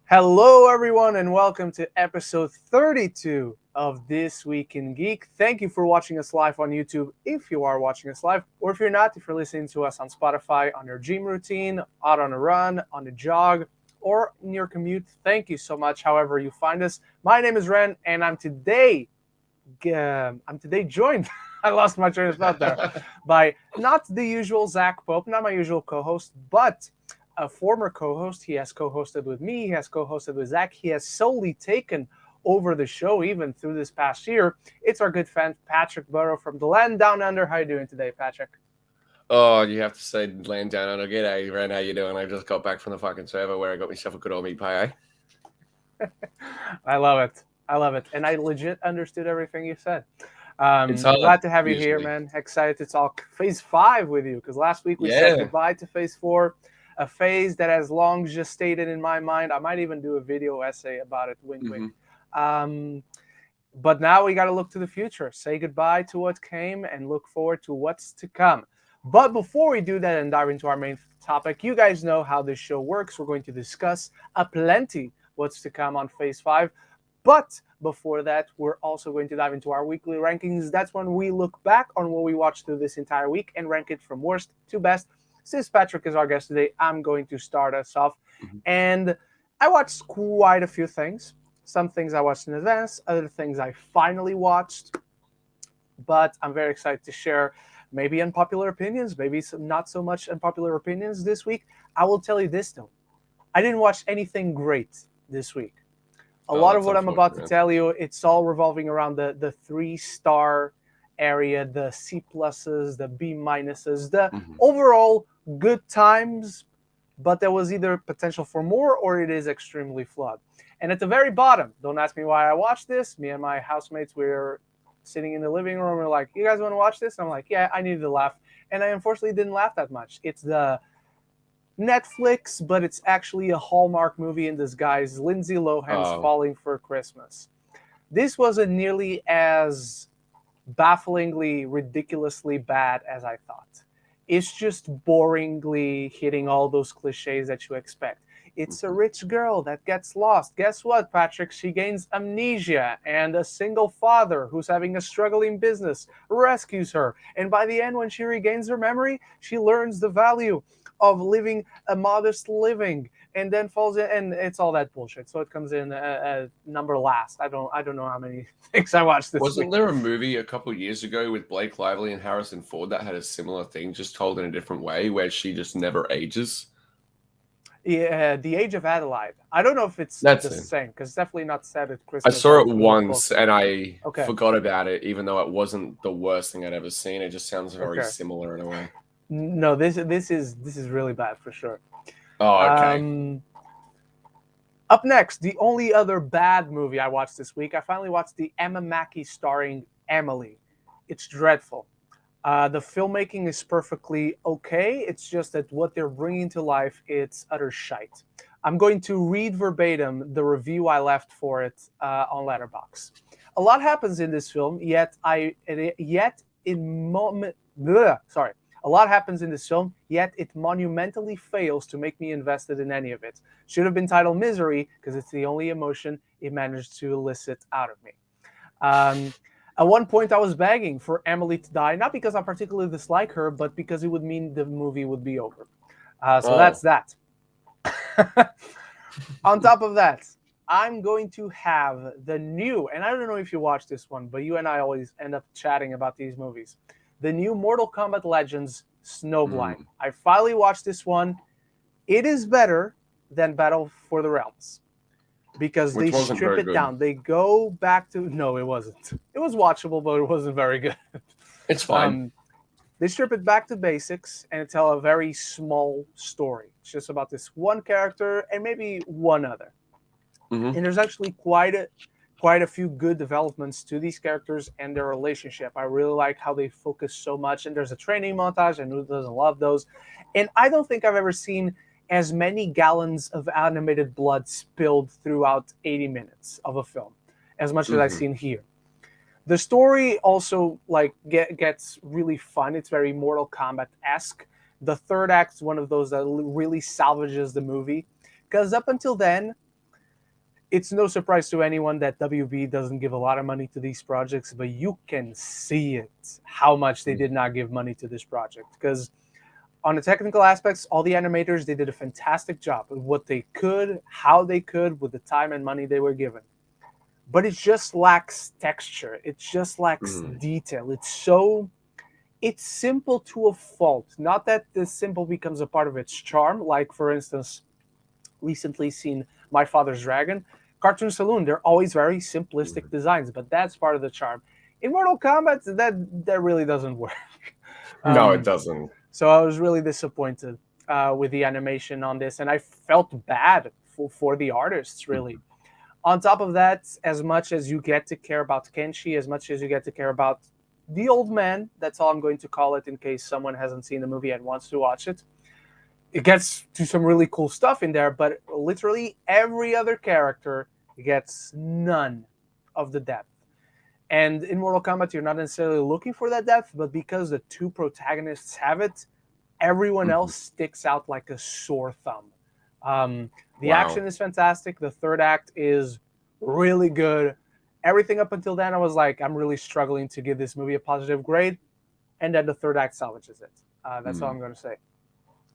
Hello, everyone, and welcome to episode 32 of This Week in Geek. Thank you for watching us live on YouTube if you are watching us live, or if you're not, if you're listening to us on Spotify, on your gym routine, out on a run, on a jog, or in your commute. Thank you so much, however you find us. My name is Ren, and I'm today joined. I lost my train of thought there by not the usual Zach Pope, not my usual co-host, but a former co-host. He has co-hosted with me. He has co-hosted with Zach. He has solely taken over the show even through this past year. It's our good friend Patrick Burrow from the land down under. How you doing today, Patrick? Oh, you have to say land down on a g'day, Ren. How you doing? I just got back from the fucking server where I got myself a good old meat pie. I love it. I love it. And I legit understood everything you said. It's hard, Glad to have you here, usually. man. Excited to talk Phase 5 with you because last week we said Yeah. goodbye to Phase 4, a phase that has long gestated in my mind. I might even do a video essay about it, wink, wink. But now we got to look to the future, say goodbye to what came and look forward to what's to come. But before we do that and dive into our main topic, you guys know how this show works. We're going to discuss aplenty what's to come on Phase 5. But before that, we're also going to dive into our weekly rankings. That's when we look back on what we watched through this entire week and rank it from worst to best. Since Patrick is our guest today, I'm going to start us off. And I watched quite a few things. Some things I watched in advance, other things I finally watched. But I'm very excited to share maybe unpopular opinions, maybe some not so much unpopular opinions this week. I will tell you this, though. I didn't watch anything great this week. A lot of what I'm about to tell you, it's all revolving around the 3-star area, the C pluses, the B minuses, the overall good times, but there was either potential for more or it is extremely flawed. And at the very bottom, don't ask me why I watched this. Me and my housemates were sitting in the living room. We're like, you guys want to watch this? And I'm like, yeah, I needed to laugh. And I unfortunately didn't laugh that much. It's the Netflix, but it's actually a Hallmark movie in disguise. Lindsay Lohan's Falling for Christmas. This wasn't nearly as bafflingly, ridiculously bad as I thought. It's just boringly hitting all those cliches that you expect. It's a rich girl that gets lost. Guess what, Patrick? She gains amnesia, and a single father who's having a struggling business rescues her. And by the end, when she regains her memory, she learns the value of living a modest living, and then falls in, and it's all that bullshit. So it comes in number last. I don't know how many things I watched this Wasn't week. there a movie a couple of years ago with Blake Lively and Harrison Ford that had a similar thing, just told in a different way, where she just never ages? Yeah, The Age of Adelaide. I don't know if it's That's the it. same because it's definitely not set at I Christmas. saw or it the once book. and I Okay. forgot about it, even though it wasn't the worst thing I'd ever seen. It just sounds very Okay. similar in a way. No, this is really bad for sure. Oh, okay. Up next, the only other bad movie I watched this week, I finally watched the Emma Mackey starring Emily. It's dreadful. The filmmaking is perfectly okay. It's just that what they're bringing to life, it's utter shite. I'm going to read verbatim the review I left for it on Letterboxd. A lot happens in this film, a lot happens in this film, yet it monumentally fails to make me invested in any of it. Should have been titled Misery because it's the only emotion it managed to elicit out of me. At one point, I was begging for Emily to die, not because I particularly dislike her, but because it would mean the movie would be over. That's that. On top of that, I'm going to have the new, and I don't know if you watched this one, but you and I always end up chatting about these movies. The new Mortal Kombat Legends Snowblind. I finally watched this one. It is better than Battle for the Realms because they strip it down. They go back to... No, it wasn't. It was watchable, but it wasn't very good. It's fine. They strip it back to basics and tell a very small story. It's just about this one character and maybe one other. And there's actually quite a few good developments to these characters and their relationship. I really like how they focus so much. And there's a training montage, and who doesn't love those? And I don't think I've ever seen as many gallons of animated blood spilled throughout 80 minutes of a film, as much as I've seen here. The story also gets really fun. It's very Mortal Kombat-esque. The third act is one of those that really salvages the movie. Because up until then, It's no surprise to anyone that WB doesn't give a lot of money to these projects, but you can see it how much they did not give money to this project. Because on the technical aspects, all the animators, they did a fantastic job of what they could, how they could, with the time and money they were given. But it just lacks texture. It just lacks Mm. detail. It's simple to a fault. Not that the simple becomes a part of its charm. Like, for instance, recently seen My Father's Dragon, Cartoon Saloon. They're always very simplistic designs, but that's part of the charm. In Mortal Kombat, that really doesn't work. No, it Um, doesn't. so I was really disappointed with the animation on this, and I felt bad for the artists, really. On top of that, as much as you get to care about Kenshi, as much as you get to care about the old man, that's all I'm going to call it in case someone hasn't seen the movie and wants to watch it. It gets to some really cool stuff in there, but literally every other character gets none of the depth. And in Mortal Kombat, you're not necessarily looking for that depth, but because the two protagonists have it, everyone Mhm. else sticks out like a sore thumb. The Wow. action is fantastic. The third act is really good. Everything up until then, I was like, I'm really struggling to give this movie a positive grade, and then the third act salvages it. That's all Mm. I'm going to say.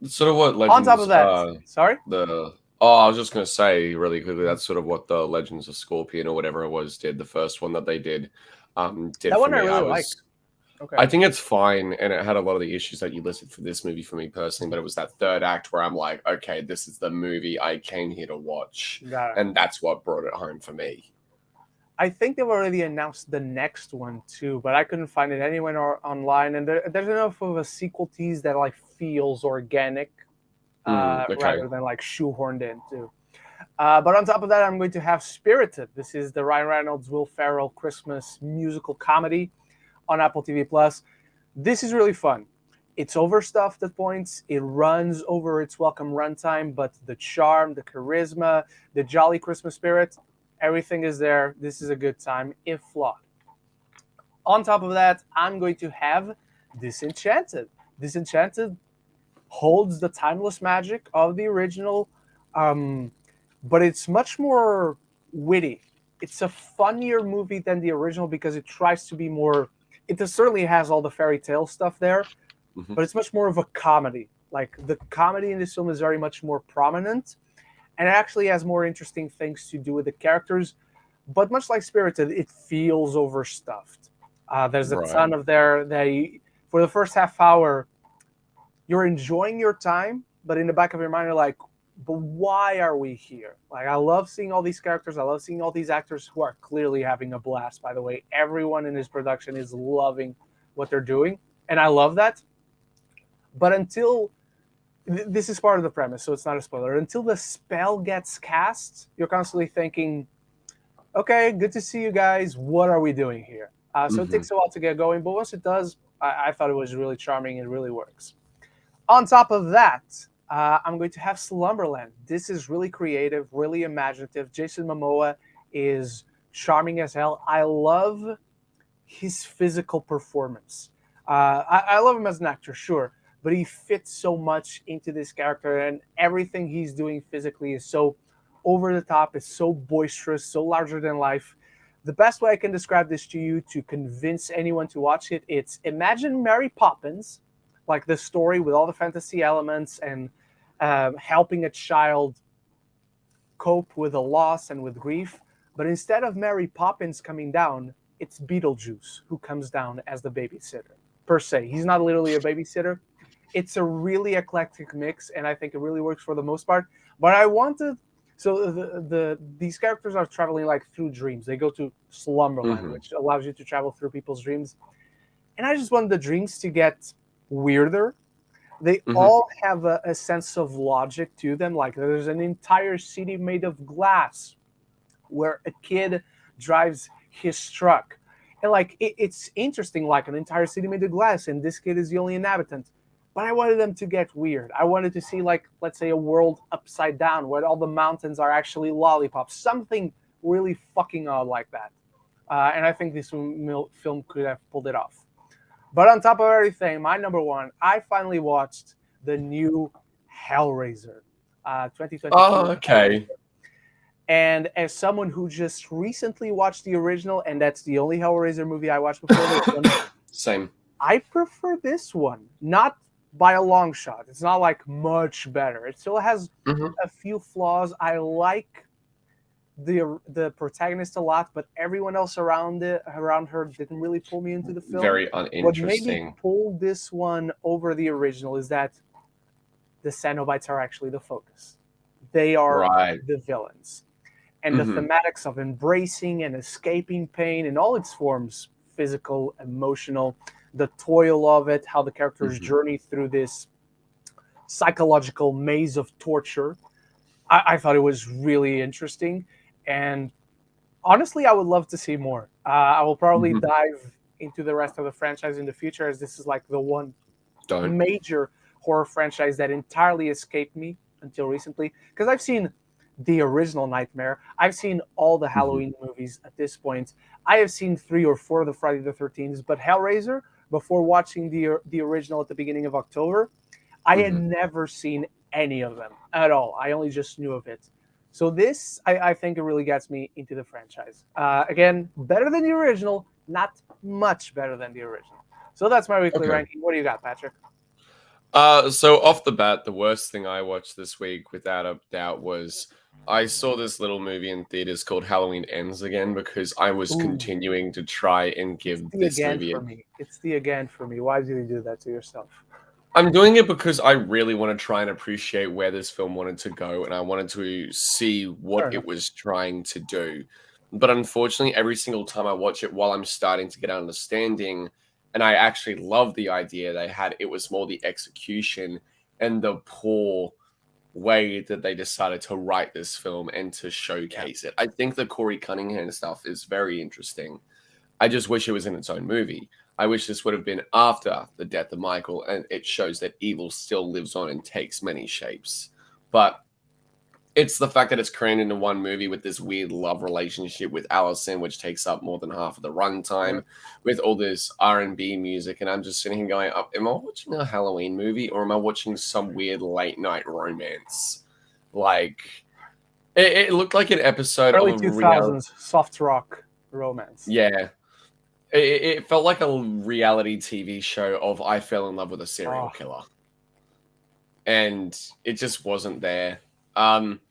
Sort of what On top Legends of that, sorry, the oh, I was just gonna say really quickly, that's sort of what the Legends of Scorpion or whatever it was did, the first one that they did that for one I me. really like. Okay, I think it's fine, and it had a lot of the issues that you listed for this movie for me personally, but it was that third act where I'm like, okay, this is the movie I came here to watch, got it. and that's what brought it home for me. I think they've already announced the next one too, but I couldn't find it anywhere online. And there's enough of a sequel tease that like feels organic, Okay. rather than like shoehorned into. But on top of that, I'm going to have Spirited. This is the Ryan Reynolds, Will Ferrell Christmas musical comedy on Apple TV Plus. This is really fun. It's overstuffed at points. It runs over its welcome runtime, but the charm, the charisma, the jolly Christmas spirit, everything is there. This is a good time, if flawed. On top of that, I'm going to have Disenchanted. Disenchanted holds the timeless magic of the original, um, but it's much more witty. It's a funnier movie than the original because it tries to be more. It certainly has all the fairy tale stuff there, Hmm. but it's much more of a comedy. Like the comedy in this film is very much more prominent, and it actually has more interesting things to do with the characters. But much like Spirited, it feels overstuffed. There's a Right. ton of there. For the first half hour, you're enjoying your time, but in the back of your mind, you're like, but why are we here? Like, I love seeing all these characters. I love seeing all these actors who are clearly having a blast, by the way. Everyone in this production is loving what they're doing. And I love that. But until this is part of the premise, so it's not a spoiler. Until the spell gets cast, you're constantly thinking, okay, good to see you guys. What are we doing here? So it Hmm. takes a while to get going, but once it does, I thought it was really charming. It really works. On top of that, I'm going to have Slumberland. This is really creative, really imaginative. Jason Momoa is charming as hell. I love his physical performance. I love him as an actor, sure, but he fits so much into this character, and everything he's doing physically is so over the top, it's so boisterous, so larger than life. The best way I can describe this to you to convince anyone to watch it, it's imagine Mary Poppins, like the story with all the fantasy elements and helping a child cope with a loss and with grief. But instead of Mary Poppins coming down, it's Beetlejuice who comes down as the babysitter, per se. He's not literally a babysitter. It's a really eclectic mix, and I think it really works for the most part. But I wanted so these characters are traveling like through dreams. They go to Slumberland, Hmm. which allows you to travel through people's dreams. And I just wanted the dreams to get weirder. They Hmm. all have a sense of logic to them. Like there's an entire city made of glass where a kid drives his truck. And like it's interesting, like an entire city made of glass, and this kid is the only inhabitant. But I wanted them to get weird. I wanted to see, like, let's say, a world upside down where all the mountains are actually lollipops. Something really fucking odd like that. And I think this film could have pulled it off. But on top of everything, my number one, I finally watched the new Hellraiser, 2022 Oh, Hellraiser. okay. And as someone who just recently watched the original, and that's the only Hellraiser movie I watched before this one, Same. I prefer this one. Not by a long shot. It's not like much better. It still has Hmm. a few flaws. I like the protagonist a lot, but everyone else around her didn't really pull me into the film. Very What made me uninteresting. pull this one over the original is that the Cenobites are actually the focus. They are Right. the villains. And the Hmm. thematics of embracing and escaping pain in all its forms, physical, emotional, the toil of it, how the characters Hmm. journey through this psychological maze of torture. I thought it was really interesting. And honestly, I would love to see more. I will probably Hmm. dive into the rest of the franchise in the future, as this is like the one Don't. major horror franchise that entirely escaped me until recently. Because I've seen the original Nightmare, I've seen all the Hmm. Halloween movies at this point. I have seen 3 or 4 of the Friday the 13th, but Hellraiser, before watching the original at the beginning of October, I had Hmm. never seen any of them at all. I only just knew of it. So this, I think, it really gets me into the franchise. Again, better than the original, not much better than the original. So that's my weekly Okay. ranking. What do you got, Patrick? So off the bat, the worst thing I watched this week, without a doubt, was I saw this little movie in theaters called Halloween Ends again because I was Ooh, continuing to try and it's give the this again movie a. for me. It's the again for me. Why did you do that to yourself? I'm doing it because I really want to try and appreciate where this film wanted to go, and I wanted to see what Fair it enough. was trying to do. But unfortunately, every single time I watch it, while I'm starting to get an understanding, and I actually love the idea they had, it was more the execution and the poor way that they decided to write this film and to Yeah. showcase it. I think the Corey Cunningham stuff is very interesting. I just wish it was in its own movie. I wish this would have been after the death of Michael, and it shows that evil still lives on and takes many shapes. But it's the fact that it's crammed into one movie with this weird love relationship with Allison, which takes up more than half of the runtime, Yep. with all this R&B music, and I'm just sitting here going, "Am I watching a Halloween movie or am I watching some weird late night romance?" Like it looked like an episode of Early a real, 2000s soft rock romance. yeah. It felt like a reality TV show of I fell in love with a serial Oh, killer, and it just wasn't there. Um,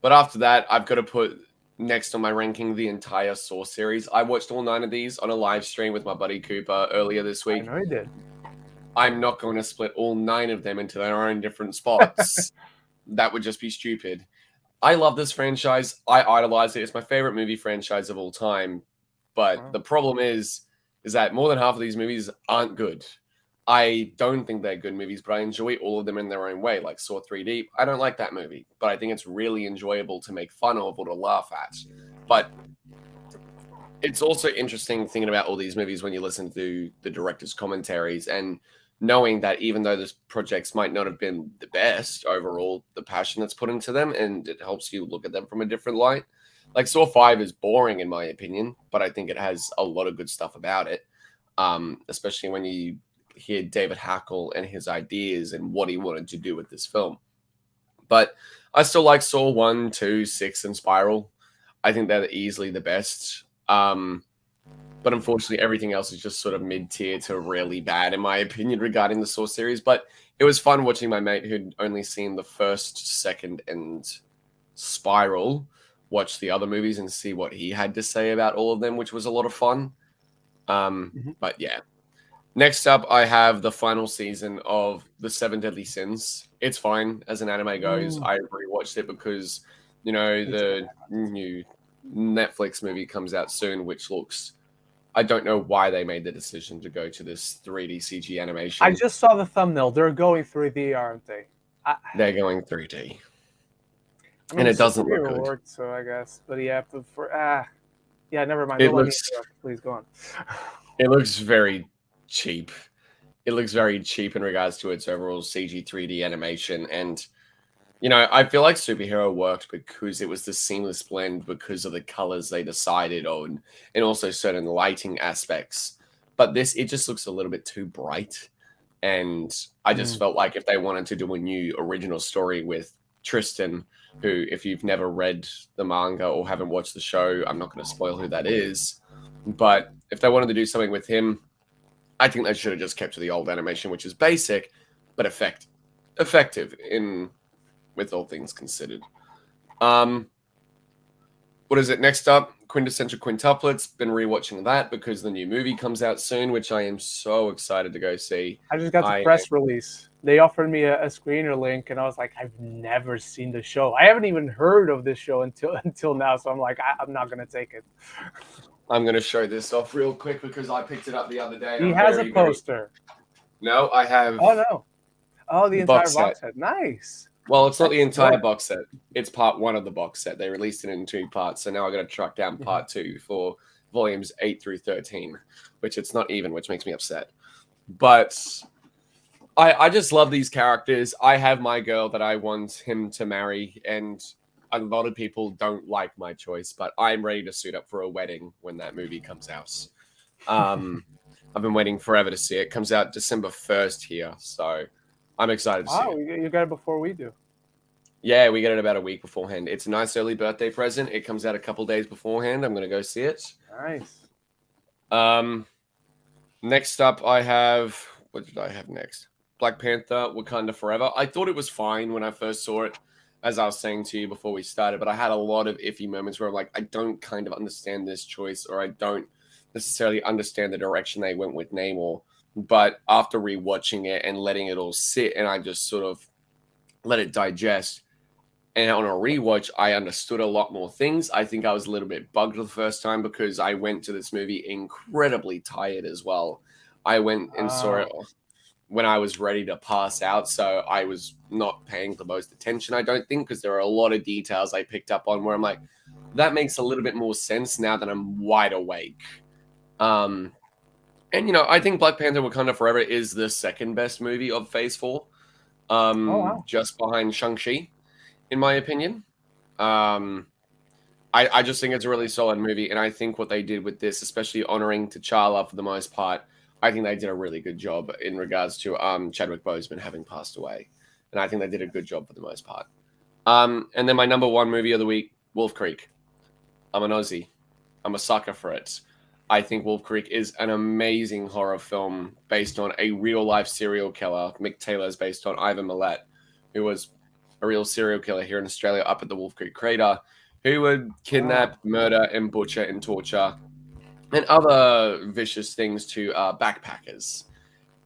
but after that, I've got to put next on my ranking the entire Saw series. I watched all 9 of these on a live stream with my buddy Cooper earlier this I week. know you did. I'm not going to split all 9 of them into their own different spots. That would just be stupid. I love this franchise. I idolize it. It's my favorite movie franchise of all time. But Wow. the problem is that more than half of these movies aren't good. I don't think they're good movies, but I enjoy all of them in their own way. Like Saw 3D, I don't like that movie, but I think it's really enjoyable to make fun of or to laugh at. But it's also interesting thinking about all these movies when you listen to the director's commentaries and knowing that even though the projects might not have been the best overall, the passion that's put into them, and it helps you look at them from a different light. Like Saw 5 is boring in my opinion, but I think it has a lot of good stuff about it. Especially when you hear David Hackle and his ideas and what he wanted to do with this film. But I still like Saw 1, 2, 6, and Spiral. I think they're easily the best. But unfortunately, everything else is just sort of mid tier to really bad, in my opinion, regarding the Saw series. But it was fun watching my mate who'd only seen the first, second, and Spiral watch the other movies and see what he had to say about all of them, which was a lot of fun. Mhm. But yeah. Next up, I have the final season of The Seven Deadly Sins. It's fine as an anime goes. Mm, I rewatched it because, you know, me too. the new Netflix movie comes out soon, which looks. I don't know why they made the decision to go to this 3D CG I animation. just saw the thumbnail. They're going 3D, aren't they? They're going 3D, I and mean, it doesn't look superhero good. worked, so I guess. But yeah, yeah, never mind. It Don't let me looks interrupt. Please go on. it looks very cheap. It looks very cheap in regards to its overall CG 3D animation, and I feel like superhero worked because it was the seamless blend because of the colors they decided on and also certain lighting aspects. But this, it just looks a little bit too bright. And I just Mm, felt like if they wanted to do a new original story with Tristan who, if you've never read the manga or haven't watched the show, I'm not going to spoil who that is. But if they wanted to do something with him, I think they should have just kept to the old animation, which is basic, but effective in with all things considered. What is it next up? Quintessential Quintuplets. Been rewatching that because the new movie comes out soon, which I am so excited to go see. I just got the press release. They offered me a screener link, and I was like, I've never seen the show. I haven't even heard of this show until now, so I'm like, I'm not gonna take it. I'm gonna show this off real quick because I picked it up the other day. He has a poster. No, I have. Oh no! Oh, the entire box set. Nice. Well, it's not the entire box set. It's part one of the box set. They released it in 2 parts, so now I got to track down part 2 for volumes 8 through 13, which it's not even, which makes me upset. But I just love these characters. I have my girl that I want him to marry, and a lot of people don't like my choice, but I'm ready to suit up for a wedding when that movie comes out. I've been waiting forever to see it. It comes out December 1st here, so I'm excited to see it. Oh, you got it before we do. Yeah, we get it about a week beforehand. It's a nice early birthday present. It comes out a couple days beforehand. I'm going to go see it. Nice. Next up, I have... What did I have next? Black Panther, Wakanda Forever. I thought it was fine when I first saw it, as I was saying to you before we started, but I had a lot of iffy moments where I'm like, I don't kind of understand this choice, or I don't necessarily understand the direction they went with Namor. But after rewatching it and letting it all sit, and I just sort of let it digest, and on a rewatch, I understood a lot more things. I think I was a little bit bugged the first time because I went to this movie incredibly tired as well. I went and saw it when I was ready to pass out, so I was not paying the most attention, I don't think, because there are a lot of details I picked up on where I'm like, that makes a little bit more sense now that I'm wide awake. And, you know, I think Black Panther Wakanda Forever is the second best movie of Phase 4, just behind Shang-Chi, in my opinion. I just think it's a really solid movie, and I think what they did with this, especially honoring T'Challa for the most part, I think they did a really good job in regards to Chadwick Boseman having passed away. And I think they did a good job for the most part. And then my number one movie of the week, Wolf Creek. I'm an Aussie. I'm a sucker for it. I think Wolf Creek is an amazing horror film based on a real-life serial killer. Mick Taylor is based on Ivan Milat, who was a real serial killer here in Australia up at the Wolf Creek Crater, who would kidnap, murder, and butcher and torture and other vicious things to backpackers.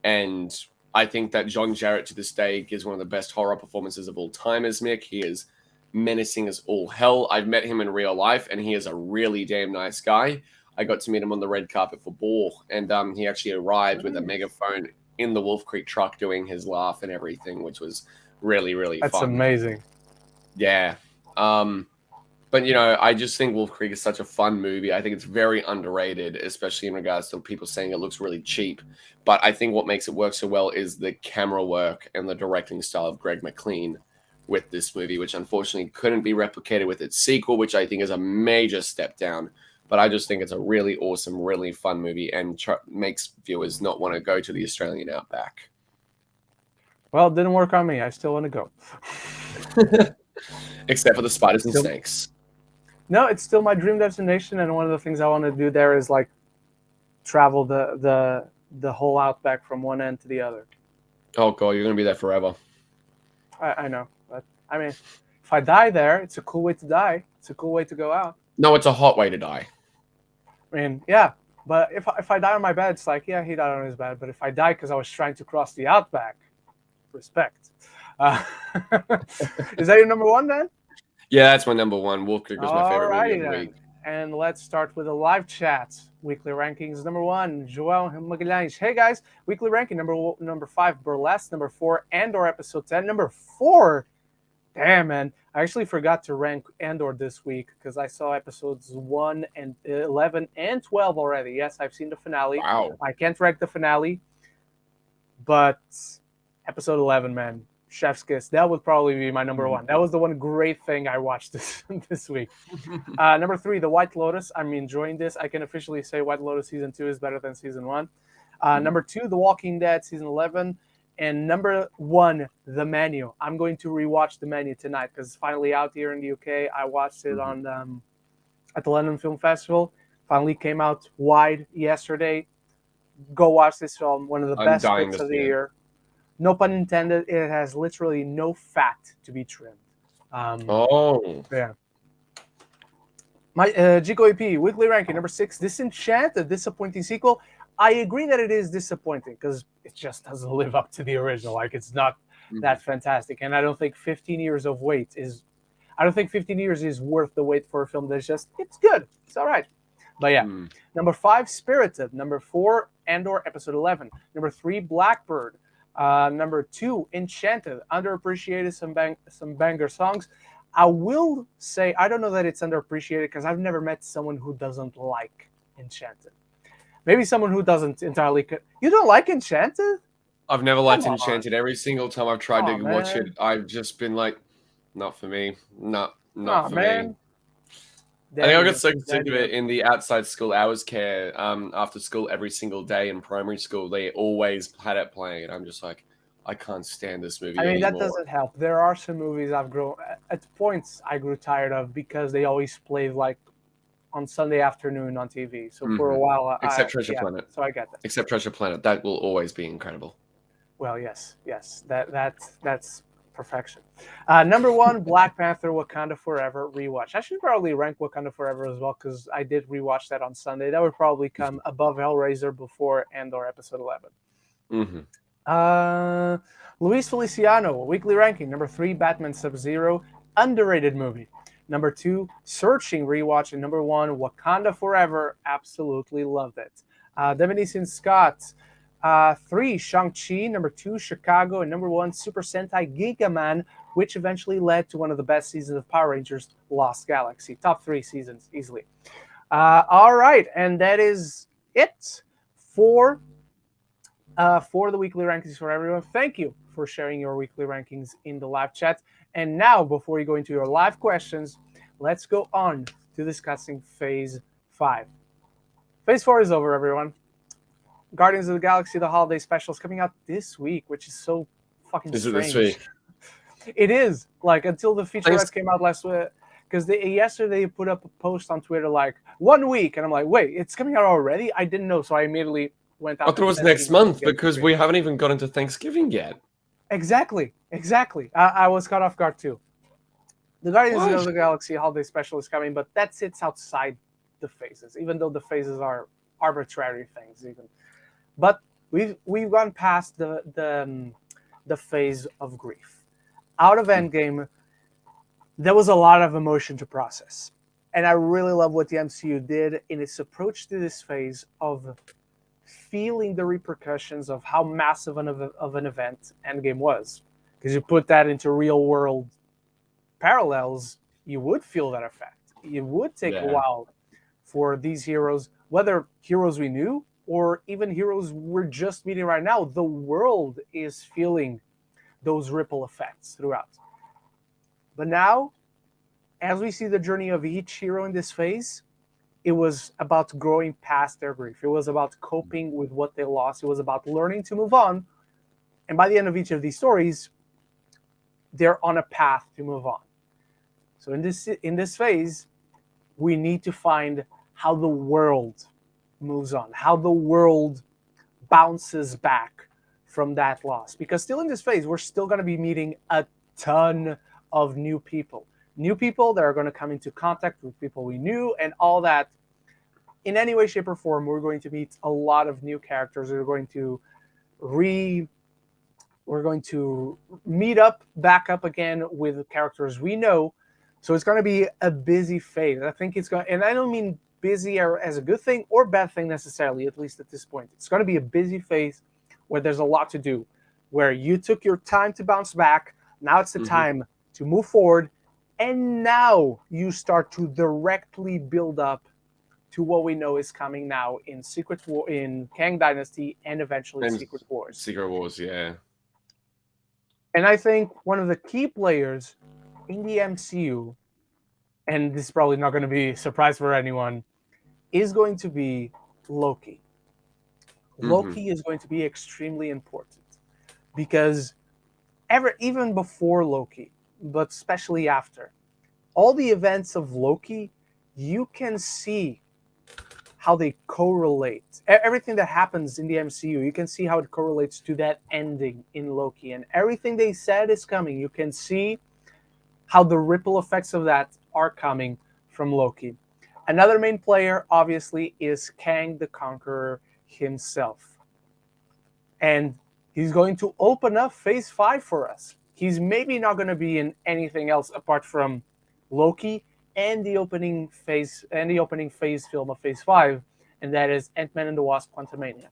And I think that John Jarrett to this day gives one of the best horror performances of all time as Mick. He is menacing as all hell. I've met him in real life, and he is a really damn nice guy. I got to meet him on the red carpet for Ball, and he actually arrived with a megaphone in the Wolf Creek truck doing his laugh and everything, which was really, really fun. That's amazing. Yeah. But, you know, I just think Wolf Creek is such a fun movie. I think it's very underrated, especially in regards to people saying it looks really cheap. But I think what makes it work so well is the camera work and the directing style of Greg McLean with this movie, which unfortunately couldn't be replicated with its sequel, which I think is a major step down. But I just think it's a really awesome, really fun movie and makes viewers not want to go to the Australian outback. Well, it didn't work on me. I still want to go. Except for the spiders and snakes. No, it's still my dream destination, and one of the things I want to do there is like travel the whole outback from one end to the other. Oh god, you're gonna be there forever. I know, but I mean, if I die there, it's a cool way to die. It's a cool way to go out. No, it's a hot way to die. I mean, yeah, but if I die on my bed, it's like, yeah, he died on his bed. But if I die because I was trying to cross the outback, respect. Is that your number one then? Yeah, that's my number one. Wolf Creek was my favorite movie of the week. And let's start with the live chat. Weekly rankings, number one, João Magalhães. Hey guys, weekly ranking, number 5, Burlesque. Number 4, Andor episode 10. Number 4, damn man, I actually forgot to rank Andor this week because I saw episodes 1 and 11 and 12 already. Yes, I've seen the finale. Wow. I can't rank the finale, but episode 11, man. Chef's Kiss. That would probably be my number one. That was the one great thing I watched this week. Number 3, The White Lotus. I'm enjoying this. I can officially say White Lotus Season 2 is better than Season 1. Number 2, The Walking Dead Season 11. And number one, The Menu. I'm going to rewatch The Menu tonight because it's finally out here in the UK. I watched it on at the London Film Festival. Finally came out wide yesterday. Go watch this film. One of the I'm best dying picks to of see the it. year. No pun intended. It has literally no fat to be trimmed. Oh, Yeah. My Jico AP weekly ranking number 6, Disenchant, a disappointing sequel. I agree that it is disappointing because it just doesn't live up to the original. Like it's not that fantastic, and I don't think 15 years of wait is. I don't think 15 years is worth the wait for a film that's just it's good. It's all right. But yeah, number 5, Spirited. Number 4, Andor Episode 11. Number 3, Blackbird. Number 2, Enchanted. Underappreciated, some banger songs. I will say I don't know that it's underappreciated because I've never met someone who doesn't like Enchanted. Maybe someone who doesn't entirely. You don't like Enchanted? I've never liked Come on. Enchanted. Every single time I've tried Aw, to watch it, man. I've just been like, not for me. Not Aw, for man. me. I think I got Daniel, so sick of Daniel. it in the outside school hours care. After school every single day in primary school, they always had it playing, and I'm just like, I can't stand this movie I mean, that anymore. doesn't help. There are some movies I've grown at points I grew tired of because they always played like on Sunday afternoon on TV. So for a while, Except Treasure Planet. So I get that. Except Treasure Planet, that will always be incredible. Well, yes, that's perfection. Number 1, Black Panther: Wakanda Forever rewatch. I should probably rank Wakanda Forever as well because I did rewatch that on Sunday. That would probably come above Hellraiser before Andor Episode 11. Luis Feliciano, weekly ranking. Number 3, Batman Sub-Zero, underrated movie. Number 2, Searching rewatch. And number 1, Wakanda Forever, absolutely loved it. Devin Scott, 3, Shang-Chi. Number 2, Chicago. And number 1, Super Sentai Gigaman, which eventually led to one of the best seasons of Power Rangers, Lost Galaxy. Top 3 seasons, easily. All right, and that is it for the weekly rankings for everyone. Thank you for sharing your weekly rankings in the live chat. And now, before you go into your live questions, let's go on to discussing Phase 5. Phase 4 is over, everyone. Guardians of the Galaxy, the holiday special, is coming out this week, which is so fucking strange. Is it this week? It is. Like, until the featurette came out last week. Because yesterday they put up a post on Twitter like, 1 week. And I'm like, wait, it's coming out already? I didn't know. So I immediately went out. I thought it was next month because we haven't even gotten to Thanksgiving yet. Exactly. I was caught off guard too. The Guardians of the Galaxy holiday special is coming, but that sits outside the phases, even though the phases are arbitrary things. Even, but we've gone past the phase of grief. Out of Endgame, there was a lot of emotion to process, and I really love what the MCU did in its approach to this phase of feeling the repercussions of how massive of an event Endgame was. Because you put that into real world parallels, you would feel that effect. It would take a while for these heroes, whether heroes we knew or even heroes we're just meeting right now, the world is feeling those ripple effects throughout. But now, as we see the journey of each hero in this phase, it was about growing past their grief. It was about coping with what they lost. It was about learning to move on. And by the end of each of these stories, they're on a path to move on. So in this phase, we need to find how the world moves on, how the world bounces back from that loss. Because still in this phase, we're still going to be meeting a ton of new people. New people that are going to come into contact with people we knew and all that. In any way, shape, or form, we're going to meet a lot of new characters. We're going to meet back up again with characters we know. So it's going to be a busy phase. I think it's going, and I don't mean busy as a good thing or bad thing necessarily, at least at this point. It's going to be a busy phase where there's a lot to do, where you took your time to bounce back. Now it's the time to move forward. And now you start to directly build up to what we know is coming now in Secret War, in Kang Dynasty, and eventually Secret Wars. Secret Wars, yeah. And I think one of the key players in the MCU, and this is probably not going to be a surprise for anyone, is going to be Loki. Loki is going to be extremely important because even before Loki, but especially after all the events of Loki, you can see how they correlate. Everything that happens in the MCU, you can see how it correlates to that ending in Loki, and everything they said is coming. You can see how the ripple effects of that are coming from Loki. Another main player, obviously, is Kang the Conqueror himself. And he's going to open up Phase 5 for us. He's maybe not going to be in anything else apart from Loki and the opening phase film of Phase 5, and that is Ant-Man and the Wasp: Quantumania,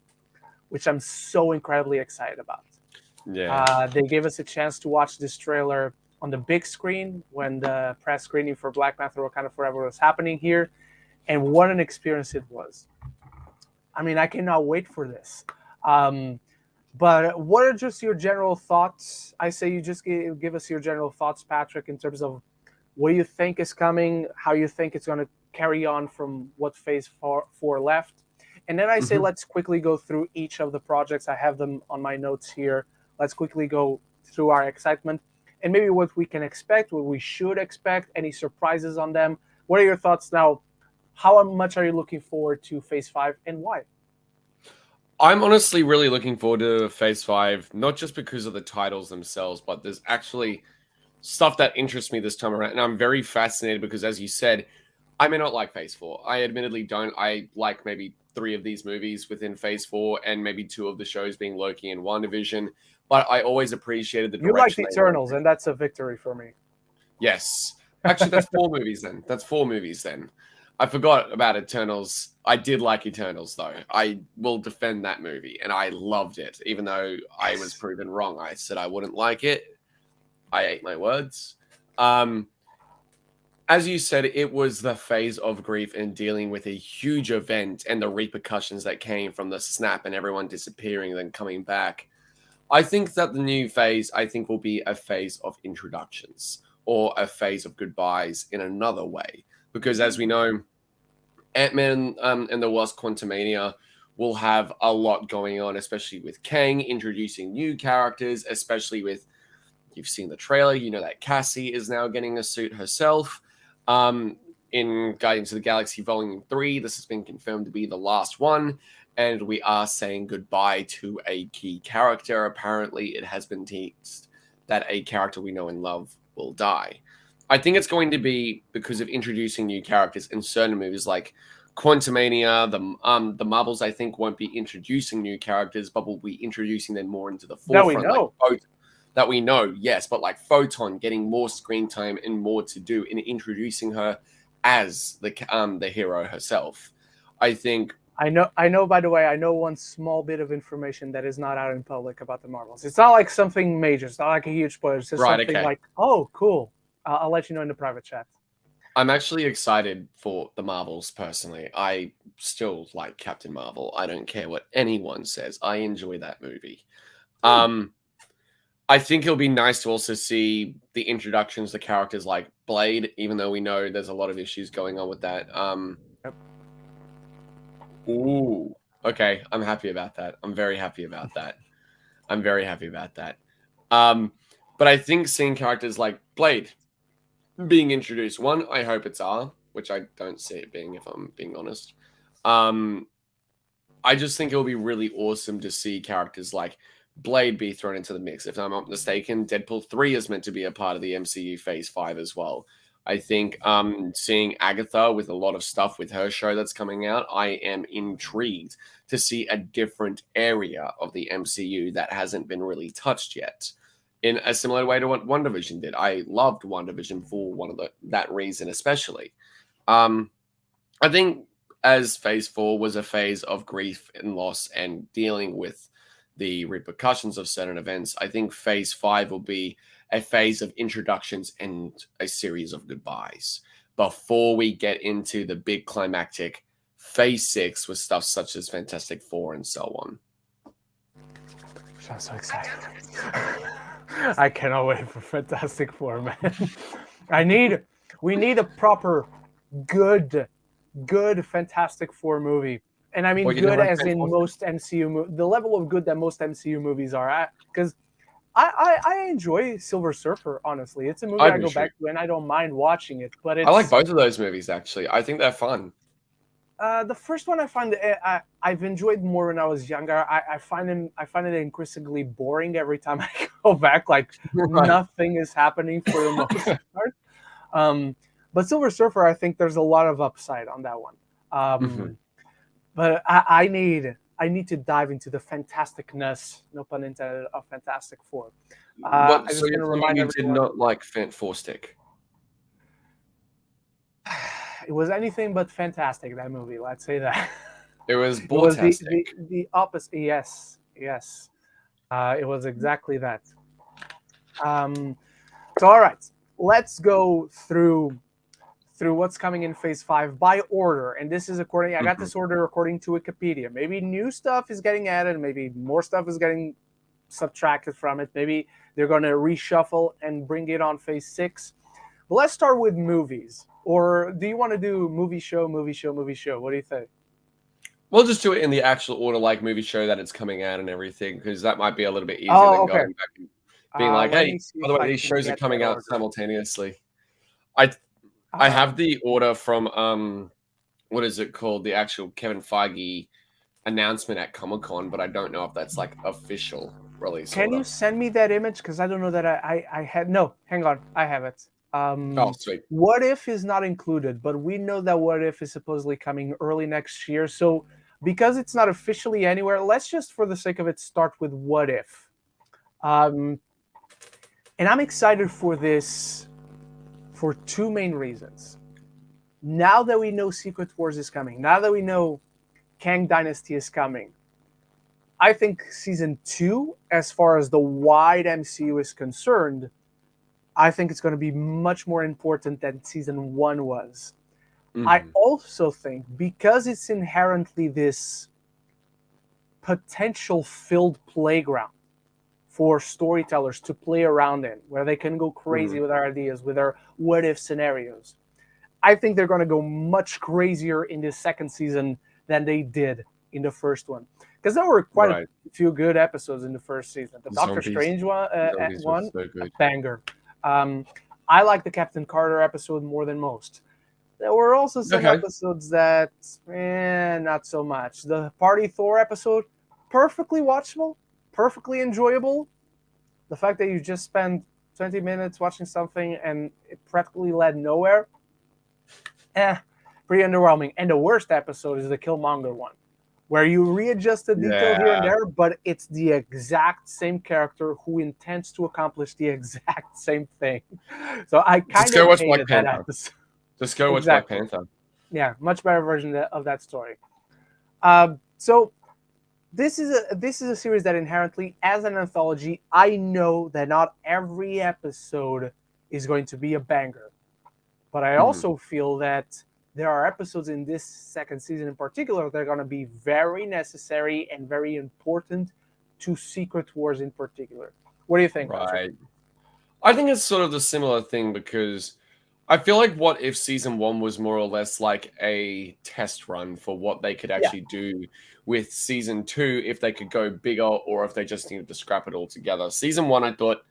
which I'm so incredibly excited about. Yeah. They gave us a chance to watch this trailer on the big screen when the press screening for Black Panther: Wakanda Forever was happening here, and what an experience it was. I mean, I cannot wait for this. Um, but what are just your general thoughts? I say you just give us your general thoughts, Patrick, in terms of what you think is coming, how you think it's going to carry on from what Phase 4 left. And then I say Mhm. let's quickly go through each of the projects. I have them on my notes here. Let's quickly go through our excitement and maybe what we can expect, what we should expect, any surprises on them. What are your thoughts now? How much are you looking forward to Phase 5 and why? I'm honestly really looking forward to Phase 5, not just because of the titles themselves, but there's actually stuff that interests me this time around. And I'm very fascinated because, as you said, I may not like Phase 4. I admittedly don't. I like maybe three of these movies within Phase 4 and maybe two of the shows being Loki and WandaVision. But I always appreciated the You like the direction they went Eternals, in. and that's a victory for me. Yes. Actually, that's four movies then. That's four movies then. I forgot about Eternals. I did like Eternals though. I will defend that movie and I loved it, even though I was Yes. proven wrong. I said I wouldn't like it. I ate my words. Um, as you said, it was the phase of grief and dealing with a huge event and the repercussions that came from the snap and everyone disappearing and then coming back. I think that the new phase, I think, will be a phase of introductions or a phase of goodbyes in another way. Because as we know, Ant-Man and the Wasp: Quantumania will have a lot going on, especially with Kang introducing new characters, especially with you've seen the trailer, you know that Cassie is now getting a suit herself. Um, in Guardians of the Galaxy Volume 3, this has been confirmed to be the last one, and we are saying goodbye to a key character. Apparently, it has been teased that a character we know and love will die. I think it's going to be because of introducing new characters in certain movies like Quantumania, the Marvels. I think won't be introducing new characters, but will be introducing them more into the That we forefront, like know. that we know, yes, but like Photon getting more screen time and more to do in introducing her as the hero herself. I think I know, by the way, I know one small bit of information that is not out in public about the Marvels. It's not like something major. It's not like a huge spoiler. It's just right, something okay. like, oh, cool. I'll let you know in the private chat. I'm actually excited for the Marvels personally. I still like Captain Marvel. I don't care what anyone says. I enjoy that movie. Hmm. Um I think it'll be nice to also see the introductions to characters like Blade, even though we know there's a lot of issues going on with that. Yep. Ooh. Okay, I'm happy about that. I'm very happy about that. I'm very happy about that. Um, but I think seeing characters like Blade being introduced, one, I hope it's R, which I don't see it being, if I'm being honest. Um, I just think it'll be really awesome to see characters like Blade be thrown into the mix. If I'm not mistaken, Deadpool 3 is meant to be a part of the MCU Phase 5 as well. I think seeing Agatha with a lot of stuff with her show that's coming out, I am intrigued to see a different area of the MCU that hasn't been really touched yet. In a similar way to what WandaVision did. I loved WandaVision for that reason, especially. Um, I think as phase 4 was a phase of grief and loss and dealing with the repercussions of certain events, I think phase 5 will be a phase of introductions and a series of goodbyes before we get into the big climactic phase 6 with stuff such as Fantastic Four and so on. I'm so excited. I cannot wait for Fantastic Four, man. I need, we need a proper, good, good Fantastic Four movie, and I mean Well, you don't good like as phase in 4? most MCU, the level of good that most MCU movies are at. Because I enjoy Silver Surfer. Honestly, it's a movie I I do go too. back to and I don't mind watching it. But I like it's both of those movies actually. I think they're fun. the first one I find I've enjoyed more when I was younger. I find it increasingly boring every time I go back. Like Right. nothing is happening for the most part. Um, but Silver Surfer, I think there's a lot of upside on that one. Mhm. But I need to dive into the fantasticness, no pun intended, of Fantastic Four. What? I So just want you're to telling me remind you did everyone not like Fant Four Stick? it was anything but fantastic, that movie. Let's say that. It was It was Bortastic. the opposite. Yes, yes. It was exactly that. Um, so all right, let's go through what's coming in Phase 5 by order. And this is according. I got Mhm. this order according to Wikipedia. Maybe new stuff is getting added. Maybe more stuff is getting subtracted from it. Maybe they're going to reshuffle and bring it on Phase 6. But let's start with movies. Or do you want to do movie show, movie show, movie show? What do you think? We'll just do it in the actual order, like movie show that it's coming out and everything, because that might be a little bit easier Oh, than okay. going back and being like, Let "Hey, me see by the if way, I these can shows are get that coming out order. simultaneously." I I Uh, have the order from what is it called? The actual Kevin Feige announcement at Comic Con, but I don't know if that's like official release can order. you send me that image? Because I don't know that I had. No, hang on. I have it. Oh, sweet. What If is not included, but we know that What If is supposedly coming early next year. So because it's not officially anywhere, let's just, for the sake of it, start with What If. Um, and I'm excited for this for two main reasons. Now that we know Secret Wars is coming, now that we know Kang Dynasty is coming, I think season two, as far as the wide MCU is concerned, I think it's going to be much more important than season one was. I Mhm. also think because it's inherently this potential filled playground for storytellers to play around in, where they can go crazy Mhm. with their ideas, with their what if scenarios. I think they're going to go much crazier in this second season than they did in the first one, because there were quite a Right. few good episodes in the first season. The Doctor Zombies. Strange Zombies were one, so a good. banger. Um, I like the Captain Carter episode more than most. There were also some Okay. episodes that, not so much. The Party Thor episode, perfectly watchable, perfectly enjoyable. The fact that you just spent 20 minutes watching something and it practically led nowhere, eh, pretty underwhelming. And the worst episode is the Killmonger one, where you readjust a detail here and Yeah. there, but it's the exact same character who intends to accomplish the exact same thing. So I Just kind go of watch Black hated that Panther. episode. Just go watch Black Exactly. Panther. Yeah, much better version of that story. So this is a series that inherently, as an anthology, I know that not every episode is going to be a banger, but I Mhm. also feel that there are episodes in this second season in particular that are going to be very necessary and very important to Secret Wars in particular. What do you think, Patrick? Right. I think it's sort of the similar thing because I feel like What If season one was more or less like a test run for what they could Yeah, actually do with season two if they could go bigger or if they just needed to scrap it all together. Season one, I thought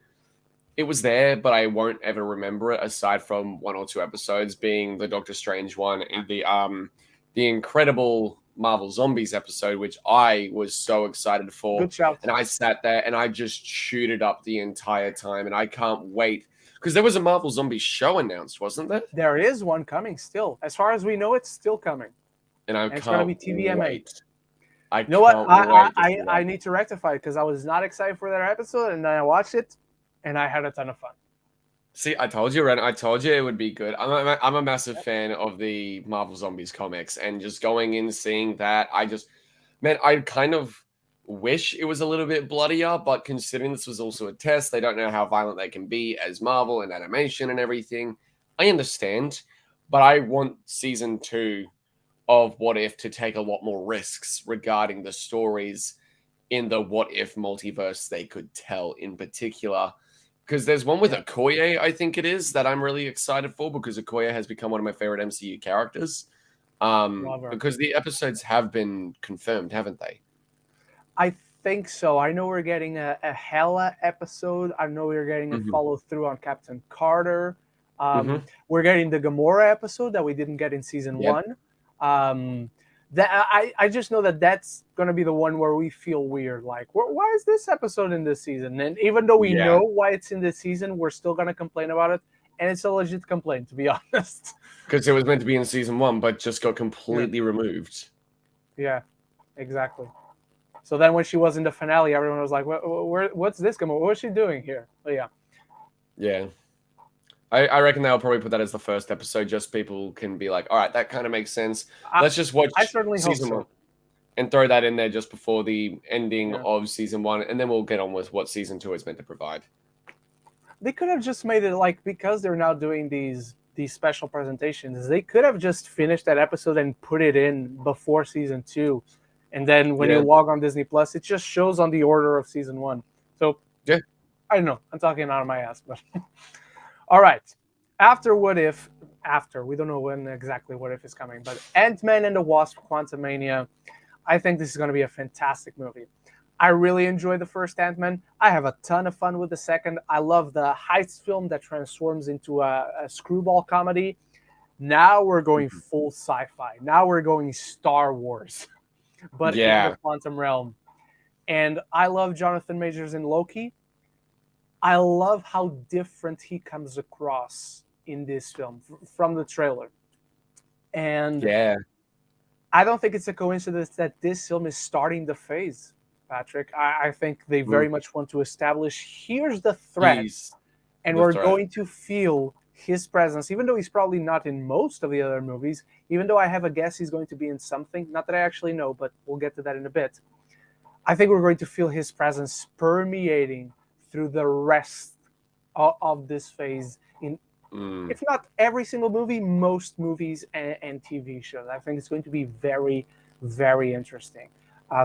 it was there, but I won't ever remember it aside from one or two episodes being the Doctor Strange one and the incredible Marvel Zombies episode, which I was so excited for. good shout. And I sat there and I just chewed it up the entire time. And I can't wait because there was a Marvel Zombies show announced, wasn't there? There is one coming still. As far as we know, it's still coming, And I and it's going to can't be TVMA. wait. I You know what? can't wait to see I that. need to rectify it because I was not excited for that episode, and then I watched it, and I had a ton of fun. See, I told you, Ren. I told you it would be good. I'm a massive fan of the Marvel Zombies comics, and just going in seeing that, man, I kind of wish it was a little bit bloodier. But considering this was also a test, they don't know how violent they can be as Marvel and animation and everything. I understand, but I want season two of What If to take a lot more risks regarding the stories in the What If multiverse they could tell in particular. Because there's one with Yeah, Okoye, I think it is, that I'm really excited for because Okoye has become one of my favorite MCU characters. love her. Because the episodes have been confirmed, haven't they? I think so. I know we're getting a Hela episode. I know we're getting a Hmm. follow through on Captain Carter. Hmm. We're getting the Gamora episode that we didn't get in season Yep. one. I just know that that's going to be the one where we feel weird. Like, why is this episode in this season? And even though we Yeah. know why it's in this season, we're still going to complain about it. And it's a legit complaint, to be honest. Because it was meant to be in season 1, but just got completely removed. Yeah, exactly. So then when she was in the finale, everyone was like, what's this Gamora? What's she doing here? But yeah. Yeah. I reckon they'll probably put that as the first episode, just people can be like, all right, that kind of makes sense. Let's just watch I certainly hope season so. 1 and throw that in there just before the ending Yeah. of season 1, and then we'll get on with what season 2 is meant to provide. They could have just made it like, because they're now doing these special presentations, they could have just finished that episode and put it in before season 2. And then when you log on Disney Plus, it just shows on the order of season 1. So Yeah. I don't know. I'm talking out of my ass, but all right. After What If, we don't know when exactly What If is coming, but Ant-Man and the Wasp: Quantumania, I think this is going to be a fantastic movie. I really enjoyed the first Ant-Man. I have a ton of fun with the second. I love the heist film that transforms into a screwball comedy. Now we're going full sci-fi. Now we're going Star Wars, but in the quantum realm. And I love Jonathan Majors in Loki. I love how different he comes across in this film from the trailer. And I don't think it's a coincidence that this film is starting the phase, Patrick. I think they very much want to establish, here's the threat, and we're going to feel his presence, even though he's probably not in most of the other movies, even though I have a guess he's going to be in something. Not that I actually know, but we'll get to that in a bit. I think we're going to feel his presence permeating through the rest of this phase in, if not every single movie, most movies and TV shows. I think it's going to be very, very interesting.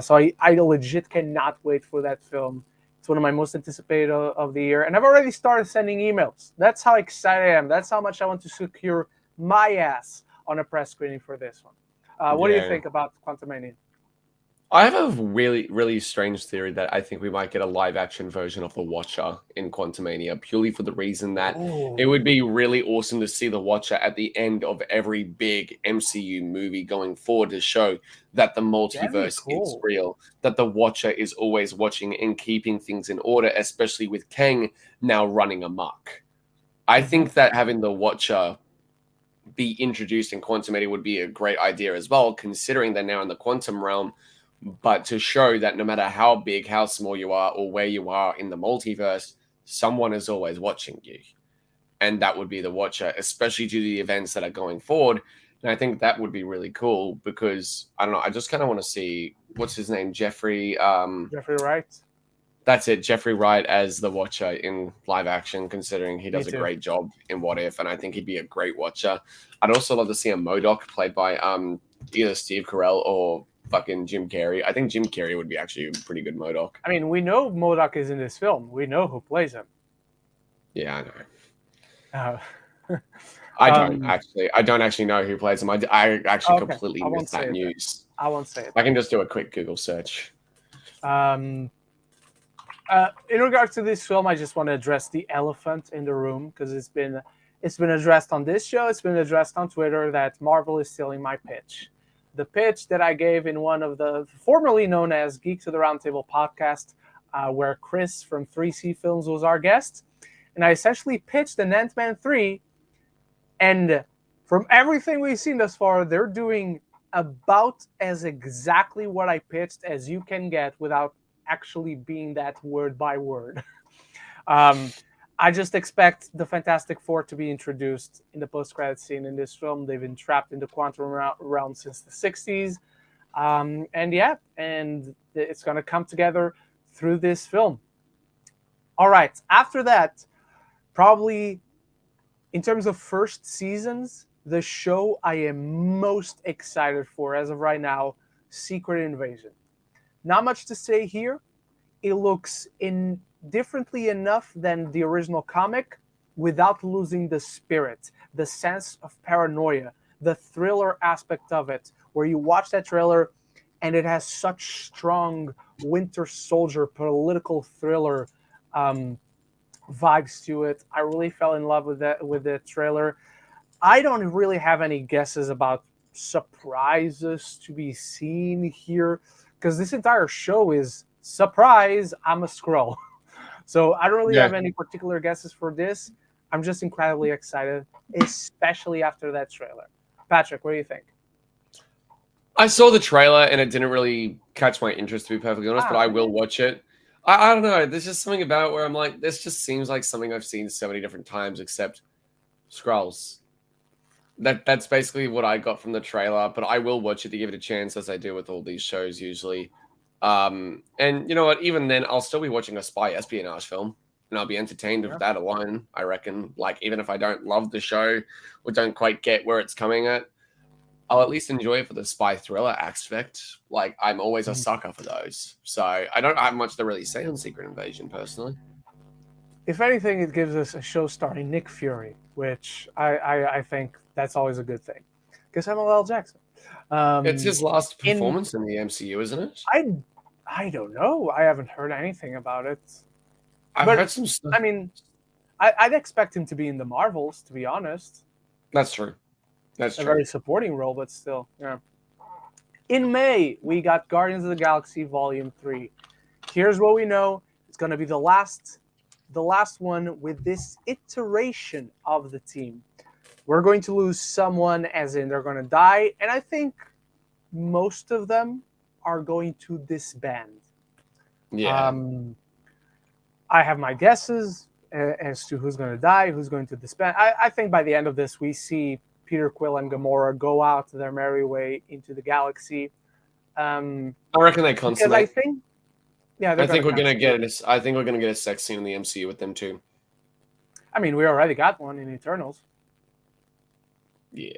So I legit cannot wait for that film. It's one of my most anticipated of the year. And I've already started sending emails. That's how excited I am. That's how much I want to secure my ass on a press screening for this one. What do you think about Quantumania? I have a really, really strange theory that I think we might get a live-action version of The Watcher in Quantumania, purely for the reason that it would be really awesome to see The Watcher at the end of every big MCU movie going forward to show that the multiverse is real, that The Watcher is always watching and keeping things in order, especially with Kang now running amok. I think that having The Watcher be introduced in Quantumania would be a great idea as well, considering they're now in the quantum realm. But to show that no matter how big, how small you are, or where you are in the multiverse, someone is always watching you. And that would be the Watcher, especially due to the events that are going forward. And I think that would be really cool because, I don't know, I just kind of want to see, what's his name? Jeffrey Wright. That's it, Jeffrey Wright as the Watcher in live action, considering he does a great job in What If, and I think he'd be a great Watcher. I'd also love to see a MODOK played by either Steve Carell or fucking Jim Carrey. I think Jim Carrey would be actually a pretty good MODOK. I mean, we know MODOK is in this film. We know who plays him. Yeah, I know. I don't actually know who plays him. I actually completely missed that news. I won't say it. I can just do a quick Google search. In regards to this film, I just want to address the elephant in the room because it's been addressed on this show. It's been addressed on Twitter that Marvel is stealing my pitch. The pitch that I gave in one of the formerly known as Geek to the Roundtable podcast, where Chris from 3C Films was our guest. And I essentially pitched an Ant-Man 3. And from everything we've seen thus far, they're doing about as exactly what I pitched as you can get without actually being that word by word. I just expect the Fantastic Four to be introduced in the post-credit scene in this film. They've been trapped in the quantum realm since the 60s. And it's going to come together through this film. All right. After that, probably in terms of first seasons, the show I am most excited for as of right now, Secret Invasion. Not much to say here. It looks differently enough than the original comic without losing the spirit, the sense of paranoia, the thriller aspect of it, where you watch that trailer and it has such strong Winter Soldier political thriller vibes to it. I really fell in love with the trailer. I don't really have any guesses about surprises to be seen here because this entire show is surprise, I'm a Skrull. So I don't really Yeah. have any particular guesses for this. I'm just incredibly excited, especially after that trailer. Patrick, what do you think? I saw the trailer and it didn't really catch my interest, to be perfectly honest, but I will watch it. I don't know. There's just something about it where I'm like, this just seems like something I've seen so many different times, except Skrulls. That's basically what I got from the trailer, but I will watch it to give it a chance, as I do with all these shows usually. And you know what? Even then, I'll still be watching a spy espionage film, and I'll be entertained with that alone. I reckon. Like, even if I don't love the show or don't quite get where it's coming at, I'll at least enjoy it for the spy thriller aspect. Like, I'm always a sucker for those. So I don't have much to really say on Secret Invasion personally. If anything, it gives us a show starring Nick Fury, which I think that's always a good thing. Because Samuel L. Jackson. It's his last performance in the MCU, isn't it? I don't know. I haven't heard anything about it. I've heard some stuff. I mean, I'd expect him to be in the Marvels, to be honest. That's true. That's true. A very supporting role, but still, yeah. In May, we got Guardians of the Galaxy Volume 3. Here's what we know. It's going to be the last one with this iteration of the team. We're going to lose someone, as in they're going to die, and I think most of them are going to disband. Yeah. I have my guesses as to who's going to die, who's going to disband. I think by the end of this, we see Peter Quill and Gamora go out their merry way into the galaxy. I reckon they consummate. I think, yeah, I think we're gonna get it. I think we're gonna get a sex scene in the MCU with them too. I mean, we already got one in Eternals. Yeah.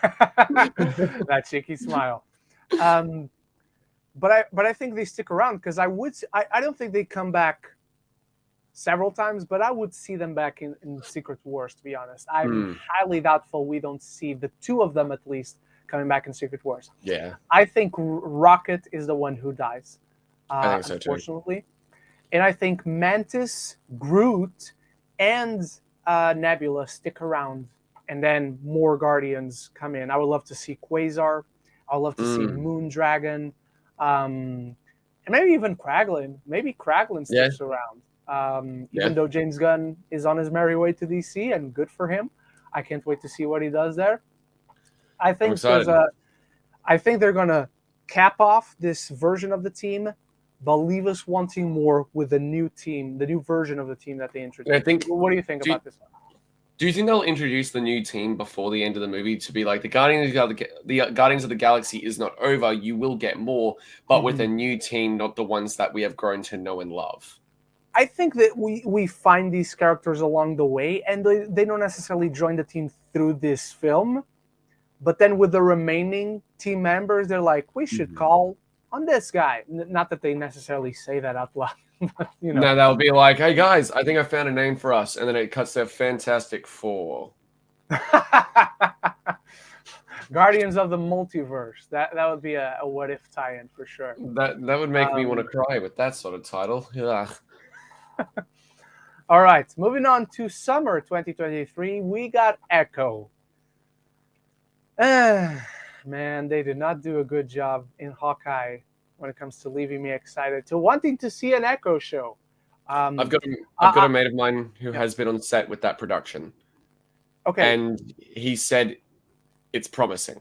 That cheeky smile. But I think they stick around because I don't think they come back several times, but I would see them back in Secret Wars, to be honest. I'm highly doubtful we don't see the two of them at least coming back in Secret Wars. Yeah. I think Rocket is the one who dies. I think so unfortunately. Too. And I think Mantis, Groot, and Nebula stick around, and then more Guardians come in. I would love to see Quasar. I would love to see Moondragon. And maybe even Kraglin. Maybe Kraglin sticks around. Even though James Gunn is on his merry way to DC, and good for him. I can't wait to see what he does there. I think I think they're gonna cap off this version of the team, but leave us wanting more with the new team, the new version of the team that they introduced. What do you think about this one? Do you think they'll introduce the new team before the end of the movie to be like the Guardians of the Galaxy is not over? You will get more, but with a new team, not the ones that we have grown to know and love. I think that we find these characters along the way, and they don't necessarily join the team through this film. But then with the remaining team members, they're like, we should call on this guy. Not that they necessarily say that out loud. But, No, they'll be like, hey, guys, I think I found a name for us. And then it cuts to Fantastic Four. Guardians of the Multiverse. That would be a what-if tie-in for sure. That would make me want to cry with that sort of title. Yeah. All right, moving on to summer 2023, we got Echo. Man, they did not do a good job in Hawkeye when it comes to leaving me excited to wanting to see an Echo show. I've got a mate of mine who has been on set with that production. Okay. And he said it's promising.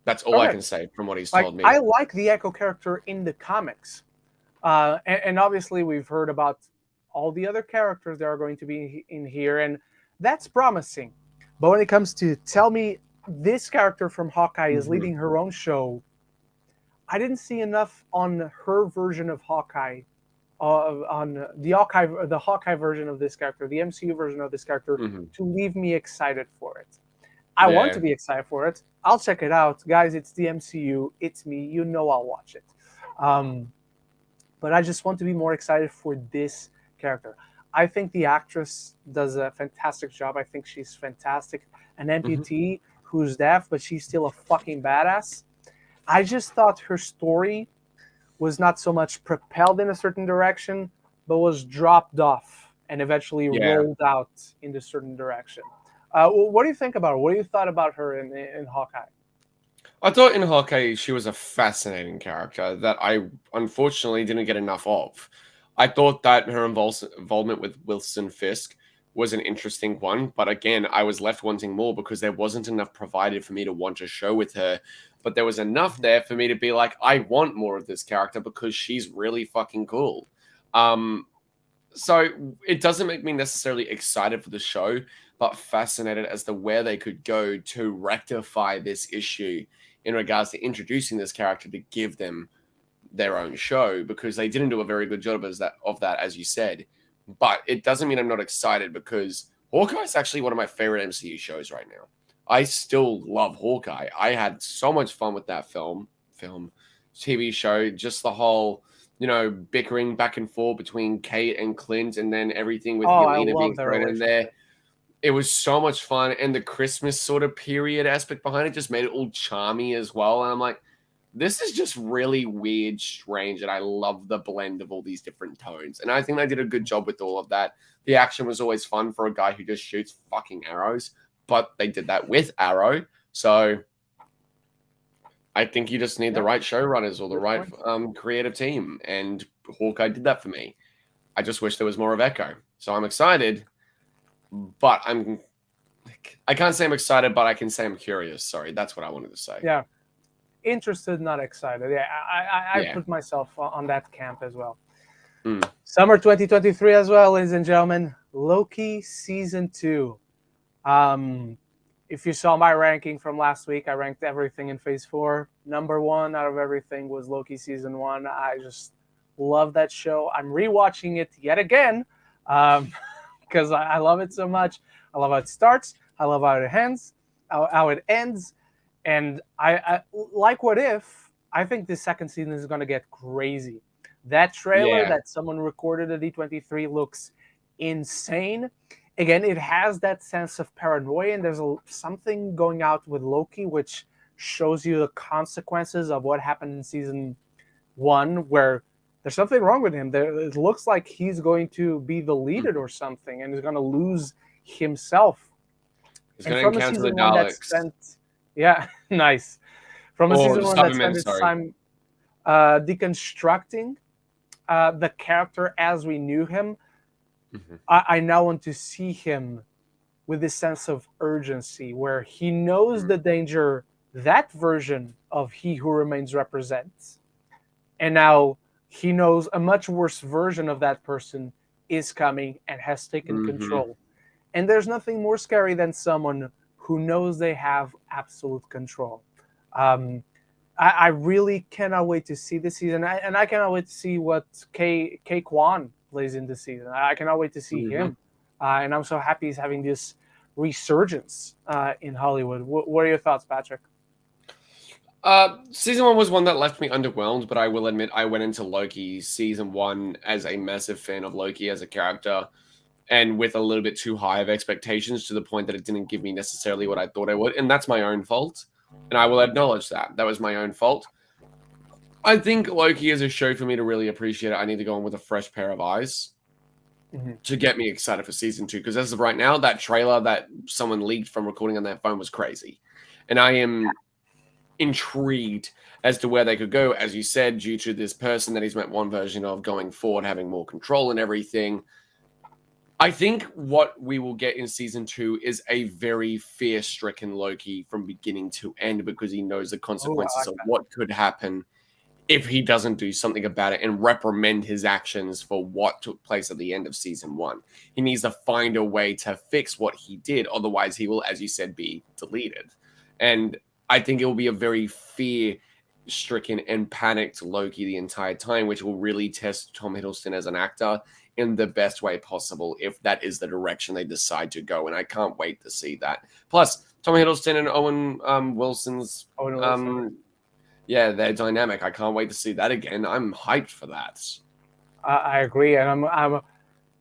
That's all I can say from what he's told me. I like the Echo character in the comics. And obviously we've heard about all the other characters that are going to be in here, and that's promising. But when it comes to tell me this character from Hawkeye is leading her own show, I didn't see enough on her version of Hawkeye, on the Hawkeye version of this character, the MCU version of this character, to leave me excited for it. I want to be excited for it. I'll check it out. Guys, it's the MCU. It's me. You know I'll watch it. But I just want to be more excited for this character. I think the actress does a fantastic job. I think she's fantastic. An amputee who's deaf, but she's still a fucking badass. I just thought her story was not so much propelled in a certain direction, but was dropped off and eventually Yeah. rolled out in a certain direction. What do you think about her? What do you thought about her in Hawkeye? I thought in Hawkeye she was a fascinating character that I unfortunately didn't get enough of. I thought that her involvement with Wilson Fisk was an interesting one, but again, I was left wanting more because there wasn't enough provided for me to want a show with her. But there was enough there for me to be like, I want more of this character because she's really fucking cool. Um, so it doesn't make me necessarily excited for the show, but fascinated as to where they could go to rectify this issue in regards to introducing this character to give them their own show, because they didn't do a very good job of that, as you said. But it doesn't mean I'm not excited, because Hawkeye is actually one of my favorite MCU shows right now. I still love Hawkeye. I had so much fun with that TV show, just the whole, bickering back and forth between Kate and Clint, and then everything with Oh, I Yelena love being their thrown in there. relationship. It was so much fun, and the Christmas sort of period aspect behind it just made it all charmy as well. And I'm like, this is just really weird, strange, and I love the blend of all these different tones. And I think they did a good job with all of that. The action was always fun for a guy who just shoots fucking arrows, but they did that with Arrow. So I think you just need the Yeah, right showrunners or the good right point. creative team, and Hawkeye did that for me. I just wish there was more of Echo. So I'm excited, but I can't say I'm excited, but I can say I'm curious. Sorry, that's what I wanted to say. Yeah, interested, not excited. Yeah, I Yeah. put myself on that camp as well. Mm. Summer 2023 as well, ladies and gentlemen. Loki season 2. Um, if you saw my ranking from last week, I ranked everything in Phase 4. Number 1 out of everything was Loki season 1. I just love that show. I'm rewatching it yet again because I love it so much. I love how it starts. I love how it ends. How it ends. And I like What If. I think the second season is going to get crazy. That trailer Yeah. that someone recorded at D23 looks insane. Again, it has that sense of paranoia, and there's something going out with Loki, which shows you the consequences of what happened in season 1, where there's something wrong with him. It looks like he's going to be deleted or something, and he's going to lose himself. He's And going to from a encounter the season 1 that Daleks. spent, yeah, nice. From a Or season 1 that spent Cybermen, its sorry. time deconstructing the character as we knew him, Mhm. I now want to see him with this sense of urgency where he knows Mm. the danger that version of He Who Remains represents. And now he knows a much worse version of that person is coming and has taken Mhm. control. And there's nothing more scary than someone who knows they have absolute control. Um, I really cannot wait to see this season, and I cannot wait to see what K Kwan plays in this season. I cannot wait to see Mhm. him, and I'm so happy he's having this resurgence in Hollywood. What are your thoughts, Patrick? Season 1 was one that left me underwhelmed, but I will admit I went into Loki season 1 as a massive fan of Loki as a character, and with a little bit too high of expectations, to the point that it didn't give me necessarily what I thought it would, and that's my own fault. And I will acknowledge that. That was my own fault. I think Loki is a show for me to really appreciate it. I need to go in with a fresh pair of eyes Mm-hmm. to get me excited for season 2, because as of right now, that trailer that someone leaked from recording on their phone was crazy. And I am intrigued as to where they could go, as you said, due to this person that he's met one version of going forward, having more control and everything. I think what we will get in season 2 is a very fear-stricken Loki from beginning to end, because he knows the Oh, I consequences like of that. what could happen if he doesn't do something about it and reprimand his actions for what took place at the end of season 1. He needs to find a way to fix what he did. Otherwise, he will, as you said, be deleted. And I think it will be a very fear-stricken and panicked Loki the entire time, which will really test Tom Hiddleston as an actor in the best way possible, if that is the direction they decide to go. And I can't wait to see that. Plus, Tom Hiddleston and Owen Wilson's Owen Wilson. yeah, they're dynamic. I can't wait to see that again. I'm hyped for that. I agree, and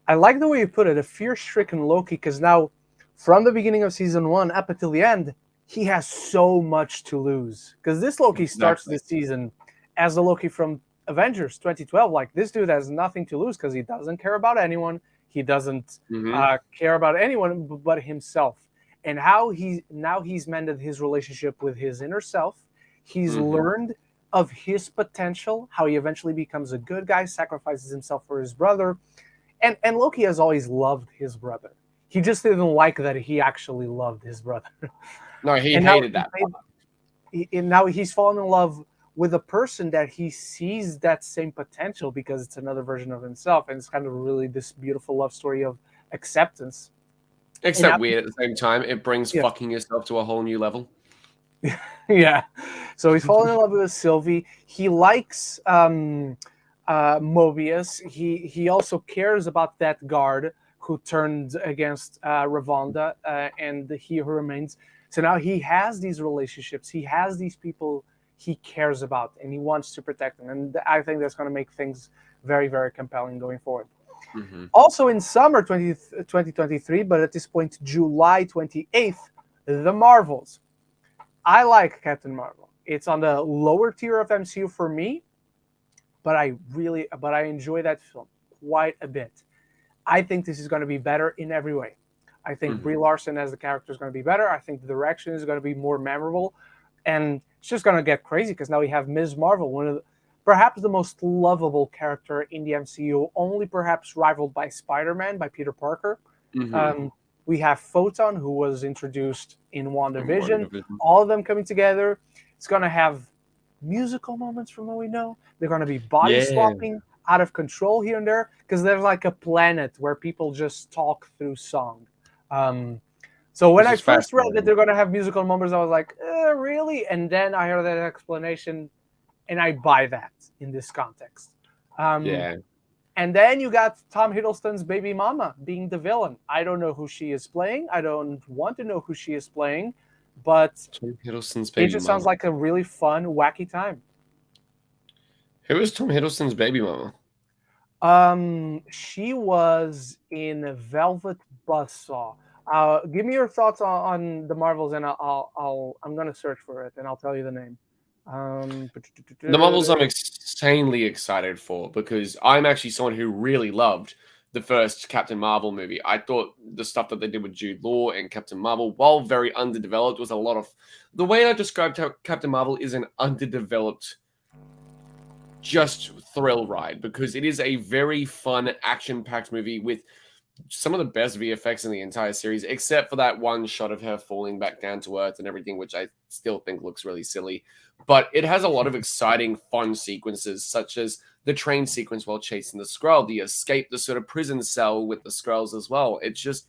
I like the way you put it, a fear-stricken Loki, because now, from the beginning of season 1 up until the end, he has so much to lose because this Loki starts Exactly. this season as the Loki from Avengers 2012. Like this dude has nothing to lose because he doesn't care about anyone. He doesn't Hmm. care about anyone but himself. And how he's mended his relationship with his inner self. He's Hmm. learned of his potential, how he eventually becomes a good guy, sacrifices himself for his brother. And Loki has always loved his brother. He just didn't like that he actually loved his brother. No, he And now hated he's that made, part. and now he's fallen in love with a person that he sees that same potential because it's another version of himself, and it's kind of really this beautiful love story of acceptance. And now, Except weird at the same time. It brings yeah, fucking yourself to a whole new level. yeah. So he's fallen in love with Sylvie. He likes Mobius. He also cares about that guard who turned against Ravonda, and he who remains. So now he has these relationships. He has these people he cares about, and he wants to protect them. And I think that's going to make things very, very compelling going forward. Hmm. Also in summer 2023, but at this point, July 28th, The Marvels. I like Captain Marvel. It's on the lower tier of MCU for me, but I enjoy that film quite a bit. I think this is going to be better in every way. I think Brie Hmm. Larson as the character is going to be better. I think the direction is going to be more memorable, and it's just going to get crazy because now we have Ms. Marvel, one of perhaps the most lovable character in the MCU, only perhaps rivaled by Spider-Man, by Peter Parker. Hmm. Um, we have Photon, who was introduced in In WandaVision. WandaVision. All of them coming together. It's going to have musical moments from what we know. They're going to be body Yeah. swapping out of control here and there because there's like a planet where people just talk through song. Um, so when Which I is first read that fascinating. they're going to have musical numbers, I was like, really? And then I heard that explanation, and I buy that in this context. Um, Yeah. and then you got Tom Hiddleston's baby mama being the villain. I don't know who she is playing. I don't want to know who she is playing, but Tom Hiddleston's it baby just sounds mama. like a really fun, wacky time. Who is Tom Hiddleston's baby mama? She was in Velvet Buzzsaw. Give me your thoughts on the Marvels, and I'm gonna search for it, and I'll tell you the name. Um, The Marvels I'm insanely excited for because I'm actually someone who really loved the first Captain Marvel movie. I thought the stuff that they did with Jude Law and Captain Marvel, while very underdeveloped, was a lot of the way I described Captain Marvel is an underdeveloped just thrill ride because it is a very fun action-packed movie with some of the best VFX in the entire series, except for that one shot of her falling back down to earth and everything, which I still think looks really silly. But it has a lot of exciting, fun sequences, such as the train sequence while chasing the Skrull, the escape, the sort of prison cell with the Skrulls as well. It's just,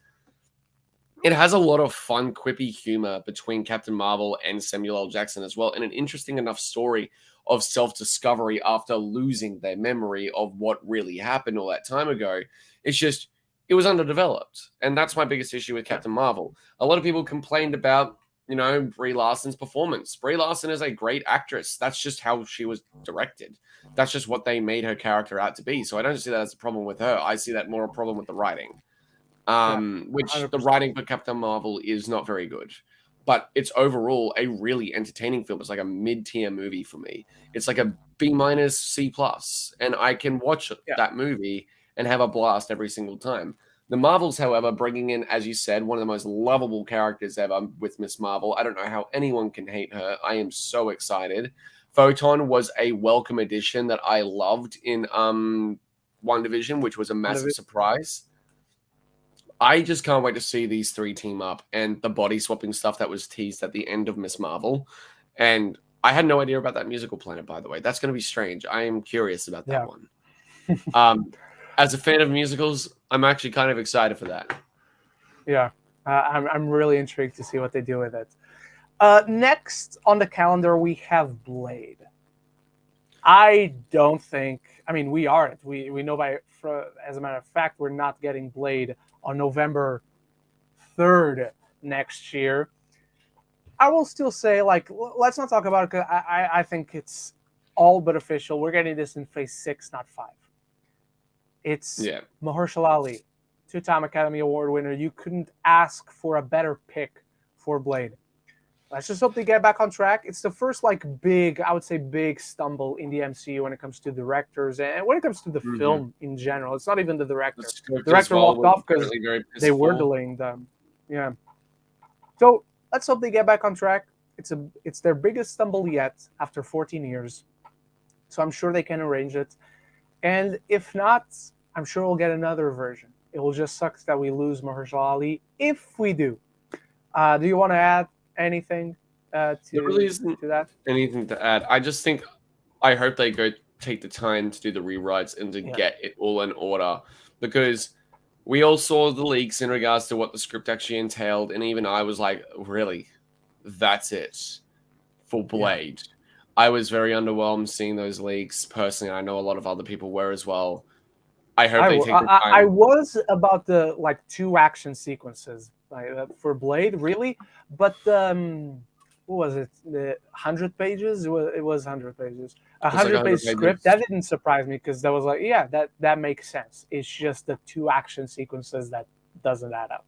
it has a lot of fun, quippy humor between Captain Marvel and Samuel L. Jackson as well, and an interesting enough story of self discovery after losing their memory of what really happened all that time ago. It's just, it was underdeveloped. And that's my biggest issue with Captain Marvel. A lot of people complained about, Brie Larson's performance. Brie Larson is a great actress. That's just how she was directed. That's just what they made her character out to be. So I don't see that as a problem with her. I see that more a problem with the writing, Yeah, which the 100%. writing for Captain Marvel is not very good. But it's overall a really entertaining film. It's like a mid-tier movie for me. It's like a B minus C plus, and I can watch Yeah, that movie and have a blast every single time. The Marvels, however, bringing in, as you said, one of the most lovable characters ever with Miss Marvel. I don't know how anyone can hate her. I am so excited. Photon was a welcome addition that I loved in WandaVision, which was a one of massive it. surprise. I just can't wait to see these three team up and the body swapping stuff that was teased at the end of Miss Marvel. And I had no idea about that musical planet, by the way. That's going to be strange. I am curious about that Yeah, one. Um, as a fan of musicals, I'm actually kind of excited for that. yeah. I'm really intrigued to see what they do with it. Next on the calendar, we have Blade. I don't think. I mean, we aren't. We know as a matter of fact, we're not getting Blade on November 3rd next year. I will still say, like, let's not talk about it. 'Cause I think it's all but official. We're getting this in Phase 6, not 5. It's Yeah. Mahershala Ali, two-time Academy Award winner. You couldn't ask for a better pick for Blade. let's just hope they get back on track. It's the first big, I would say, big stumble in the MCU when it comes to directors and when it comes to the film in general. It's not even the director. The script as Director well walked was off because apparently very they were piss-poor. delaying them. Yeah. So let's hope they get back on track. It's their biggest stumble yet after 14 years. So I'm sure they can arrange it. And if not, I'm sure we'll get another version. It will just suck that we lose Mahershala Ali if we do. Do you want to add anything There really isn't to that? anything to add. I just think I hope they go take the time to do the rewrites and to get it all in order, because we all saw the leaks in regards to what the script actually entailed, and even I was like, really, that's it for Blade. I was very underwhelmed seeing those leaks. Personally, I know a lot of other people were as well. I hope they take the time. I was about the 2 action sequences for Blade, really, but what was it? The 100 pages? It was 100 pages. A 100-page script. That didn't surprise me because that was that makes sense. It's just the 2 action sequences that doesn't add up.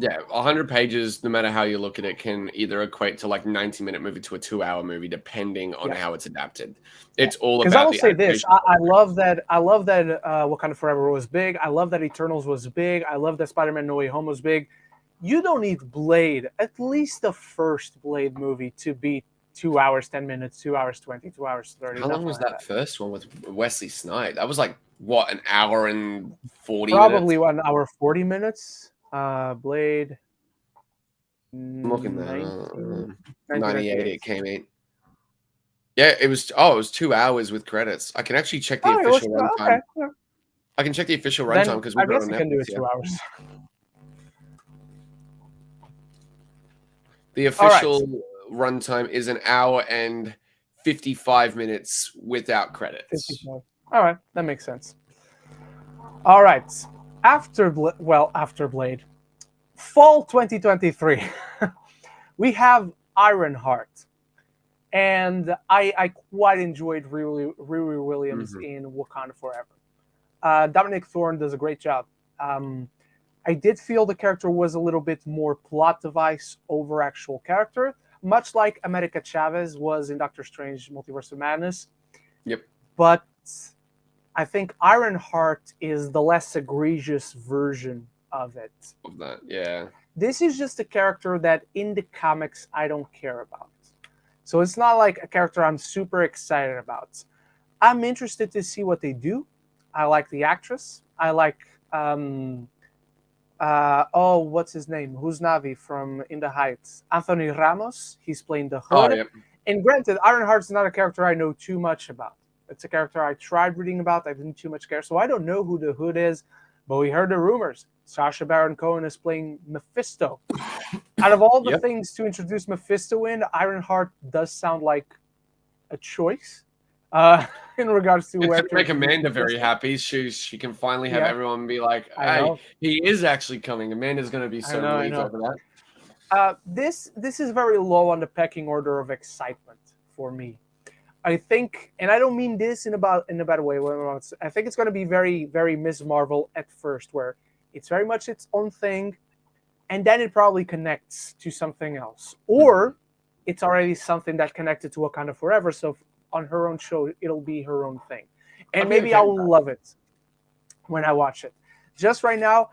Yeah, 100 pages, no matter how you look at it, can either equate to 90-minute movie to a 2-hour movie, depending on how it's adapted. It's all about. Because I will say this: I love that. I love that Wakanda Forever was big. I love that Eternals was big. I love that Spider-Man: No Way Home was big. You don't need Blade, at least the first Blade movie, to be 2 hours 10 minutes, 2 hours 20, 2 hours 30. How long was that first one with Wesley Snipes? That was what, an hour and 40 Probably minutes? 1 hour 40 minutes. Blade. I'm looking there. 98 it came in. Yeah, it was 2 hours with credits. I can actually check the official runtime. Okay. I can check the official runtime because we guess you can do it 2 hours. The official runtime is 1 hour and 55 minutes without credits. 55. All right, that makes sense. All right, after Blade, fall 2023, we have Ironheart, and I quite enjoyed Riri Williams in Wakanda Forever. Dominic Thorne does a great job. I did feel the character was a little bit more plot device over actual character, much like America Chavez was in Doctor Strange Multiverse of Madness. Yep. But I think Ironheart is the less egregious version of it. Of that, yeah. This is just a character that in the comics I don't care about. So it's not like a character I'm super excited about. I'm interested to see what they do. I like the actress. I like what's his name? Who's Navi from In the Heights? Anthony Ramos. He's playing the Hood. Yep. And granted, Ironheart's not a character I know too much about. It's a character I tried reading about. I didn't too much care. So I don't know who the Hood is, but we heard the rumors. Sacha Baron Cohen is playing Mephisto. Out of all the things to introduce Mephisto in, Ironheart does sound like a choice. In regards to where to make Amanda very happy, she can finally have everyone be like, "Hey, he is actually coming." Amanda's going to be so relieved over that. This is very low on the pecking order of excitement for me. I think, and I don't mean this in a bad way. I think it's going to be very, very Ms. Marvel at first, where it's very much its own thing, and then it probably connects to something else, or it's already something that connected to Wakanda Forever. So on her own show, it'll be her own thing, and maybe I'll love it when I watch it. Just right now,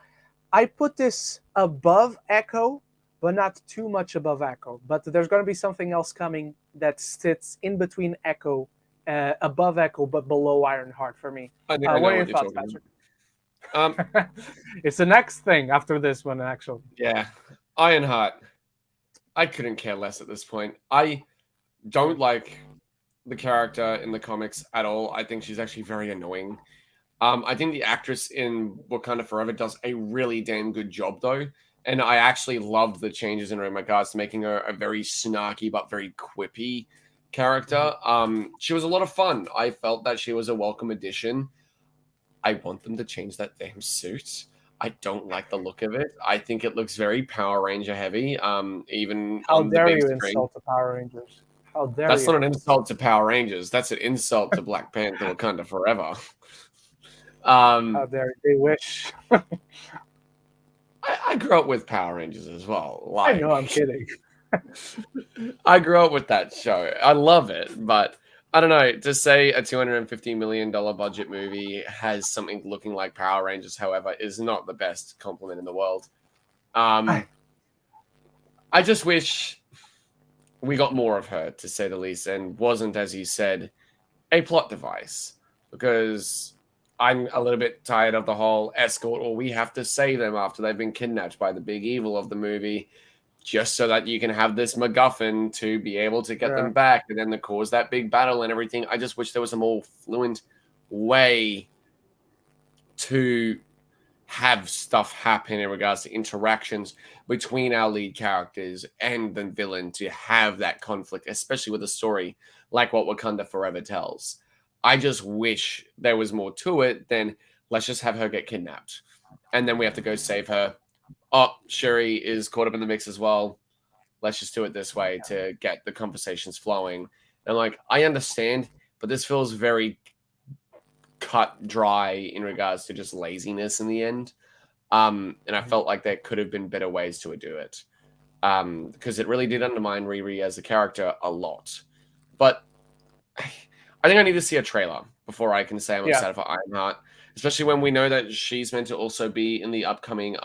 I put this above Echo, but not too much above Echo. But there's going to be something else coming that sits in between Echo, above Echo, but below Ironheart for me. I think I know what are your thoughts, Patrick? It's the next thing after this one, actually. Yeah, Ironheart. I couldn't care less at this point. I don't like the character in the comics at all. I think she's actually very annoying. I think the actress in Wakanda Forever does a really damn good job, though. And I actually loved the changes in regards to making her a very snarky but very quippy character. She was a lot of fun. I felt that she was a welcome addition. I want them to change that damn suit. I don't like the look of it. I think it looks very Power Ranger heavy. Even how on dare the big you screen. Insult the Power Rangers? How dare That's you? not an insult to Power Rangers. That's an insult to Black Panther Wakanda Forever. How dare you? They wish. I grew up with Power Rangers as well. I know, I'm kidding. I grew up with that show. I love it, but I don't know. To say a $250 million budget movie has something looking like Power Rangers, however, is not the best compliment in the world. I just wish we got more of her, to say the least, and wasn't, as you said, a plot device. Because I'm a little bit tired of the whole escort, or we have to save them after they've been kidnapped by the big evil of the movie, just so that you can have this MacGuffin to be able to get them back and then to cause that big battle and everything. I just wish there was a more fluent way to have stuff happen in regards to interactions between our lead characters and the villain, to have that conflict, especially with a story like what Wakanda Forever tells. I just wish there was more to it than let's just have her get kidnapped and then we have to go save her. Oh, Shuri is caught up in the mix as well. Let's just do it this way to get the conversations flowing. And like, I understand, but this feels very cut dry in regards to just laziness in the end. And I felt like there could have been better ways to do it. Because it really did undermine Riri as a character a lot. But I think I need to see a trailer before I can say I'm excited for Ironheart. Especially when we know that she's meant to also be in the upcoming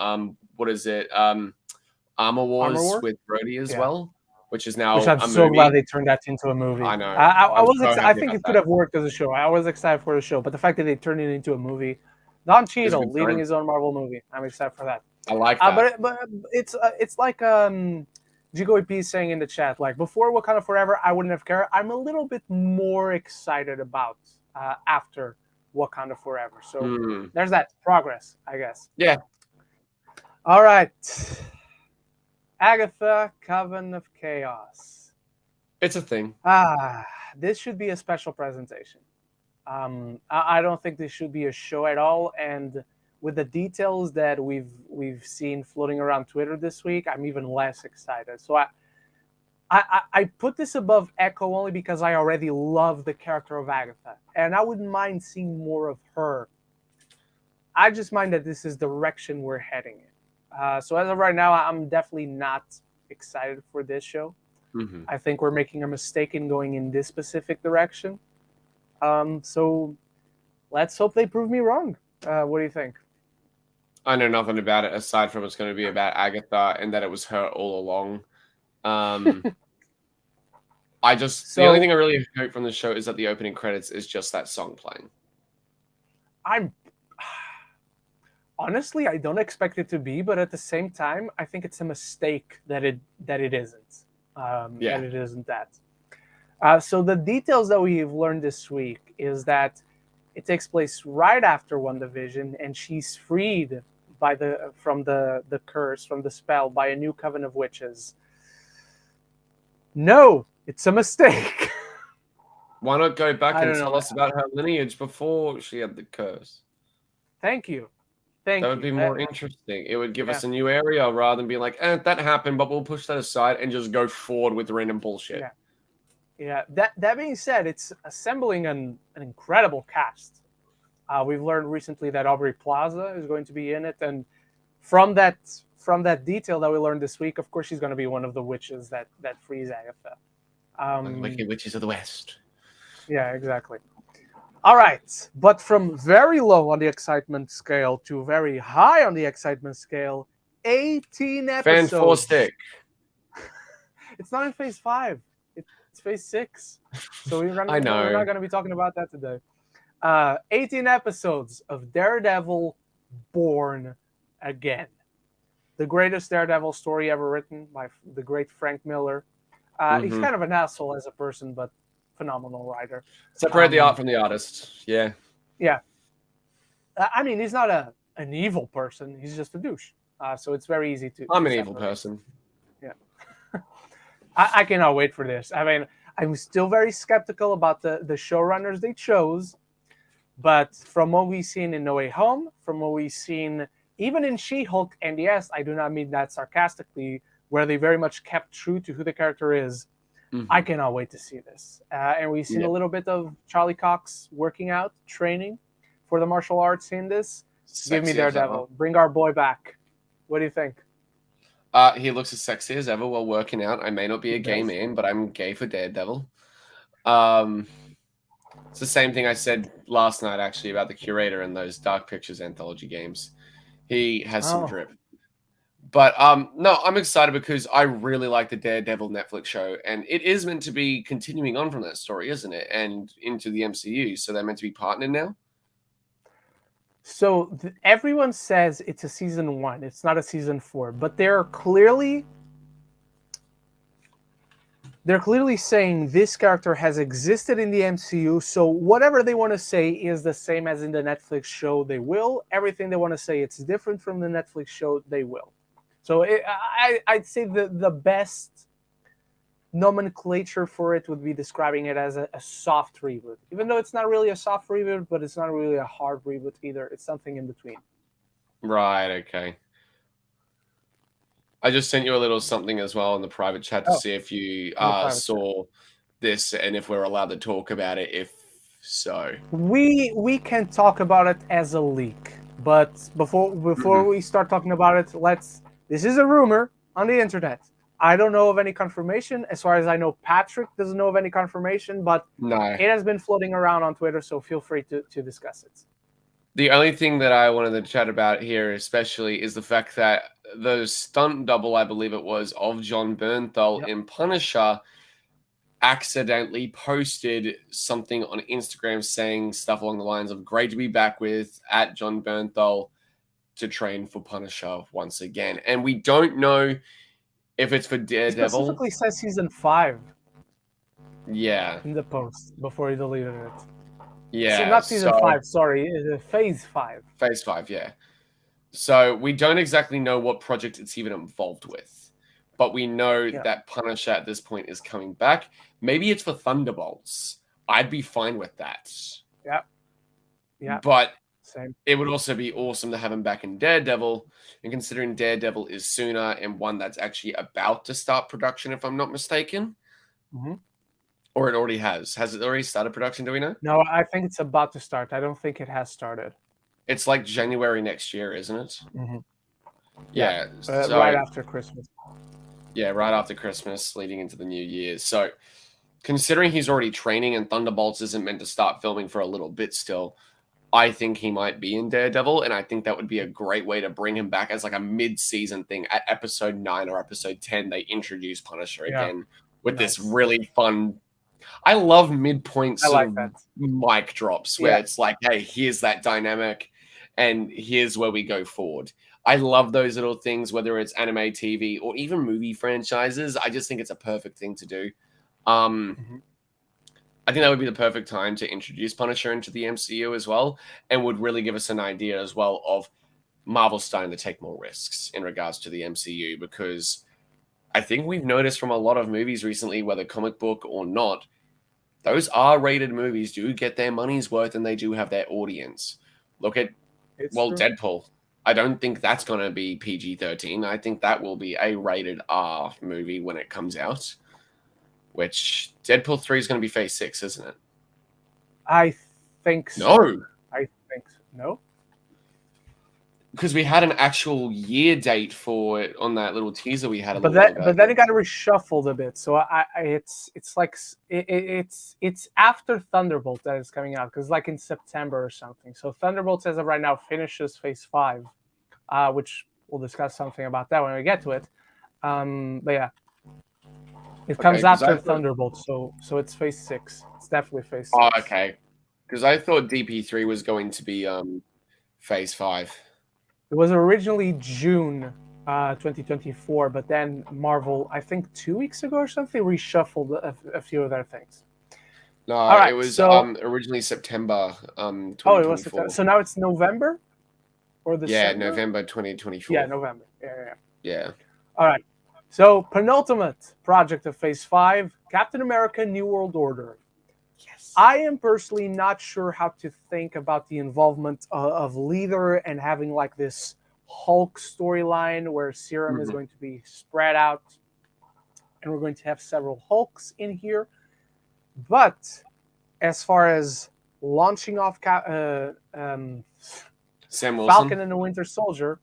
what is it? Armor Wars with Brody as well, which is now which I'm so glad they turned that into a movie. I know. I think it could have worked as a show. I was excited for the show, but the fact that they turned it into a movie, Don Cheadle leading his own Marvel movie, I'm excited for that. I like that. But it's like Jigo EP saying in the chat, like before Wakanda Forever, I wouldn't have cared. I'm a little bit more excited about after Wakanda Forever. So there's that progress, I guess. Yeah. All right. Agatha, Coven of Chaos. It's a thing. This should be a special presentation. I don't think this should be a show at all. And with the details that we've seen floating around Twitter this week, I'm even less excited. So I put this above Echo only because I already love the character of Agatha, and I wouldn't mind seeing more of her. I just mind that this is the direction we're heading in. So as of right now, I'm definitely not excited for this show. Mm-hmm. I think we're making a mistake in going in this specific direction. So let's hope they prove me wrong. What do you think? I know nothing about it aside from it's going to be about Agatha and that it was her all along. The only thing I really hope from the show is that the opening credits is just that song playing. Honestly, I don't expect it to be, but at the same time, I think it's a mistake that it isn't. That it isn't that. So the details that we've learned this week is that it takes place right after WandaVision, and she's freed from the curse, from the spell, by a new coven of witches. No, it's a mistake. Why not go back and tell us about her lineage before she had the curse? Thank you. That would be more interesting. It would give us a new area rather than being like, that happened, but we'll push that aside and just go forward with random bullshit. Yeah. That being said, it's assembling an incredible cast. We've learned recently that Aubrey Plaza is going to be in it, and from that detail that we learned this week, of course, she's going to be one of the witches that frees Agatha. The Wicked Witches of the West. Yeah, exactly. All right, but from very low on the excitement scale to very high on the excitement scale, 18 episodes. Fantastic. It's not in phase 5. It's phase 6. So we're not going to be talking about that today. 18 episodes of Daredevil Born Again. The greatest Daredevil story ever written by the great Frank Miller. He's kind of an asshole as a person, but phenomenal writer. Separate the art from the artist. Yeah. Yeah. I mean, he's not an evil person. He's just a douche. So it's very easy to... I'm an evil person. Yeah. I cannot wait for this. I mean, I'm still very skeptical about the showrunners they chose. But from what we've seen in No Way Home, from what we've seen even in She-Hulk, and yes, I do not mean that sarcastically, where they very much kept true to who the character is, I cannot wait to see this. And we've seen a little bit of Charlie Cox working out, training for the martial arts in this. Give me Daredevil. Bring our boy back. What do you think? He looks as sexy as ever while working out. I may not be He a gay does. man, but I'm gay for Daredevil. It's the same thing I said last night, actually, about the curator and those Dark Pictures anthology games. He has some Oh, drip. But no, I'm excited because I really like the Daredevil Netflix show, and it is meant to be continuing on from that story, isn't it? And into the MCU, so they're meant to be partnered now. so everyone says it's a season 1. It's not a season 4, but they're clearly saying this character has existed in the MCU. So whatever they want to say is the same as in the Netflix show. They will. Everything they want to say it's different from the Netflix show. They will. So I'd say the best nomenclature for it would be describing it as a soft reboot, even though it's not really a soft reboot, but it's not really a hard reboot either. It's something in between. Right. Okay. I just sent you a little something as well in the private chat to Oh, see if you in the private chat. saw this and if we're allowed to talk about it. If so, We can talk about it as a leak, but before we start talking about it, this is a rumor on the internet. I don't know of any confirmation. As far as I know, Patrick doesn't know of any confirmation, but no. it has been floating around on Twitter, so feel free to discuss it. The only thing that I wanted to chat about here, especially, is the fact that the stunt double, I believe it was, of John Bernthal Yep. in Punisher accidentally posted something on Instagram saying stuff along the lines of "Great to be back with at John Bernthal to train for Punisher once again." And we don't know if it's for He Daredevil. specifically says season 5 Yeah. in the post before he deleted it. So Yeah. not season So 5, sorry, phase 5. phase 5, yeah. So we don't exactly know what project it's even involved with, but we know Yeah, that Punisher at this point is coming back. Maybe it's for Thunderbolts. I'd be fine with that. yeah, yeah, But same. it would also be awesome to have him back in Daredevil. And considering Daredevil is sooner and one that's actually about to start production, if I'm not mistaken, Hmm. or it already has. Has it already started production? Do we know? No, I think it's about to start. I don't think it has started. It's like January next year, isn't it? Hmm. Yeah, Yeah. right So after Christmas. yeah, right after Christmas, leading into the new year. So, considering he's already training and Thunderbolts isn't meant to start filming for a little bit still, I think he might be in Daredevil, and I think that would be a great way to bring him back as like a mid-season thing. At episode 9 or episode 10, they introduce Punisher Yeah, again with this nice. really fun. I love midpoint I sort like of that. mic drops where Yeah, it's like, hey, here's that dynamic, and here's where we go forward. I love those little things, whether it's anime, TV, or even movie franchises. I just think it's a perfect thing to do. Um, hmm I think that would be the perfect time to introduce Punisher into the MCU as well, and would really give us an idea as well of Marvel starting to take more risks in regards to the MCU, because I think we've noticed from a lot of movies recently, whether comic book or not, those R-rated movies do get their money's worth and they do have their audience. Look at, it's well, true. Deadpool. I don't think that's going to be PG-13. I think that will be a rated R movie when it comes out, which Deadpool 3 is going to be phase 6, isn't it? I think so. No, I think so. No. because we had an actual year date for it on that little teaser we had a But little while that but back. then it got reshuffled a bit. So it's like it's after Thunderbolt that is coming out, because like in September or something. So Thunderbolt as of right now finishes phase 5, which we'll discuss something about that when we get to it. But yeah, it Okay, comes because after I thought, Thunderbolt, so it's phase 6. It's definitely phase oh, 6. okay, because I thought DP3 was going to be phase 5. It was originally June 2024, but then Marvel, I think 2 weeks ago or something, reshuffled a few of their things. No, All it right, was so originally September oh, it was September. 2024. So now it's November or Yeah, December? November Yeah, 2024. November. Yeah. Yeah. All right. So penultimate project of Phase 5, Captain America: New World Order. Yes. I am personally not sure how to think about the involvement of Leader and having like this Hulk storyline where Serum is Mhm. going to be spread out, and we're going to have several Hulks in here. But as far as launching off Sam Falcon Wilson. and the Winter Soldier,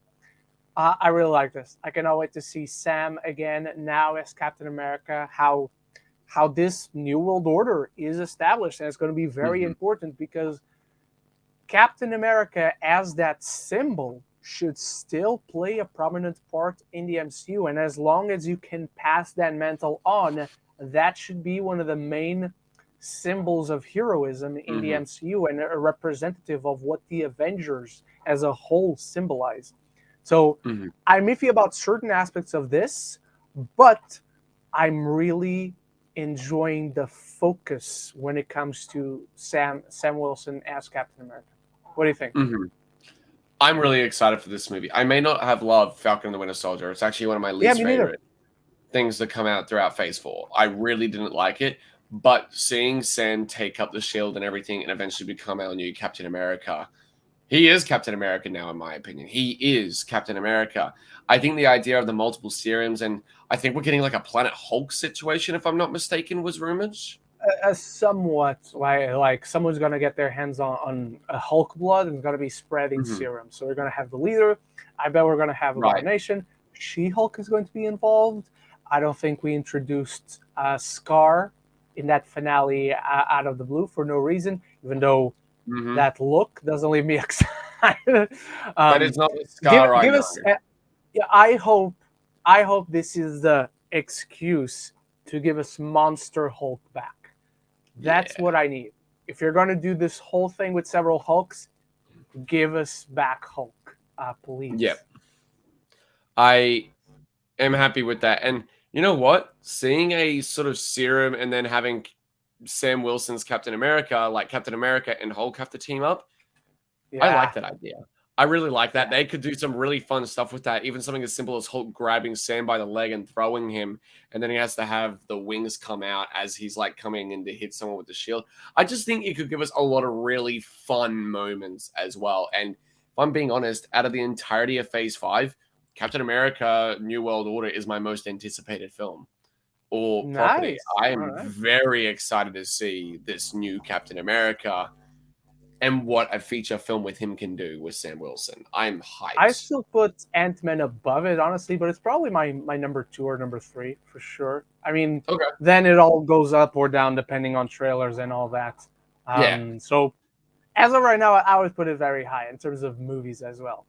I really like this. I cannot wait to see Sam again now as Captain America. How this new world order is established, and it's going to be very Mhm. important because Captain America as that symbol should still play a prominent part in the MCU, and as long as you can pass that mantle on, that should be one of the main symbols of heroism in the Mhm. MCU and a representative of what the Avengers as a whole symbolize. So Mhm. I'm iffy about certain aspects of this, but I'm really enjoying the focus when it comes to Sam Wilson as Captain America. What do you think? Mhm. I'm really excited for this movie. I may not have loved Falcon and the Winter Soldier. It's actually one of my Yeah, least me neither. favorite things that come out throughout Phase 4. I really didn't like it, but seeing Sam take up the shield and everything and eventually become our new Captain America, he is Captain America now, in my opinion. He is Captain America. I think the idea of the multiple serums, and I think we're getting like a Planet Hulk situation, if I'm not mistaken, was rumored. Somewhat like someone's gonna get their hands on a Hulk blood and is gonna be spreading Mhm. serum. So we're gonna have the leader. I bet we're gonna have Right. Abomination. She Hulk is going to be involved. I don't think we introduced Scar in that finale out of the blue for no reason, even though Mhm. that look doesn't leave me excited. But um, it's not the give scar I give know. us. Yeah, I hope this is the excuse to give us Monster Hulk back. That's Yeah. what I need. If you're going to do this whole thing with several Hulks, give us back Hulk, please. Yep. I am happy with that. And you know what? Seeing a sort of serum and then having Sam Wilson's Captain America, like Captain America and Hulk have to team up, I Yeah, like that idea. I really like that. yeah. They could do some really fun stuff with that. Even something as simple as Hulk grabbing Sam by the leg and throwing him, and then he has to have the wings come out as he's like coming in to hit someone with the shield. I just think it could give us a lot of really fun moments as well. And if I'm being honest, out of the entirety of Phase 5, Captain America New World Order is my most anticipated film or property. Nice. I All am right. very excited to see this new Captain America and what a feature film with him can do with Sam Wilson. I'm I hyped. still put Ant-Man above it, honestly, but it's probably my number two or number three for sure. I mean, Okay. then it all goes up or down depending on trailers and all that. Yeah. So as of right now, I would put it very high in terms of movies as well.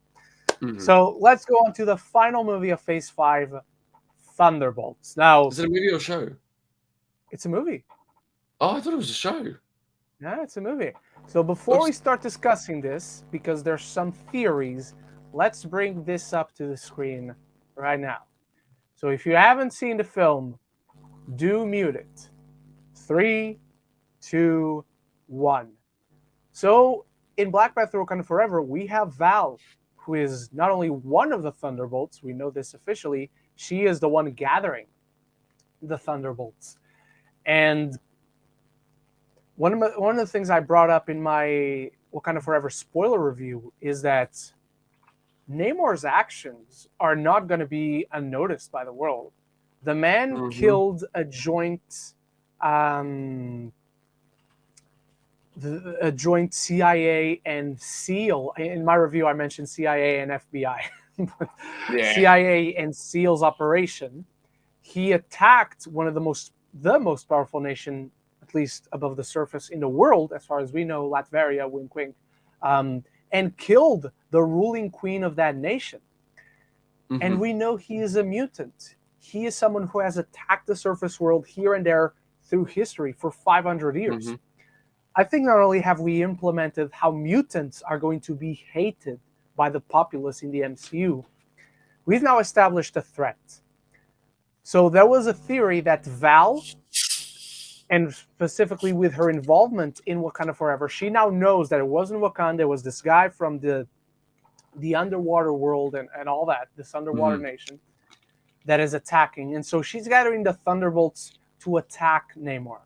Mhm. So let's go on to the final movie of Phase 5, Thunderbolts. Now, Is it a movie or show? it's a movie. Oh, I thought it was a show. Yeah, it's a movie. So before Oops. we start discussing this, because there's some theories, let's bring this up to the screen right now. So if you haven't seen the film, do mute it. 3, 2, 1. So in Black Panther Wakanda Forever, we have Val, who is not only one of the Thunderbolts, we know this officially, she is the one gathering the Thunderbolts. And one of the things I brought up in my Wakanda Forever spoiler review is that Namor's actions are not going to be unnoticed by the world. The man Mhm. killed a um, joint CIA and SEAL. In my review, I mentioned CIA and FBI, but Yeah. CIA and SEAL's operation. He attacked one of the most powerful nation, at least above the surface in the world, as far as we know, Latveria, wink wink, and killed the ruling queen of that nation. And Mhm. we know he is a mutant. He is someone who has attacked the surface world here and there through history for 500 years. Mhm. I think not only have we implemented how mutants are going to be hated by the populace in the MCU, we've now established a threat. So there was a theory that Val, and specifically with her involvement in Wakanda Forever, she now knows that it wasn't Wakanda, it was this guy from the underwater world and all that, this underwater Mhm. nation that is attacking. And so she's gathering the Thunderbolts to attack Namor.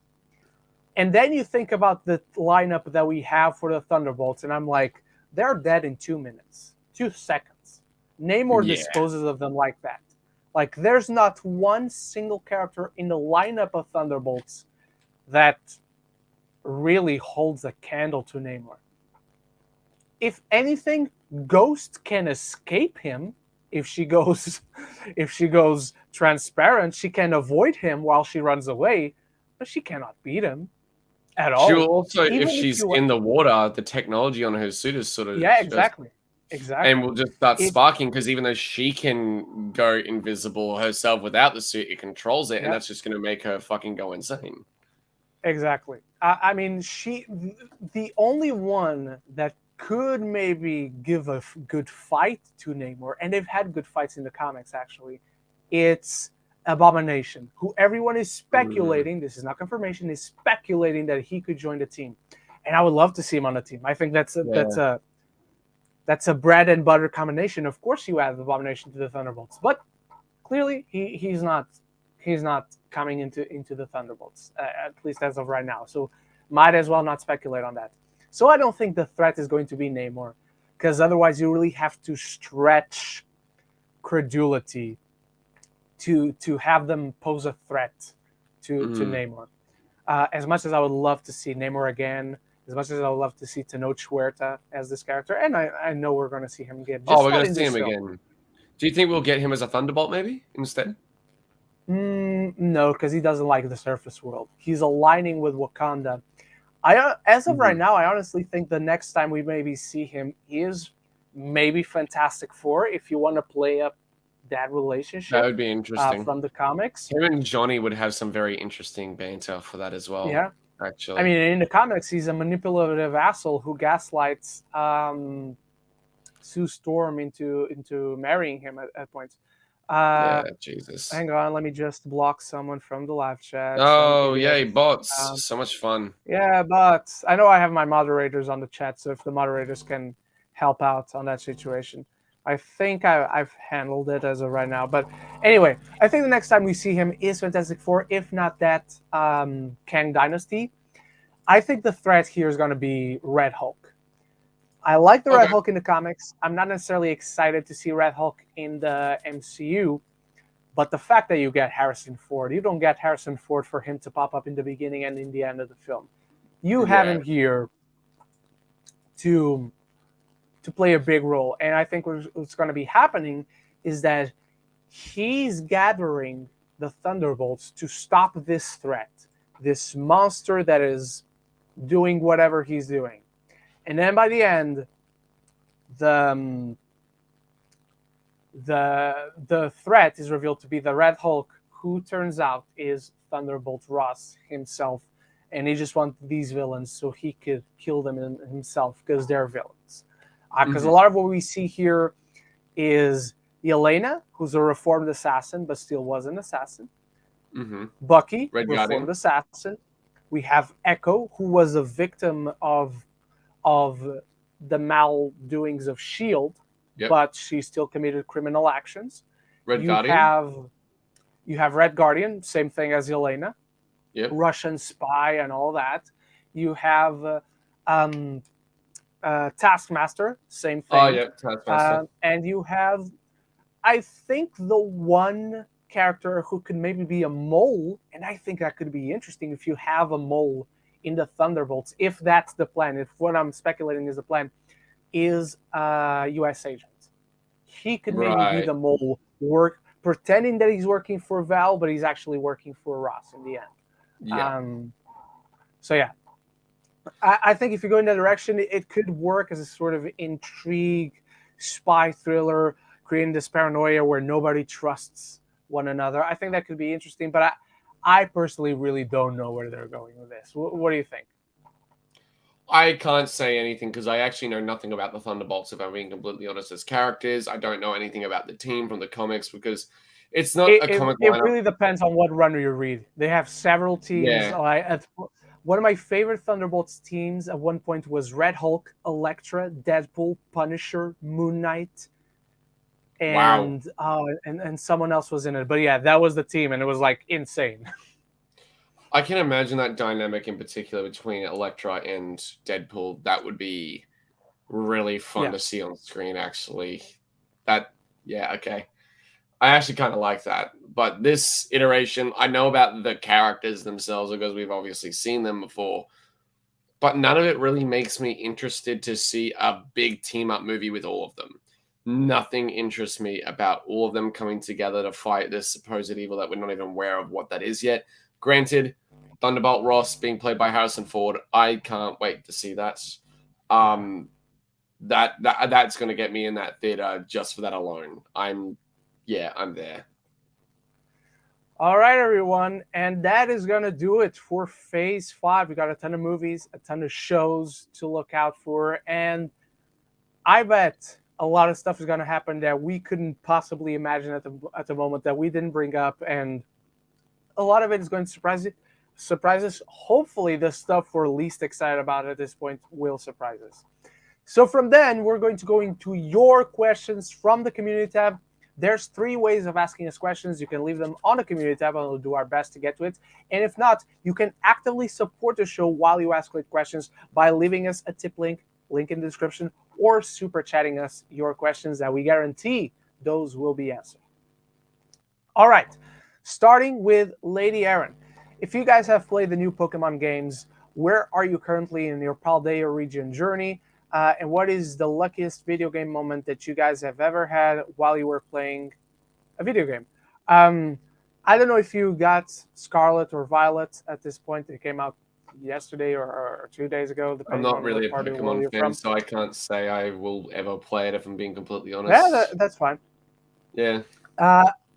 And then you think about the lineup that we have for the Thunderbolts, and I'm like, they're dead in 2 minutes, 2 seconds. Namor Yeah. disposes of them like that. Like, there's not one single character in the lineup of Thunderbolts that really holds a candle to Namor. If anything, Ghost can escape him, if she goes if she goes transparent, she can avoid him while she runs away, but she cannot beat him at She will all. also, if Even if she's you in the water, the technology on her suit is sort of yeah, just, exactly. and Exactly. will just start It sparking because even though she can go invisible herself without the suit, it controls it, and yeah, that's just going to make her fucking go insane. exactly. I mean, the only one that could maybe give a good fight to Namor, and they've had good fights in the comics actually. It's Abomination, who everyone is Mm, speculating. This is not confirmation. Is speculating that he could join the team, and I would love to see him on the team. I think yeah. that's a bread and butter combination. Of course, you add Abomination to the Thunderbolts, but clearly he's not coming into the Thunderbolts, at least as of right now. So might as well not speculate on that. So I don't think the threat is going to be Namor, because otherwise you really have to stretch credulity to have them pose a threat to Mm. Namor. As much as I would love to see Namor again, as much as I would love to see Tenoch Huerta as this character, and I know we're going to see him again, Oh, just we're not gonna in see this him film. again. Do you think we'll get him as a Thunderbolt maybe instead? No, because he doesn't like the surface world. He's aligning with Wakanda. As of right Mhm. now, I honestly think the next time we maybe see him is maybe Fantastic Four. If you want to play up that That relationship would be interesting. from the comics, Him and Johnny would have some very interesting banter for that as well, yeah. I actually. mean, in the comics, he's a manipulative asshole who gaslights Sue Storm into marrying him at points. Uh, Yeah, Jesus. Hang on, let me just block someone from the live chat so we can Oh, get yay, everything bots. down. So much fun. Yeah, but I know I have my moderators on the chat, so if the moderators can help out on that situation. I think I've handled it as of right now. But anyway, I think the next time we see him is Fantastic Four, if not that Kang Dynasty. I think the threat here is going to be Red Hulk. I like the Red Okay. Hulk in the comics. I'm not necessarily excited to see Red Hulk in the MCU, but the fact that you get Harrison Ford, you don't get Harrison Ford for him to pop up in the beginning and in the end of the film. You have Yeah. him here to play a big role, and I think what's going to be happening is that he's gathering the Thunderbolts to stop this threat, this monster that is doing whatever he's doing, and then by the end, the the threat is revealed to be the Red Hulk, who turns out is Thunderbolt Ross himself, and he just wants these villains so he could kill them himself because they're villains. Because a Hmm. lot of what we see here is Yelena, who's a reformed assassin but still was an assassin. Hmm. Bucky, Red reformed Guardian. assassin. We have Echo, who was a victim of the maldoings of Shield, Yep. but she still committed criminal actions. Red You Guardian. have you have Red Guardian, same thing as Yelena, Yep. Russian spy and all that. You have um, Taskmaster, same Oh, thing, yep. Taskmaster. and you have, I think, the one character who could maybe be a mole, and I think that could be interesting if you have a mole in the Thunderbolts, if that's the plan. If what I'm speculating is the plan, is a U.S. agent. He could maybe be Right. the mole, work pretending that he's working for Val, but he's actually working for Ross in the end. Yeah. So yeah, I think if you go in that direction, it could work as a sort of intrigue, spy thriller, creating this paranoia where nobody trusts one another. I think that could be interesting, but I personally really don't know where they're going with this. What do you think? I can't say anything because I actually know nothing about the Thunderbolts, if I'm being completely honest, as characters. I don't know anything about the team from the comics because it's not It, a it, comic it lineup. really depends on what runner you read. They have several teams. Yeah. One of my favorite Thunderbolts teams at one point was Red Hulk, Elektra, Deadpool, Punisher, Moon Knight, Wow. and someone else was in it. But yeah, that was the team, and it was like insane. I can imagine that dynamic in particular between Elektra and Deadpool. That would be really fun Yeah, to see on screen, actually. That, yeah, okay. I actually kind of like that. But this iteration, I know about the characters themselves because we've obviously seen them before, but none of it really makes me interested to see a big team up movie with all of them. Nothing interests me about all of them coming together to fight this supposed evil that we're not even aware of what that is yet. Granted, Thunderbolt Ross being played by Harrison Ford, I can't wait to see that. That's going to get me in that theater just for that alone. I'm there. All right, everyone. And that is going to do it for Phase 5. We got a ton of movies, a ton of shows to look out for. And I bet a lot of stuff is going to happen that we couldn't possibly imagine at the moment that we didn't bring up. And a lot of it is going to surprise us. Hopefully, the stuff we're least excited about at this point will surprise us. So from then, we're going to go into your questions from the community tab. There's 3 ways of asking us questions. You can leave them on the community tab and we'll do our best to get to it. And if not, you can actively support the show while you ask great questions by leaving us a tip link in the description, or super chatting us your questions that we guarantee those will be answered. All right, starting with Lady Aaron. If you guys have played the new Pokemon games, where are you currently in your Paldea region journey? And what is the luckiest video game moment that you guys have ever had while you were playing a video game? I don't know if you got Scarlet or Violet at this point. It came out yesterday or 2 days ago, I'm depending not on really a what part of the world Pokemon you're fan, from. so I can't say I will ever play it if I'm being completely honest. Yeah, that's fine. Yeah.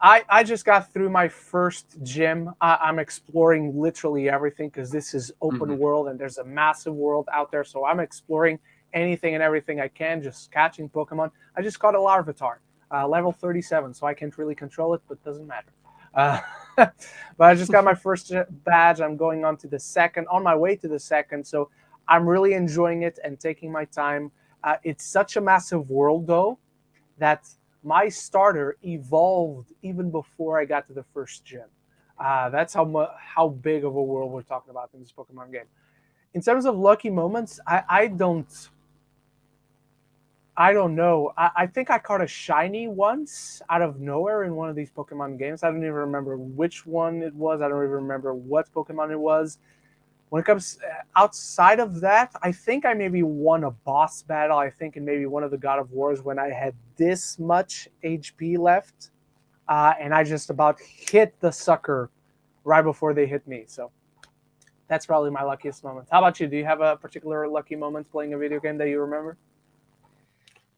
I just got through my first gym. I'm exploring literally everything because this is open world and there's a massive world out there. So I'm exploring anything and everything I can, just catching Pokemon. I just caught a Larvitar, level 37, so I can't really control it, but doesn't matter. But I just got my first badge. I'm going on to the second, on my way to the second. So I'm really enjoying it and taking my time. It's such a massive world, though, that my starter evolved even before I got to the first gym. That's how big of a world we're talking about in this Pokemon game. In terms of lucky moments, I don't know. I think I caught a shiny once out of nowhere in one of these Pokemon games. I don't even remember which one it was. I don't even remember what Pokemon it was. When it comes outside of that, I think I maybe won a boss battle. I think in maybe one of the God of Wars when I had this much HP left, and I just about hit the sucker right before they hit me. So that's probably my luckiest moment. How about you? Do you have a particular lucky moment playing a video game that you remember?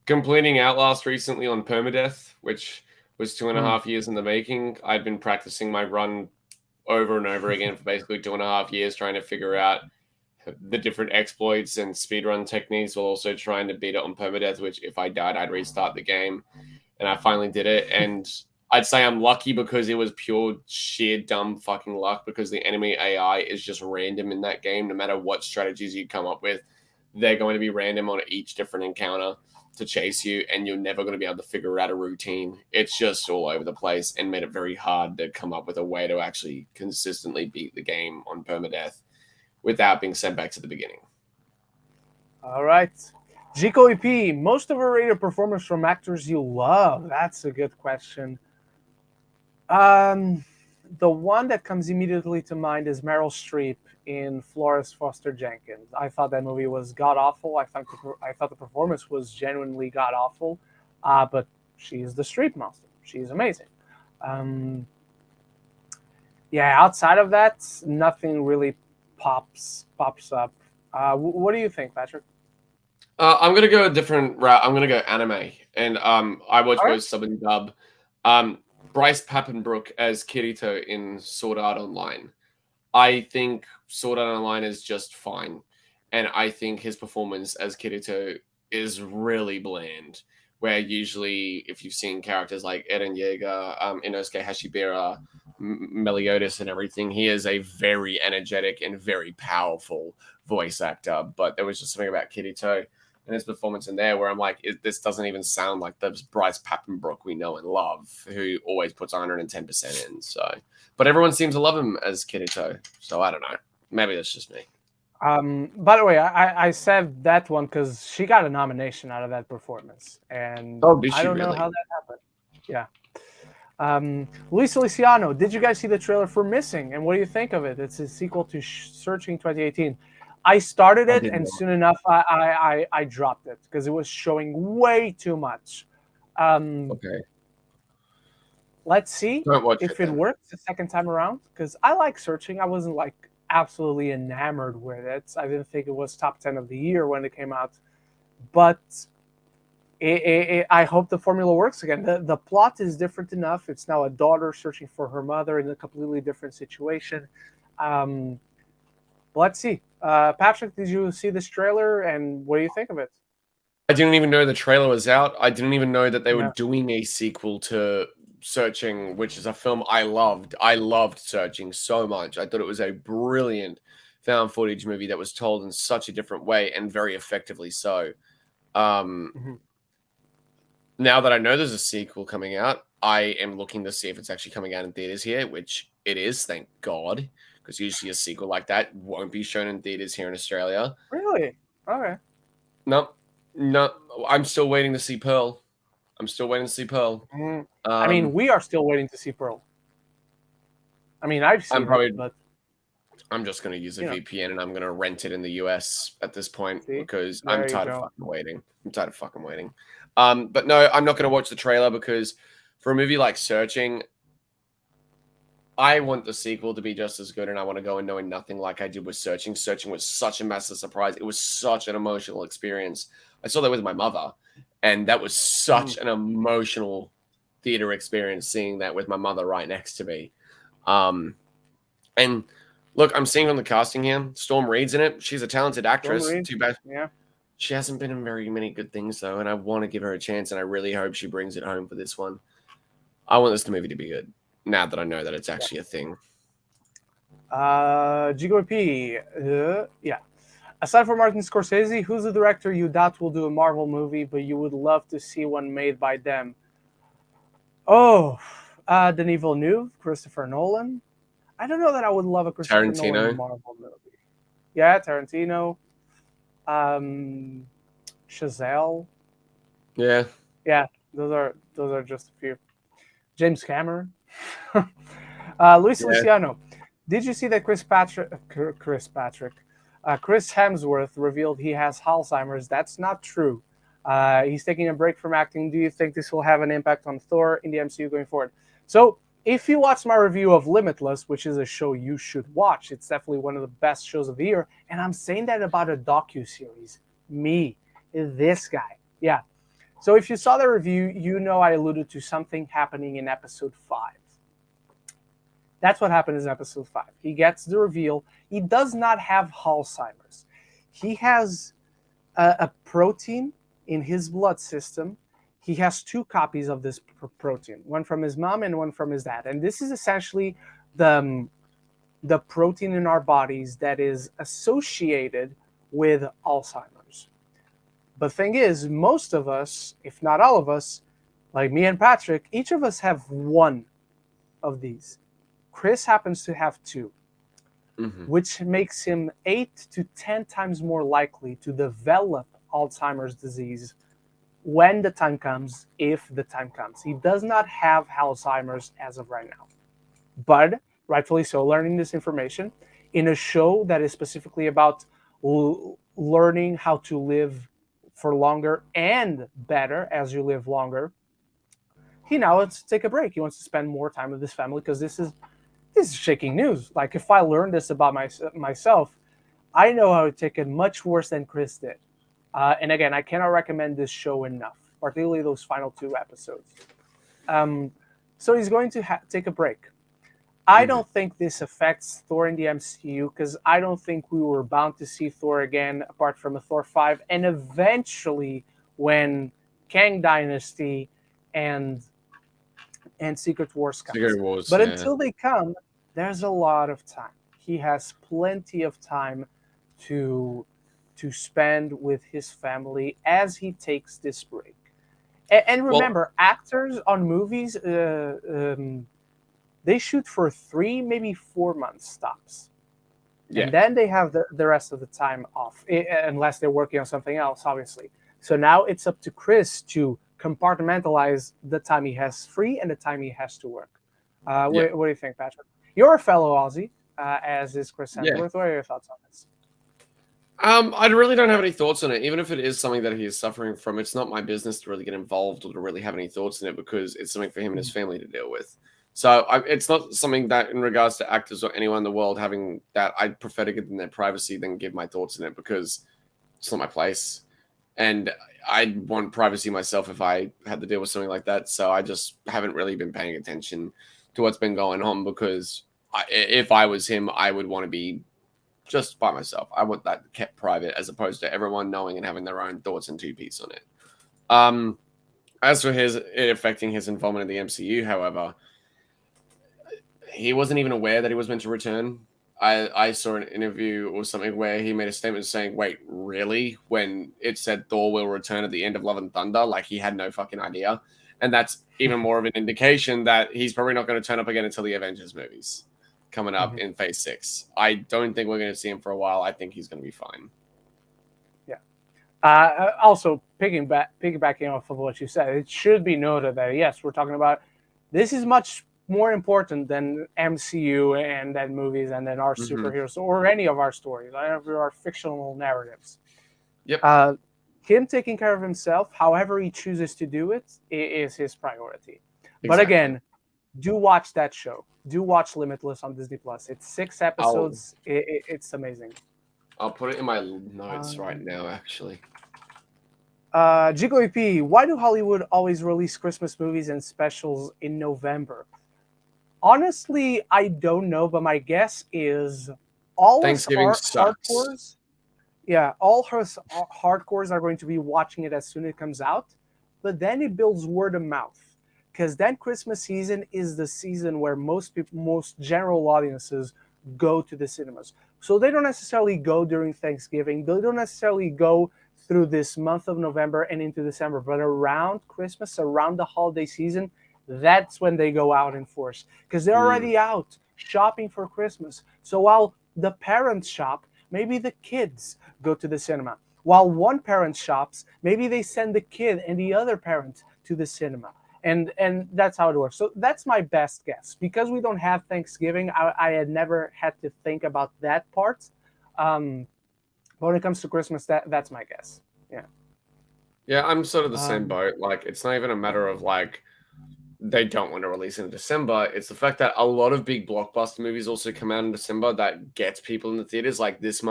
Completing Outlast recently on permadeath, which was 2.5 years in the making. I'd been practicing my run over and over again for basically 2.5 years, trying to figure out the different exploits and speedrun techniques, while also trying to beat it on permadeath, which if I died, I'd restart the game. And I finally did it. And I'd say I'm lucky because it was pure, sheer, dumb fucking luck, because the enemy AI is just random in that game. No matter what strategies you come up with, they're going to be random on each different encounter to chase you, and you're never going to be able to figure out a routine. It's just all over the place and made it very hard to come up with a way to actually consistently beat the game on permadeath without being sent back to the beginning. All right. Jico EP, most overrated performers from actors you love. That's a good question. The one that comes immediately to mind is Meryl Streep in Florence Foster Jenkins. I thought that movie was god awful. I thought the performance was genuinely god awful, but she's the Streep monster. She's amazing. Yeah, outside of that, nothing really pops up. What do you think, Patrick? I'm gonna go a different route. I'm gonna go anime, and I watch both sub and dub. Bryce Papenbrook as Kirito in Sword Art Online. I think Sword Art Online is just fine, and I think his performance as Kirito is really bland. Where usually, if you've seen characters like Eren Yeager, Inosuke Hashibira, Meliodas, and everything, he is a very energetic and very powerful voice actor. But there was just something about Kirito and his performance in there where I'm like, this doesn't even sound like the Bryce Papenbrook we know and love, who always puts 110% in. So, but everyone seems to love him as Kirito. So I don't know. Maybe that's just me. By the way, I said that one because she got a nomination out of that performance, and I don't know how that happened. Yeah. Luis Feliciano, did you guys see the trailer for Missing, and what do you think of it? It's a sequel to Searching 2018. I started it, and soon enough, I dropped it because it was showing way too much Okay. Let's see Don't watch it if it then. works the second time around, because I like Searching. I wasn't like absolutely enamored with it. I didn't think it was top 10 of the year when it came out, but I hope the formula works again. The plot is different enough. It's now a daughter searching for her mother in a completely different situation. Um, let's see. Patrick, did you see this trailer and what do you think of it? I didn't even know the trailer was out. I didn't even know that they were Yeah. doing a sequel to Searching, which is a film I loved. I loved Searching so much. I thought it was a brilliant found footage movie that was told in such a different way and very effectively so. Um, Mm-hmm. Now that I know there's a sequel coming out, I am looking to see if it's actually coming out in theaters here, which it is, thank God, because usually a sequel like that won't be shown in theaters here in Australia. Really? Okay. No, no, I'm still waiting to see Pearl. I'm still waiting to see Pearl. Mm. I mean, Um, we are still waiting to see Pearl. I mean, I've I'm seen it, probably but I'm just gonna use a you know, VPN and I'm gonna rent it in the US at this point see, because I'm there you tired of go. fucking waiting. I'm tired of fucking waiting. But no, I'm not gonna watch the trailer because for a movie like Searching, I want the sequel to be just as good, and I want to go in knowing nothing like I did with Searching. Searching was such a massive surprise. It was such an emotional experience. I saw that with my mother, and that was Mm. such an emotional theater experience seeing that with my mother right next to me. Um, and look, I'm seeing on the casting here, Storm Reed's in it. She's a talented Storm actress. Reed, Too bad yeah. she hasn't been in very many good things though, and I want to give her a chance, and I really hope she brings it home for this one. I want this movie to be good. Now that I know that it's actually a thing. GOP, yeah. Aside from Martin Scorsese, who's the director you doubt will do a Marvel movie, but you would love to see one made by them? Oh, Denis Villeneuve, Christopher Nolan. I don't know that I would love a Christopher Nolan Tarantino. Marvel movie. Yeah, Tarantino, um, Chazelle. Yeah. Yeah, those are just a few. James Cameron, Luis Yeah. Luciano. Did you see that Chris Hemsworth revealed he has Alzheimer's? That's not true. He's taking a break from acting. Do you think this will have an impact on Thor in the MCU going forward? So, if you watch my review of Limitless, which is a show you should watch, it's definitely one of the best shows of the year. And I'm saying that about a docu-series. Me, this guy. Yeah. So if you saw the review, you know I alluded to something happening in episode 5. That's what happened in episode 5. He gets the reveal. He does not have Alzheimer's. He has a protein in his blood system. He has 2 copies of this protein, one from his mom and one from his dad. And this is essentially the protein in our bodies that is associated with Alzheimer's. The thing is, most of us, if not all of us, like me and Patrick, each of us have one of these. Chris happens to have 2, which makes him 8 to 10 times more likely to develop Alzheimer's disease when the time comes, if the time comes. He does not have Alzheimer's as of right now. But rightfully so, learning this information in a show that is specifically about learning how to live for longer and better as you live longer. He now wants to take a break. He wants to spend more time with his family because this is shaking news. Like if I learned this about myself, I know I would take it much worse than Chris did. And again, I cannot recommend this show enough, particularly those final 2 episodes. So he's going to take a break. I don't think this affects Thor in the MCU because I don't think we were bound to see Thor again apart from a Thor 5 and eventually when Kang Dynasty and Secret Wars comes. Secret Wars, But yeah. until they come, there's a lot of time. He has plenty of time to spend with his family as he takes this break. And remember, actors on movies, they shoot for 3, maybe 4 months stops. Yeah. And then they have the rest of the time off, unless they're working on something else, obviously. So now it's up to Chris to compartmentalize the time he has free and the time he has to work. What do you think, Patrick? You're a fellow Aussie, as is Chris Hemsworth. What are your thoughts on this? I really don't have any thoughts on it. Even if it is something that he is suffering from, it's not my business to really get involved or to really have any thoughts in it because it's something for him and his family to deal with. So it's not something that, in regards to actors or anyone in the world having that, I'd prefer to give them their privacy than give my thoughts in it because it's not my place. And I'd want privacy myself if I had to deal with something like that. So I just haven't really been paying attention to what's been going on because if I was him, I would want to be just by myself. I want that kept private as opposed to everyone knowing and having their own thoughts and two-piece on it. As for it affecting his involvement in the MCU, however, he wasn't even aware that he was meant to return. I saw an interview or something where he made a statement saying, wait, really? When it said Thor will return at the end of Love and Thunder, like he had no fucking idea. And that's even more of an indication that he's probably not going to turn up again until the Avengers movies coming up in Phase 6. I don't think we're going to see him for a while. I think he's going to be fine. Yeah. Also, piggybacking off of what you said, it should be noted that, yes, we're talking about this is much more important than MCU and then movies and then our superheroes or any of our stories, our fictional narratives. Yep. Him taking care of himself, however he chooses to do it, is his priority. Exactly. But again, do watch that show. Do watch Limitless on Disney Plus. It's 6 episodes. It's amazing. I'll put it in my notes right now, actually. Jigo EP, why do Hollywood always release Christmas movies and specials in November? Honestly, I don't know, but my guess is all Thanksgiving sucks. hardcores. Yeah, all hardcores are going to be watching it as soon as it comes out, but then it builds word of mouth. Because then Christmas season is the season where most general audiences go to the cinemas. So they don't necessarily go during Thanksgiving. They don't necessarily go through this month of November and into December. But around Christmas, around the holiday season, that's when they go out in force. Because they're already out shopping for Christmas. So while the parents shop, maybe the kids go to the cinema. While one parent shops, maybe they send the kid and the other parent to the cinema. And that's how it works. So that's my best guess. Because we don't have Thanksgiving, I had never had to think about that part. But when it comes to Christmas, that's my guess. Yeah. Yeah, I'm sort of the same boat. Like, it's not even a matter of, like, they don't want to release it in December. It's the fact that a lot of big blockbuster movies also come out in December that gets people in the theaters. Like this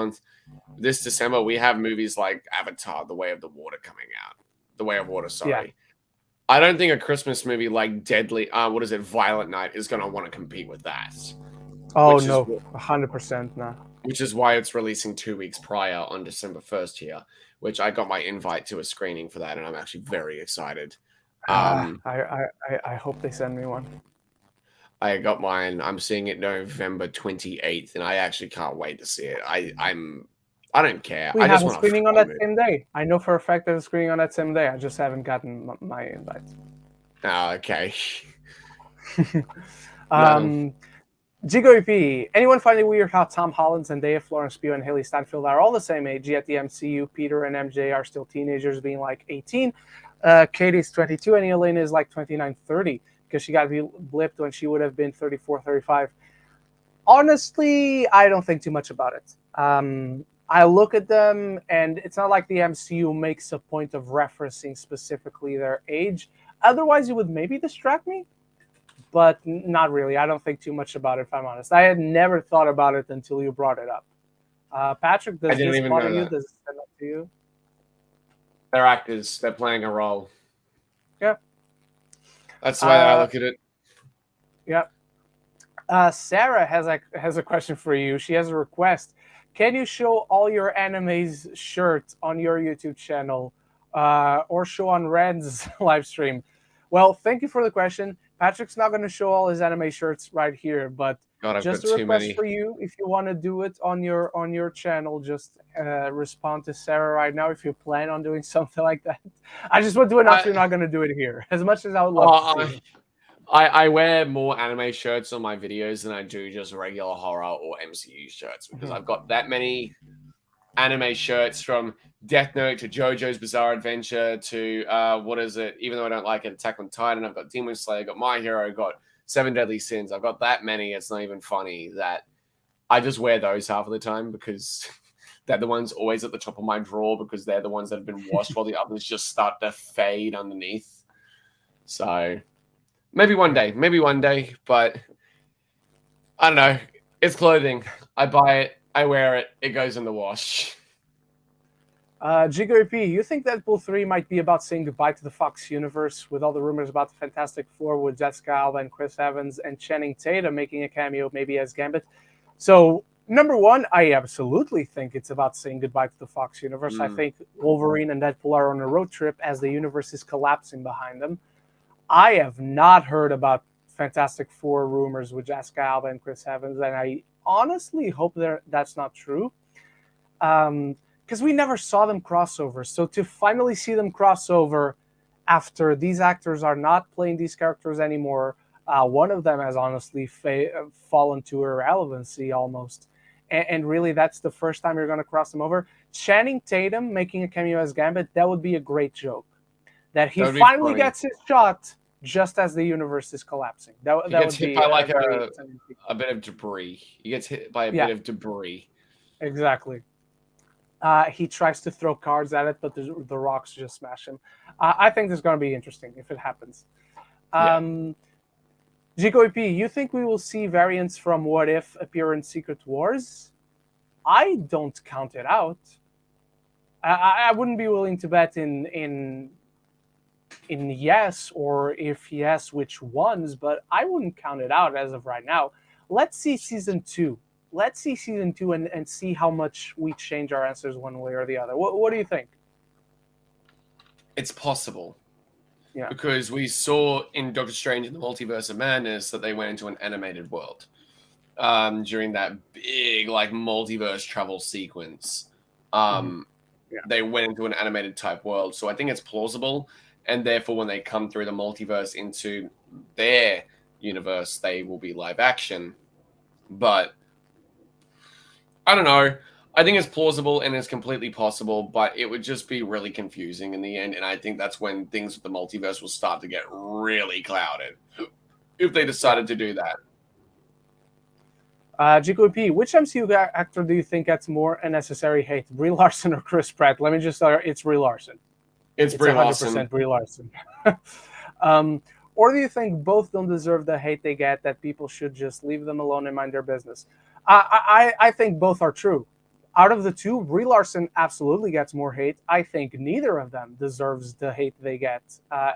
December, we have movies like Avatar, The Way of the Water coming out. The Way of Water, sorry. Yeah. I don't think a Christmas movie like Violent Night is going to want to compete with that. Oh, no, 100% no. Which is why it's releasing 2 weeks prior on December 1st here, which I got my invite to a screening for that, and I'm actually very excited. I hope they send me one. I got mine. I'm seeing it November 28th, and I actually can't wait to see it. I don't care. We I have just a want screening on that same day. I know for a fact there's a screening on that same day. I just haven't gotten my invite. Oh, okay. Jigo EP, anyone find it weird how Tom Holland, Zendaya, Florence Pugh, and Haley Steinfeld are all the same age, yet the MCU, Peter and MJ are still teenagers, being like 18. Katie's 22, and Elena is like 29, 30, because she got blipped when she would have been 34, 35. Honestly, I don't think too much about it. I look at them, and it's not like the MCU makes a point of referencing specifically their age. Otherwise, it would maybe distract me, but not really. I don't think too much about it, if I'm honest. I had never thought about it until you brought it up. Patrick, does this bother you? Does it stand up to you? They're actors. They're playing a role. Yeah. That's the way I look at it. Yeah. Sarah has a question for you. She has a request. Can you show all your animes shirts on your YouTube channel or show on Ren's live stream? Well, thank you for the question. Patrick's not going to show all his anime shirts right here, but just a request for you. If you want to do it on your channel, just respond to Sarah right now if you plan on doing something like that. I just want to announce you're not going to do it here, as much as I would love to see. I wear more anime shirts on my videos than I do just regular horror or MCU shirts because I've got that many anime shirts from Death Note to JoJo's Bizarre Adventure to even though I don't like it, Attack on Titan. I've got Demon Slayer, got My Hero, got Seven Deadly Sins. I've got that many. It's not even funny that I just wear those half of the time because they're the ones always at the top of my drawer because they're the ones that have been washed while the others just start to fade underneath. So maybe one day, but I don't know. It's clothing. I buy it, I wear it, it goes in the wash. GKP, you think Deadpool 3 might be about saying goodbye to the Fox universe with all the rumors about the Fantastic Four with Jessica Alba and Chris Evans and Channing Tatum making a cameo maybe as Gambit? So, number one, I absolutely think it's about saying goodbye to the Fox universe. I think Wolverine and Deadpool are on a road trip as the universe is collapsing behind them. I have not heard about Fantastic Four rumors with Jessica Alba and Chris Evans, and I honestly hope that's not true. Because we never saw them crossover. So to finally see them crossover after these actors are not playing these characters anymore, one of them has honestly fallen to irrelevancy almost. And really, that's the first time you're going to cross them over. Channing Tatum making a cameo as Gambit, that would be a great joke. That he finally gets his shot just as the universe is collapsing. That gets would hit be by like a bit of debris. He gets hit by a bit of debris. Exactly. He tries to throw cards at it, but the rocks just smash him. I think this is going to be interesting if it happens. GKOP, you think we will see variants from What If appear in Secret Wars? I don't count it out. I wouldn't be willing to bet in yes, or if yes, which ones, but I wouldn't count it out as of right now. Let's see season 2. Let's see season 2 and see how much we change our answers one way or the other. What do you think? It's possible. Yeah. Because we saw in Doctor Strange in the Multiverse of Madness that they went into an animated world during that big like multiverse travel sequence. They went into an animated type world. So I think it's plausible. And therefore, when they come through the multiverse into their universe, they will be live action. But I don't know. I think it's plausible and it's completely possible, but it would just be really confusing in the end. And I think that's when things with the multiverse will start to get really clouded if they decided to do that. GKP, which MCU actor do you think gets more unnecessary hate, Brie Larson or Chris Pratt? Let me just start. It's Brie Larson. It's Brie 100% Larson. Brie Larson. Or do you think both don't deserve the hate they get, that people should just leave them alone and mind their business? I think both are true. Out of the two, Brie Larson absolutely gets more hate. I think neither of them deserves the hate they get.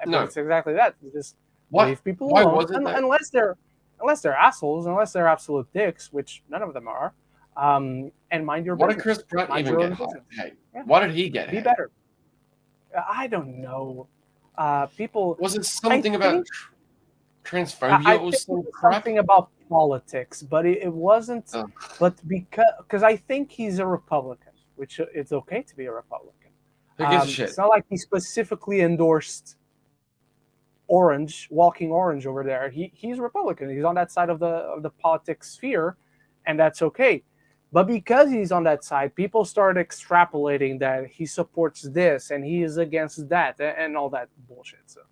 No. It's exactly that. You just leave people alone, unless they're assholes, unless they're absolute dicks, which none of them are. And mind your business. What did Chris Pratt even get hate? Yeah. Why did he get hate? Be better. I don't know. People. Was it something about transphobia or something about politics, but it wasn't. But because I think he's a Republican, which it's okay to be a Republican. Who gives a shit? It's not like he specifically endorsed Orange, Walking Orange over there. He's a Republican. He's on that side of the politics sphere, and that's okay. But because he's on that side, people start extrapolating that he supports this and he is against that and all that bullshit. So,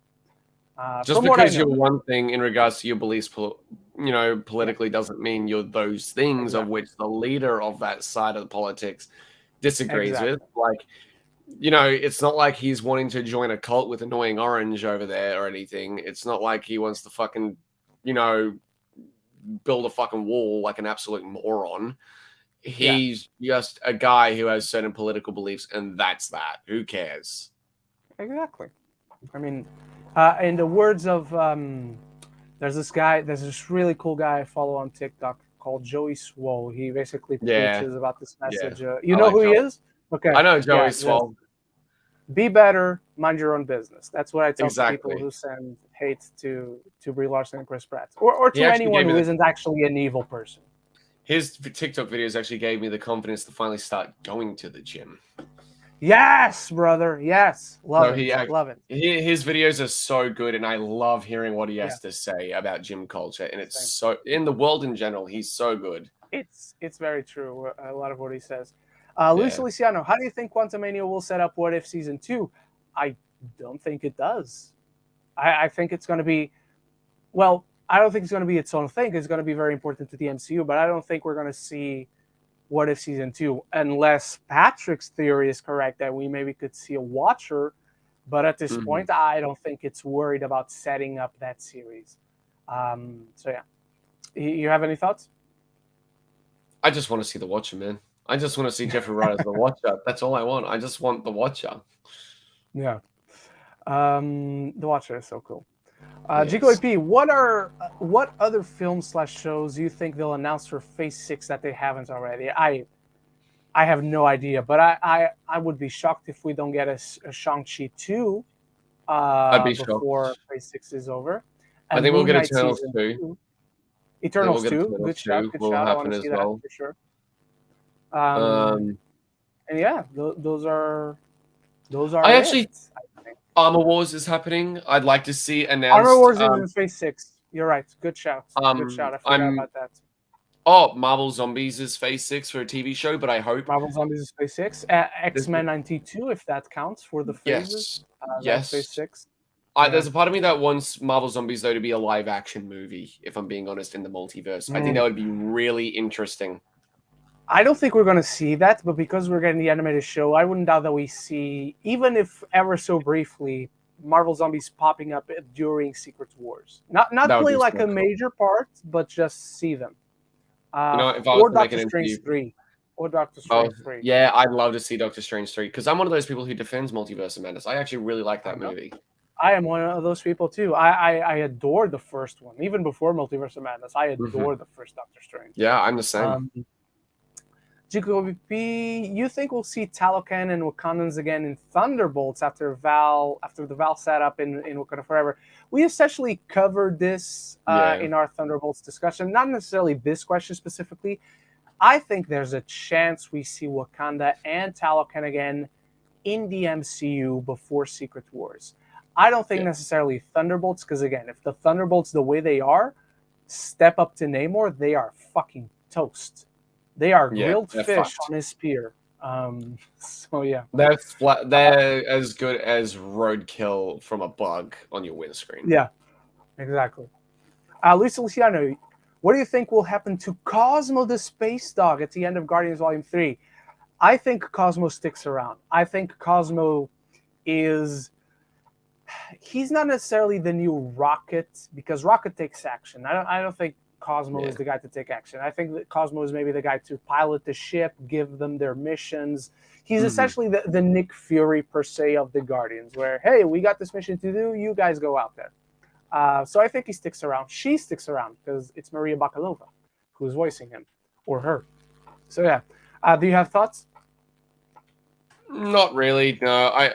just because you're one thing in regards to your beliefs, politically doesn't mean you're those things of which the leader of that side of the politics disagrees with. Like, it's not like he's wanting to join a cult with Annoying Orange over there or anything. It's not like he wants to fucking, build a fucking wall like an absolute moron. He's just a guy who has certain political beliefs, and that's that. Who cares? Exactly. I mean, in the words of there's this really cool guy I follow on TikTok called Joey Swole. He basically preaches about this message. You know who he is? Okay, I know Joey Swole. Be better, mind your own business. That's what I tell people who send hate to Brie Larson and Chris Pratt, or to anyone who isn't actually an evil person. His TikTok videos actually gave me the confidence to finally start going to the gym. Yes, brother. Yes. Love it. His videos are so good, and I love hearing what he has to say about gym culture. And it's so, in the world in general, he's so good. It's very true, a lot of what he says. Luis Feliciano, how do you think Quantumania will set up What If Season 2? I don't think it does. I think it's going to be, I don't think it's going to be its own thing. It's going to be very important to the MCU, but I don't think we're going to see What If season 2, unless Patrick's theory is correct that we maybe could see a Watcher. But at this Mhm. point, I don't think it's worried about setting up that series. So yeah, you have any thoughts? I just want to see the Watcher, man. I just want to see Jeffrey Wright as the Watcher. That's all I want. I just want the Watcher. Yeah. The Watcher is so cool. Yes. GKP, what other films slash shows do you think they'll announce for Phase 6 that they haven't already? I have no idea, but I would be shocked if we don't get a Shang-Chi 2 I'd be before shocked. Phase 6 is over. I And think we'll Moon get Knight Eternals Season 2. 2. I think we'll Eternals get 2. Eternals Good shout. 2 Good will shout. I want happen to as see that well. for sure. Um, Um, and yeah, those are I it. actually I think. Armor Wars is happening. I'd like to see Armor announced. Wars is in Phase 6. You're right. Good shout. Good shout. I forgot I'm about that. Marvel Zombies is Phase 6 for a TV show, but I hope Marvel Zombies is Phase 6. this. X-Men 92, if that counts for the phases. Yes, That's Phase yes. 6. Yeah. There's a part of me that wants Marvel Zombies though to be a live action movie. If I'm being honest, in the multiverse, I think that would be really interesting. I don't think we're going to see that, but because we're getting the animated show, I wouldn't doubt that we see, even if ever so briefly, Marvel Zombies popping up during Secret Wars. Not That would play be like so a cool. major part, but just see them. You know, if I was Or to make Doctor an Strange MCU, 3. Or Doctor oh Strange 3. yeah, I'd love to see Doctor Strange 3 because I'm one of those people who defends Multiverse of Madness. I actually really like I that know. movie. I am one of those people too. I adore the first one. Even before Multiverse of Madness, I adore the first Doctor Strange. Yeah, I'm the same. Jacoby, you think we'll see Talocan and Wakandans again in Thunderbolts after the Val setup in Wakanda Forever? We essentially covered this Yeah, in our Thunderbolts discussion. Not necessarily this question specifically. I think there's a chance we see Wakanda and Talocan again in the MCU before Secret Wars. I don't think yeah, necessarily Thunderbolts, because again, if the Thunderbolts the way they are, step up to Namor, they are fucking toast. They are yeah. grilled They're fish fucked. on his spear. So yeah, They're flat. They're as good as roadkill from a bug on your windscreen. yeah, exactly. Luisa Luciano, what do you think will happen to Cosmo the Space Dog at the end of Guardians Volume 3? I think Cosmo sticks around. I think Cosmo is he's not necessarily the new Rocket because Rocket takes action. I don't think Cosmo Yeah. is the guy to take action. I think that Cosmo is maybe the guy to pilot the ship, give them their missions. He's essentially the Nick Fury per se of the Guardians, where hey, we got this mission to do, you guys go out there. So I think he sticks around. She sticks around because it's Maria Bakalova who's voicing him or her. So yeah, do you have thoughts? Not really. No,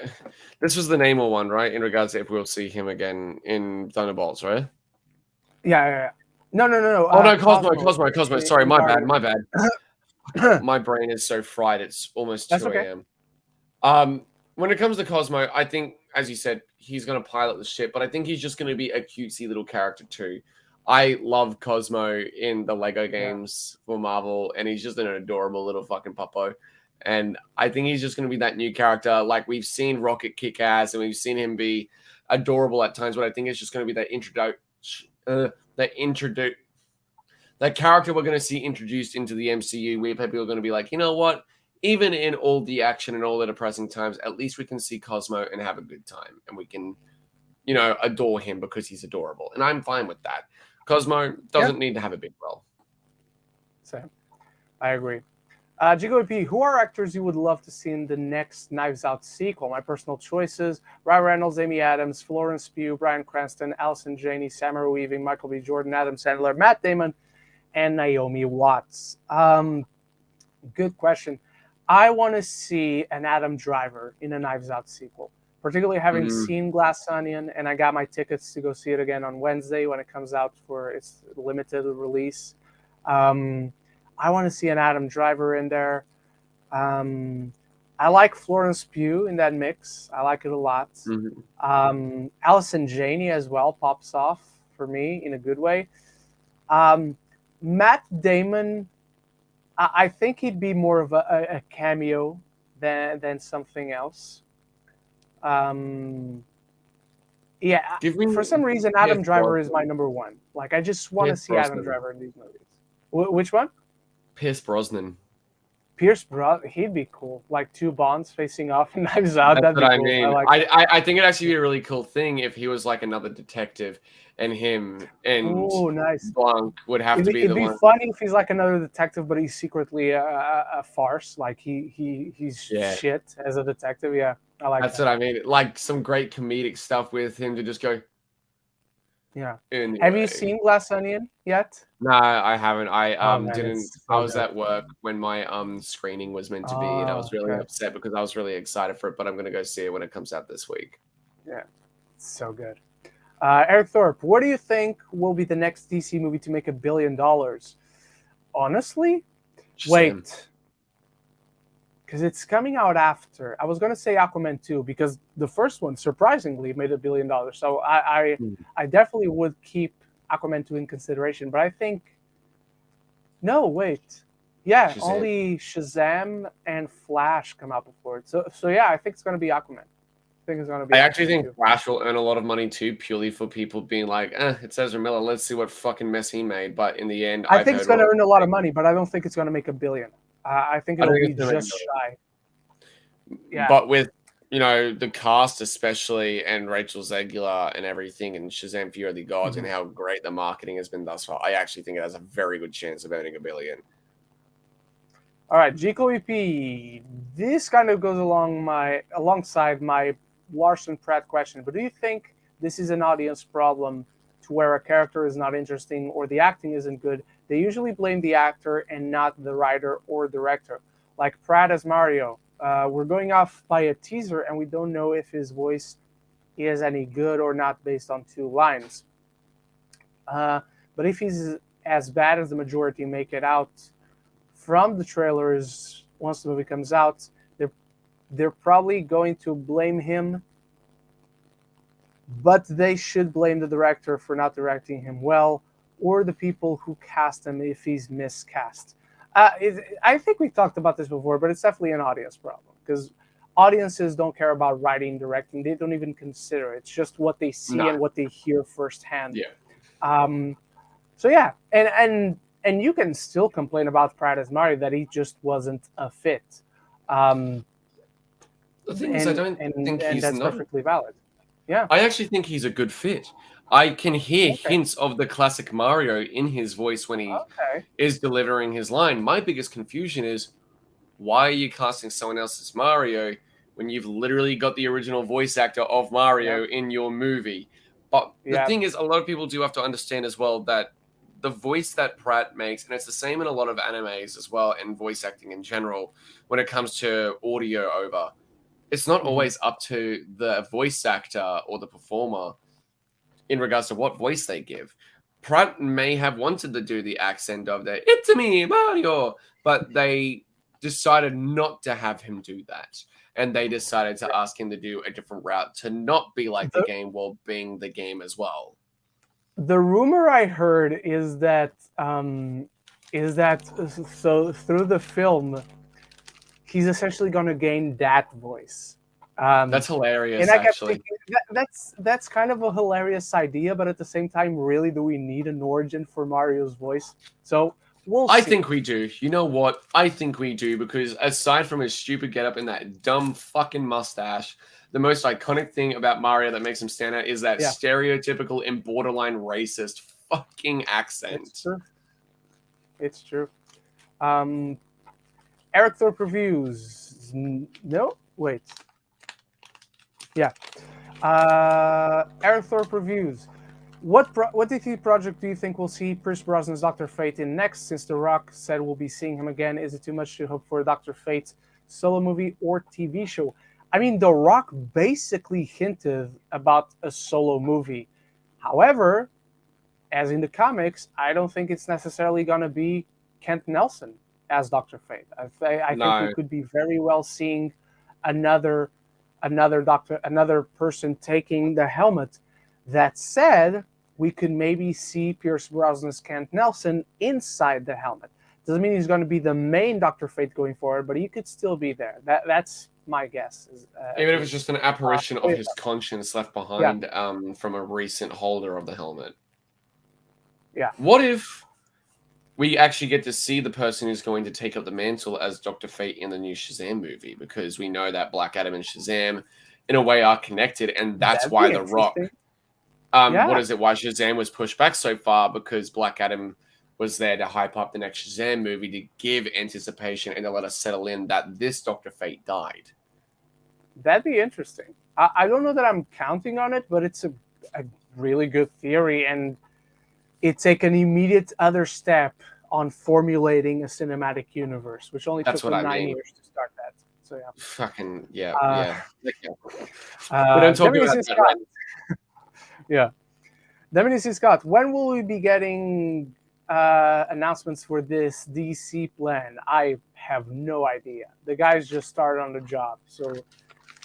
This was the Namor one, right? In regards to if we'll see him again in Thunderbolts, right? Yeah. No. Oh no, Cosmo Cosmo. Sorry, in my bad, Guardians. my bad. My brain is so fried. It's almost That's 2 okay. a.m. When it comes to Cosmo, I think, as you said, he's going to pilot the ship, but I think he's just going to be a cutesy little character too. I love Cosmo in the Lego games for Marvel, and he's just an adorable little fucking puppo. And I think he's just going to be that new character. Like we've seen Rocket kick ass, and we've seen him be adorable at times, but I think it's just going to be that character we're going to see introduced into the MCU where people are going to be like, you know what? Even in all the action and all the depressing times, at least we can see Cosmo and have a good time. And we can, adore him because he's adorable. And I'm fine with that. Cosmo doesn't need to have a big role. Same. I agree. GKP, who are actors you would love to see in the next Knives Out sequel? My personal choices: Ryan Reynolds, Amy Adams, Florence Pugh, Bryan Cranston, Allison Janney, Samara Weaving, Michael B. Jordan, Adam Sandler, Matt Damon, and Naomi Watts. Good question. I want to see an Adam Driver in a Knives Out sequel, particularly having seen Glass Onion, and I got my tickets to go see it again on Wednesday when it comes out for its limited release. I want to see an Adam Driver in there. I like Florence Pugh in that mix. I like it a lot. Allison Janney as well pops off for me in a good way. Matt Damon, I think he'd be more of a cameo than something else. Yeah, for some reason, Adam Driver is my number one. Like, I just want to see Adam Driver in these movies. Which one? Pierce Brosnan. He'd be cool. Like two Bonds facing off, Knives Out. That's That'd what be I cool. I mean. like that. I think it'd actually be a really cool thing if he was like another detective, and him and Oh, nice. Blanc would have It'd to be, be it'd the be one. funny if he's like another detective, but he's secretly a farce. Like he's Yeah, shit as a detective. Yeah, I like that's that. what I mean. Like some great comedic stuff with him to just go Yeah. Have you anyway. seen Glass Onion yet? No, I haven't. I Oh man, didn't. it's I so was good. at work when my screening was meant to be, and I was Oh, really okay. upset because I was really excited for it. But I'm gonna go see it when it comes out this week. Yeah, it's so good. Eric Thorpe, what do you think will be the next DC movie to make $1 billion? Honestly, Shazam. wait, because it's coming out after. I was gonna say Aquaman 2 because the first one surprisingly made $1 billion. So Hmm. I definitely would keep Aquaman 2 in consideration. But I think no, wait. Yeah, Shazam. only Shazam and Flash come out before it. So yeah, I think it's gonna be Aquaman. I think it's gonna be I actually Aquaman think 2. Flash will earn a lot of money too, purely for people being like, it's Ezra Miller. Let's see what fucking mess he made. But in the end, I I've think it's heard gonna Roy. earn a lot of money, but I don't think it's gonna make $1 billion. I think I don't it'll think be it's gonna make just a shy. million. Yeah. But with the cast especially and Rachel Zegler and everything and Shazam Fury of the Gods and Mhm. how great the marketing has been thus far, I actually think it has a very good chance of earning $1 billion. All right, GCOEP. This kind of goes alongside my Larson Pratt question, but do you think this is an audience problem to where a character is not interesting or the acting isn't good? They usually blame the actor and not the writer or director. Like Pratt as Mario. We're going off by a teaser and we don't know if his voice is any good or not based on two lines. Uh, but if he's as bad as the majority make it out from the trailers once the movie comes out, they're probably going to blame him, but they should blame the director for not directing him well, or the people who cast him if he's miscast. I think we talked about this before, but it's definitely an audience problem because audiences don't care about writing, directing. They don't even consider it. It's just what they see No, and what they hear firsthand. yeah. Um, so yeah, and you can still complain about Pratt as Mario that he just wasn't a fit, um, The thing is, I and don't and think and he's that's not. perfectly valid. Yeah. I actually think he's a good fit. I can hear Okay. hints of the classic Mario in his voice when he Okay. is delivering his line. My biggest confusion is why are you casting someone else as Mario when you've literally got the original voice actor of Yeah. Mario in your movie? But the Yeah. thing is, a lot of people do have to understand as well that the voice that Pratt makes, and it's the same in a lot of animes as well, and voice acting in general, when it comes to audio over, it's not Hmm. always up to the voice actor or the performer in regards to what voice they give. Pratt may have wanted to do the accent of the "It's me, Mario," but they decided not to have him do that. And they decided to ask him to do a different route to not be like the The game while being the game as well. the rumor I heard is that so through the film he's essentially going to gain that voice. Um, That's and hilarious, I kept actually. thinking that's kind of a hilarious idea, but at the same time, really, do we need an origin for Mario's voice? So we'll I see. think we do. You know what? I think we do because aside from his stupid getup and that dumb fucking mustache, the most iconic thing about Mario that makes him stand out is that Yeah, stereotypical and borderline racist fucking it's accent. true. It's true. Um, Eric Thorpe reviews. No, wait. Yeah. Eric Thorpe reviews. What DC project do you think we'll see Pierce Brosnan's Doctor Fate in next? Since The Rock said we'll be seeing him again, is it too much to hope for a Doctor Fate solo movie or TV show? I mean, The Rock basically hinted about a solo movie. However, as in the comics, I don't think it's necessarily going to be Kent Nelson as Doctor Fate. I think we No, could be very well seeing another another person taking the helmet. That said, we could maybe see Pierce Brosnan's Kent Nelson inside the helmet. Doesn't mean he's going to be the main Doctor Fate going forward, but he could still be there. That's my guess. At even if it's least. just an apparition So of his conscience left yeah, behind from a recent holder of the helmet. yeah. What if we actually get to see the person who's going to take up the mantle as Dr. Fate in the new Shazam movie, because we know that Black Adam and Shazam, in a way, are connected, and that's That'd why be The Rock, interesting. what Yeah, is it? Why Shazam was pushed back so far, because Black Adam was there to hype up the next Shazam movie to give anticipation and to let us settle in that this Dr. Fate died. that'd be interesting. I don't know that I'm counting on it, but it's a really good theory, and it take an immediate other step on formulating a cinematic universe, which only That's took what them I 9 mean. years to start that. So yeah. Fucking yeah, Uh, yeah. We don't talk about WC that, Scott. right? Yeah. WC Scott. When will we be getting announcements for this DC plan? I have no idea. The guys just started on the job, so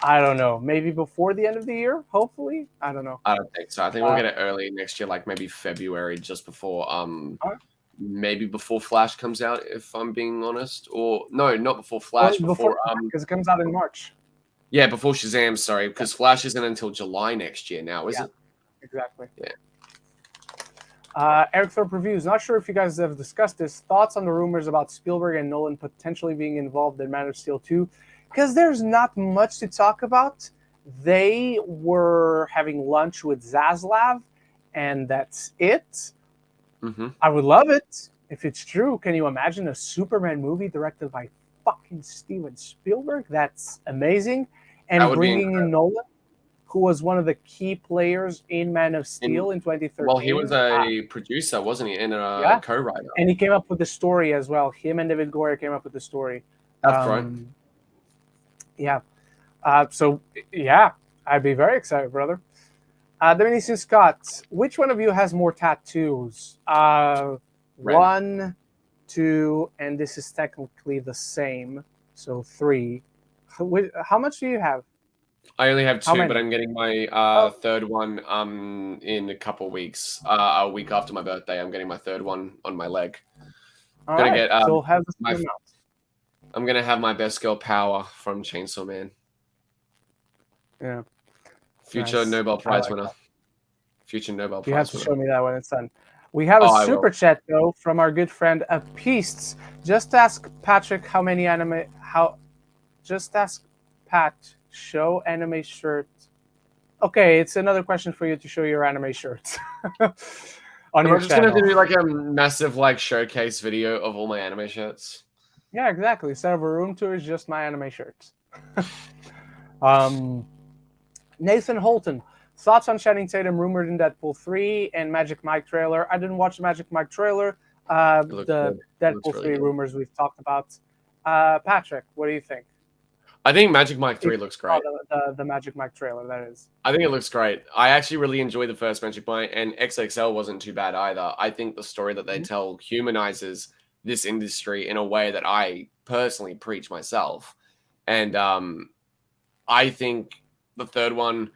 I don't know. Maybe before the end of the year, hopefully. I don't know. I don't think so. I think we'll get it early next year, like maybe February, just before maybe before Flash comes out, if I'm being honest. Or no, not before Flash, before because it comes out in March. yeah, before Shazam, sorry, because Flash isn't until July next year now, is it? Exactly. Yeah. Eric Thorpe reviews. Not sure if you guys have discussed this. Thoughts on the rumors about Spielberg and Nolan potentially being involved in Man of Steel 2? Because there's not much to talk about. They were having lunch with Zaslav, and that's it. Mm-hmm. I would love it if it's true. Can you imagine a Superman movie directed by fucking Steven Spielberg? That's amazing. And That would be bringing in Nolan, who was one of the key players in Man of Steel in 2013. Well, he was a producer, wasn't he? And a Yeah. co-writer. And he came up with the story as well. Him and David Goyer came up with the story. That's right. Yeah. So, yeah, I'd be very excited, brother. Dominican Scott, which one of you has more tattoos? Ren. 1, 2, and this is technically the same. So 3. How much do you have? I only have How 2, many? but I'm getting my third one in a couple weeks. A week after my birthday, I'm getting my third one on my leg. All Gonna right. get So we'll have the same amount. I'm gonna have my best girl power from Chainsaw Man. Yeah. Future Nice. Nobel Prize like winner. that. Future Nobel You Prize have to winner. show me that when it's done. We have a super chat though from our good friend Apists. Just ask Patrick how many anime. Just ask Pat. Show anime shirt. Okay, it's another question for you to show your anime shirts on your I'm just channel. gonna do like a massive showcase video of all my anime shirts. Yeah, exactly. Instead of a room tour, it's just my anime shirts. Nathan Holton. Thoughts on Channing Tatum rumored in Deadpool 3 and Magic Mike trailer? I didn't watch the Magic Mike trailer. The Deadpool 3 rumors we've talked about. Patrick, what do you think? I think Magic Mike 3 looks great. The Magic Mike trailer, that is. I think it looks great. I actually really enjoyed the first Magic Mike, and XXL wasn't too bad either. I think the story that they tell humanizes this industry in a way that I personally preach myself. And I think the third one,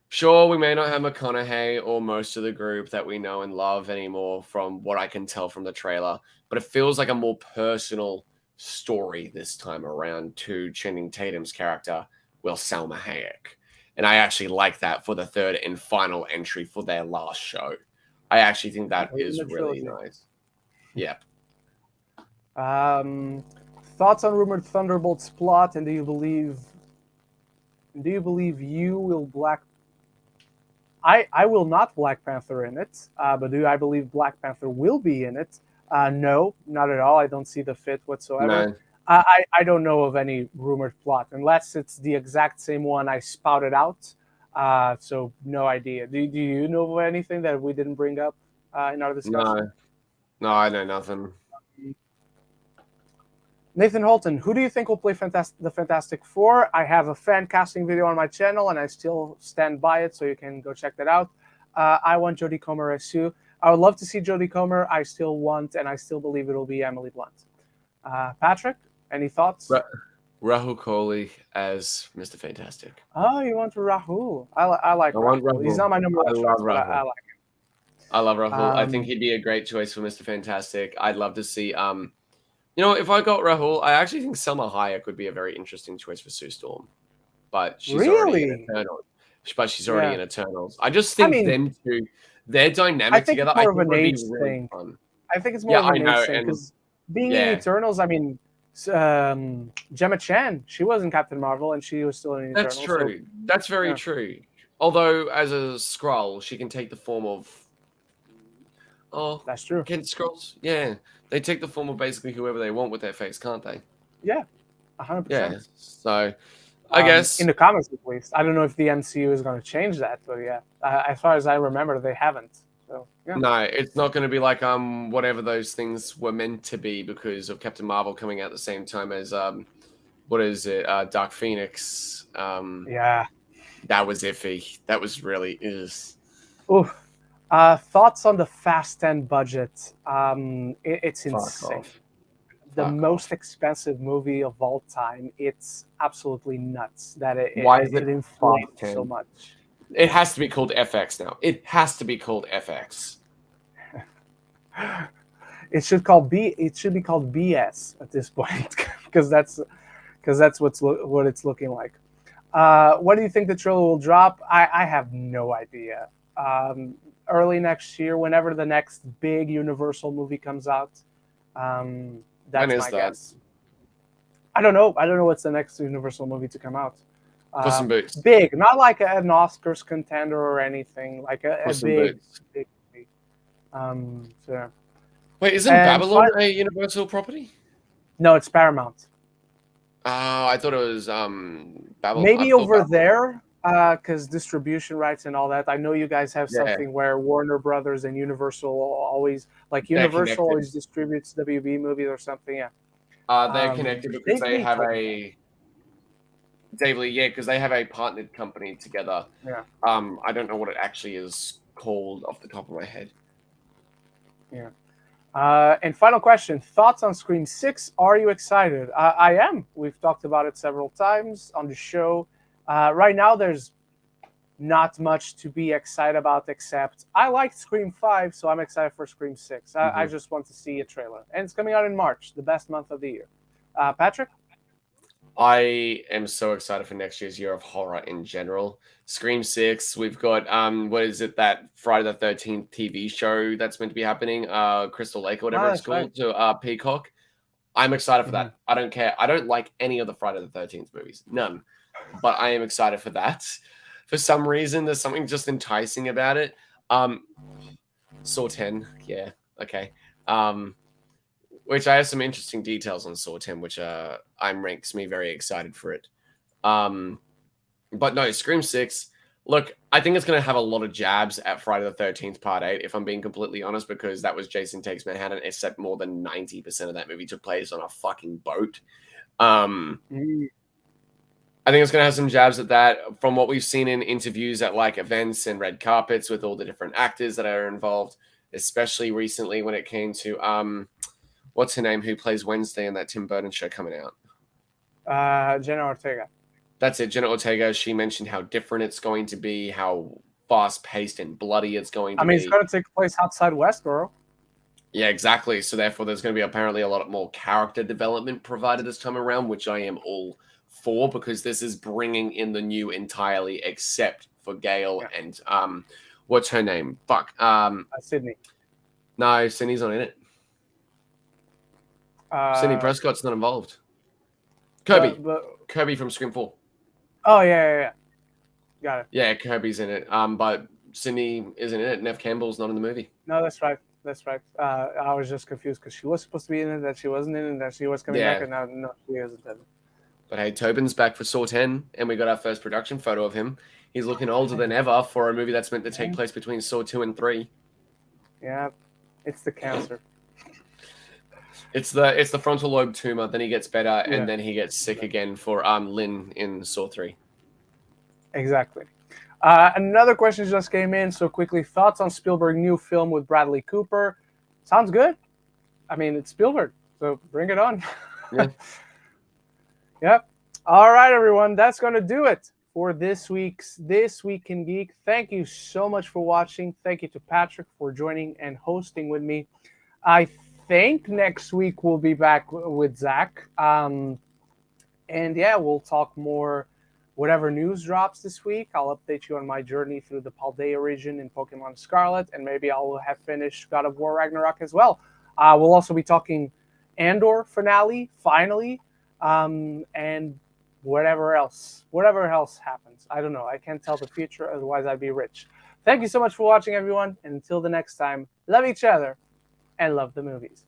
sure, we may not have McConaughey or most of the group that we know and love anymore from what I can tell from the trailer, but it feels like a more personal story this time around to Channing Tatum's character, Will Salma Hayek. And I actually like that for the third and final entry for their last show. I actually think that is really nice. Yeah. Thoughts on rumored Thunderbolts plot, and do you believe you will I will not Black Panther in it, but do I believe Black Panther will be in it? No, not at all. I don't see the fit whatsoever. No. I don't know of any rumored plot, unless it's the exact same one I spouted out. So no idea. Do you know of anything that we didn't bring up in our discussion? No, I know nothing. Nathan Holton, who do you think will play the Fantastic Four? I have a fan casting video on my channel, and I still stand by it, so you can go check that out. I want Jodie Comer as Sue. I would love to see Jodie Comer. I still want, and I still believe it'll be Emily Blunt. Patrick, any thoughts? Rahul Kohli as Mr. Fantastic. Oh, you want Rahul? I like Rahul. He's not my number one choice, but I like him. I love Rahul. I think he'd be a great choice for Mr. Fantastic. I'd love to see... if I got Rahul, I actually think Selma Hayek would be a very interesting choice for Sue Storm. But she's already in Eternals. But she's already in Eternals. I just think them two, their dynamic together, I think would be really fun. I think it's more Yeah, of I an know, instinct and because being in yeah, Eternals, I mean, Gemma Chan, she was in Captain Marvel and she was still in that's Eternals. So true. That's very yeah, true. Although, as a Skrull, she can take the form of that's true. can Skrulls? Yeah, they take the form of basically whoever they want with their face, can't they? Yeah, 100%. Yeah. So I guess In the comics, at least. I don't know if the MCU is going to change that, but yeah, as far as I remember, they haven't. So yeah, no, it's not going to be like whatever those things were meant to be because of Captain Marvel coming out at the same time as what is it, Dark Phoenix. yeah. That was iffy. That was really is. Ooh. Thoughts on the Fast 10 budget? It's Fuck insane. off. The Fuck most off. expensive movie of all time. It's absolutely nuts that Why is it it inflated Fast so 10? much. It has to be called FX now. It has to be called FX. It should be called BS at this point because that's what it's looking like. What do you think the trailer will drop? I have no idea. Um, Early next year, whenever the next big Universal movie comes out. Um, When that's is my that? guess. I don't know. I don't know what's the next Universal movie to come out. Puss in Boots. Big, not like an Oscars contender or anything. Like a Puss in big, Boots. big movie. So, yeah. Wait, isn't And Babylon a Universal property? no, it's Paramount. Oh, I thought it was Babylon. I Maybe thought over Babylon. there, because distribution rights and all that. I know you guys have Yeah, something where Warner Brothers and Universal always, like they're Universal connected. always distributes WB movies or something. Yeah. They're connected because Dave they Lee have told me a Dave Lee, yeah, because they have a partnered company together. that. I don't know what it actually is called off the top of my head. Yeah. And final question: thoughts on Scream 6? Are you excited? I am. We've talked about it several times on the show. Right now, there's not much to be excited about except I liked Scream 5, so I'm excited for Scream 6. I just want to see a trailer. And it's coming out in March, the best month of the year. Patrick? I am so excited for next year's year of horror in general. Scream 6, we've got what is it, that Friday the 13th TV show that's meant to be happening, Crystal Lake or whatever Ah, it's that's right. called, to Peacock. I'm excited for Mhm. that. I don't care. I don't like any of the Friday the 13th movies. None. But I am excited for that. For some reason, there's something just enticing about it. Saw 10, yeah, okay. Which I have some interesting details on Saw 10, which makes me very excited for it. But no, Scream 6. Look, I think it's going to have a lot of jabs at Friday the 13th Part 8, if I'm being completely honest, because that was Jason Takes Manhattan, except more than 90% of that movie took place on a fucking boat. Mm. I think it's going to have some jabs at that. From what we've seen in interviews at like events and red carpets with all the different actors that are involved, especially recently when it came to what's her name who plays Wednesday in that Tim Burton show coming out. Jenna Ortega. That's it, Jenna Ortega. She mentioned how different it's going to be, how fast paced and bloody it's going I to mean, it's be. going to take place outside Westboro. Yeah, exactly. So therefore, there's going to be apparently a lot more character development provided this time around, which I am all for because this is bringing in the new entirely, except for Gail Yeah. and what's her name? Fuck. Sydney. No, Cindy's not in it. Cindy Prescott's not involved. Kirby. Kirby from Scream 4. Oh yeah. Got it. Yeah, Kirby's in it. But Cindy isn't in it. Nev Campbell's not in the movie. No, that's right. That's right. I was just confused because she was supposed to be in it, that she wasn't in it, that she was coming back, and now no, she isn't in it. But hey, Tobin's back for Saw 10, and we got our first production photo of him. He's looking older than ever for a movie that's meant to take place between Saw 2 and 3. Yeah, it's the cancer. It's the frontal lobe tumor. Then he gets better, and then he gets sick again for Lynn in Saw 3. Exactly. Another question just came in. So quickly, thoughts on Spielberg's new film with Bradley Cooper? Sounds good. I mean, it's Spielberg, so bring it on. Yeah. Yep. All right, everyone. That's going to do it for this Week in Geek. Thank you so much for watching. Thank you to Patrick for joining and hosting with me. I think next week we'll be back with Zach. And yeah, we'll talk more. Whatever news drops this week, I'll update you on my journey through the Paldea region in Pokemon Scarlet, and maybe I'll have finished God of War Ragnarok as well. We'll also be talking Andor finale, finally, and whatever else happens. I don't know. I can't tell the future, otherwise I'd be rich. Thank you so much for watching, everyone. And until the next time, love each other and love the movies.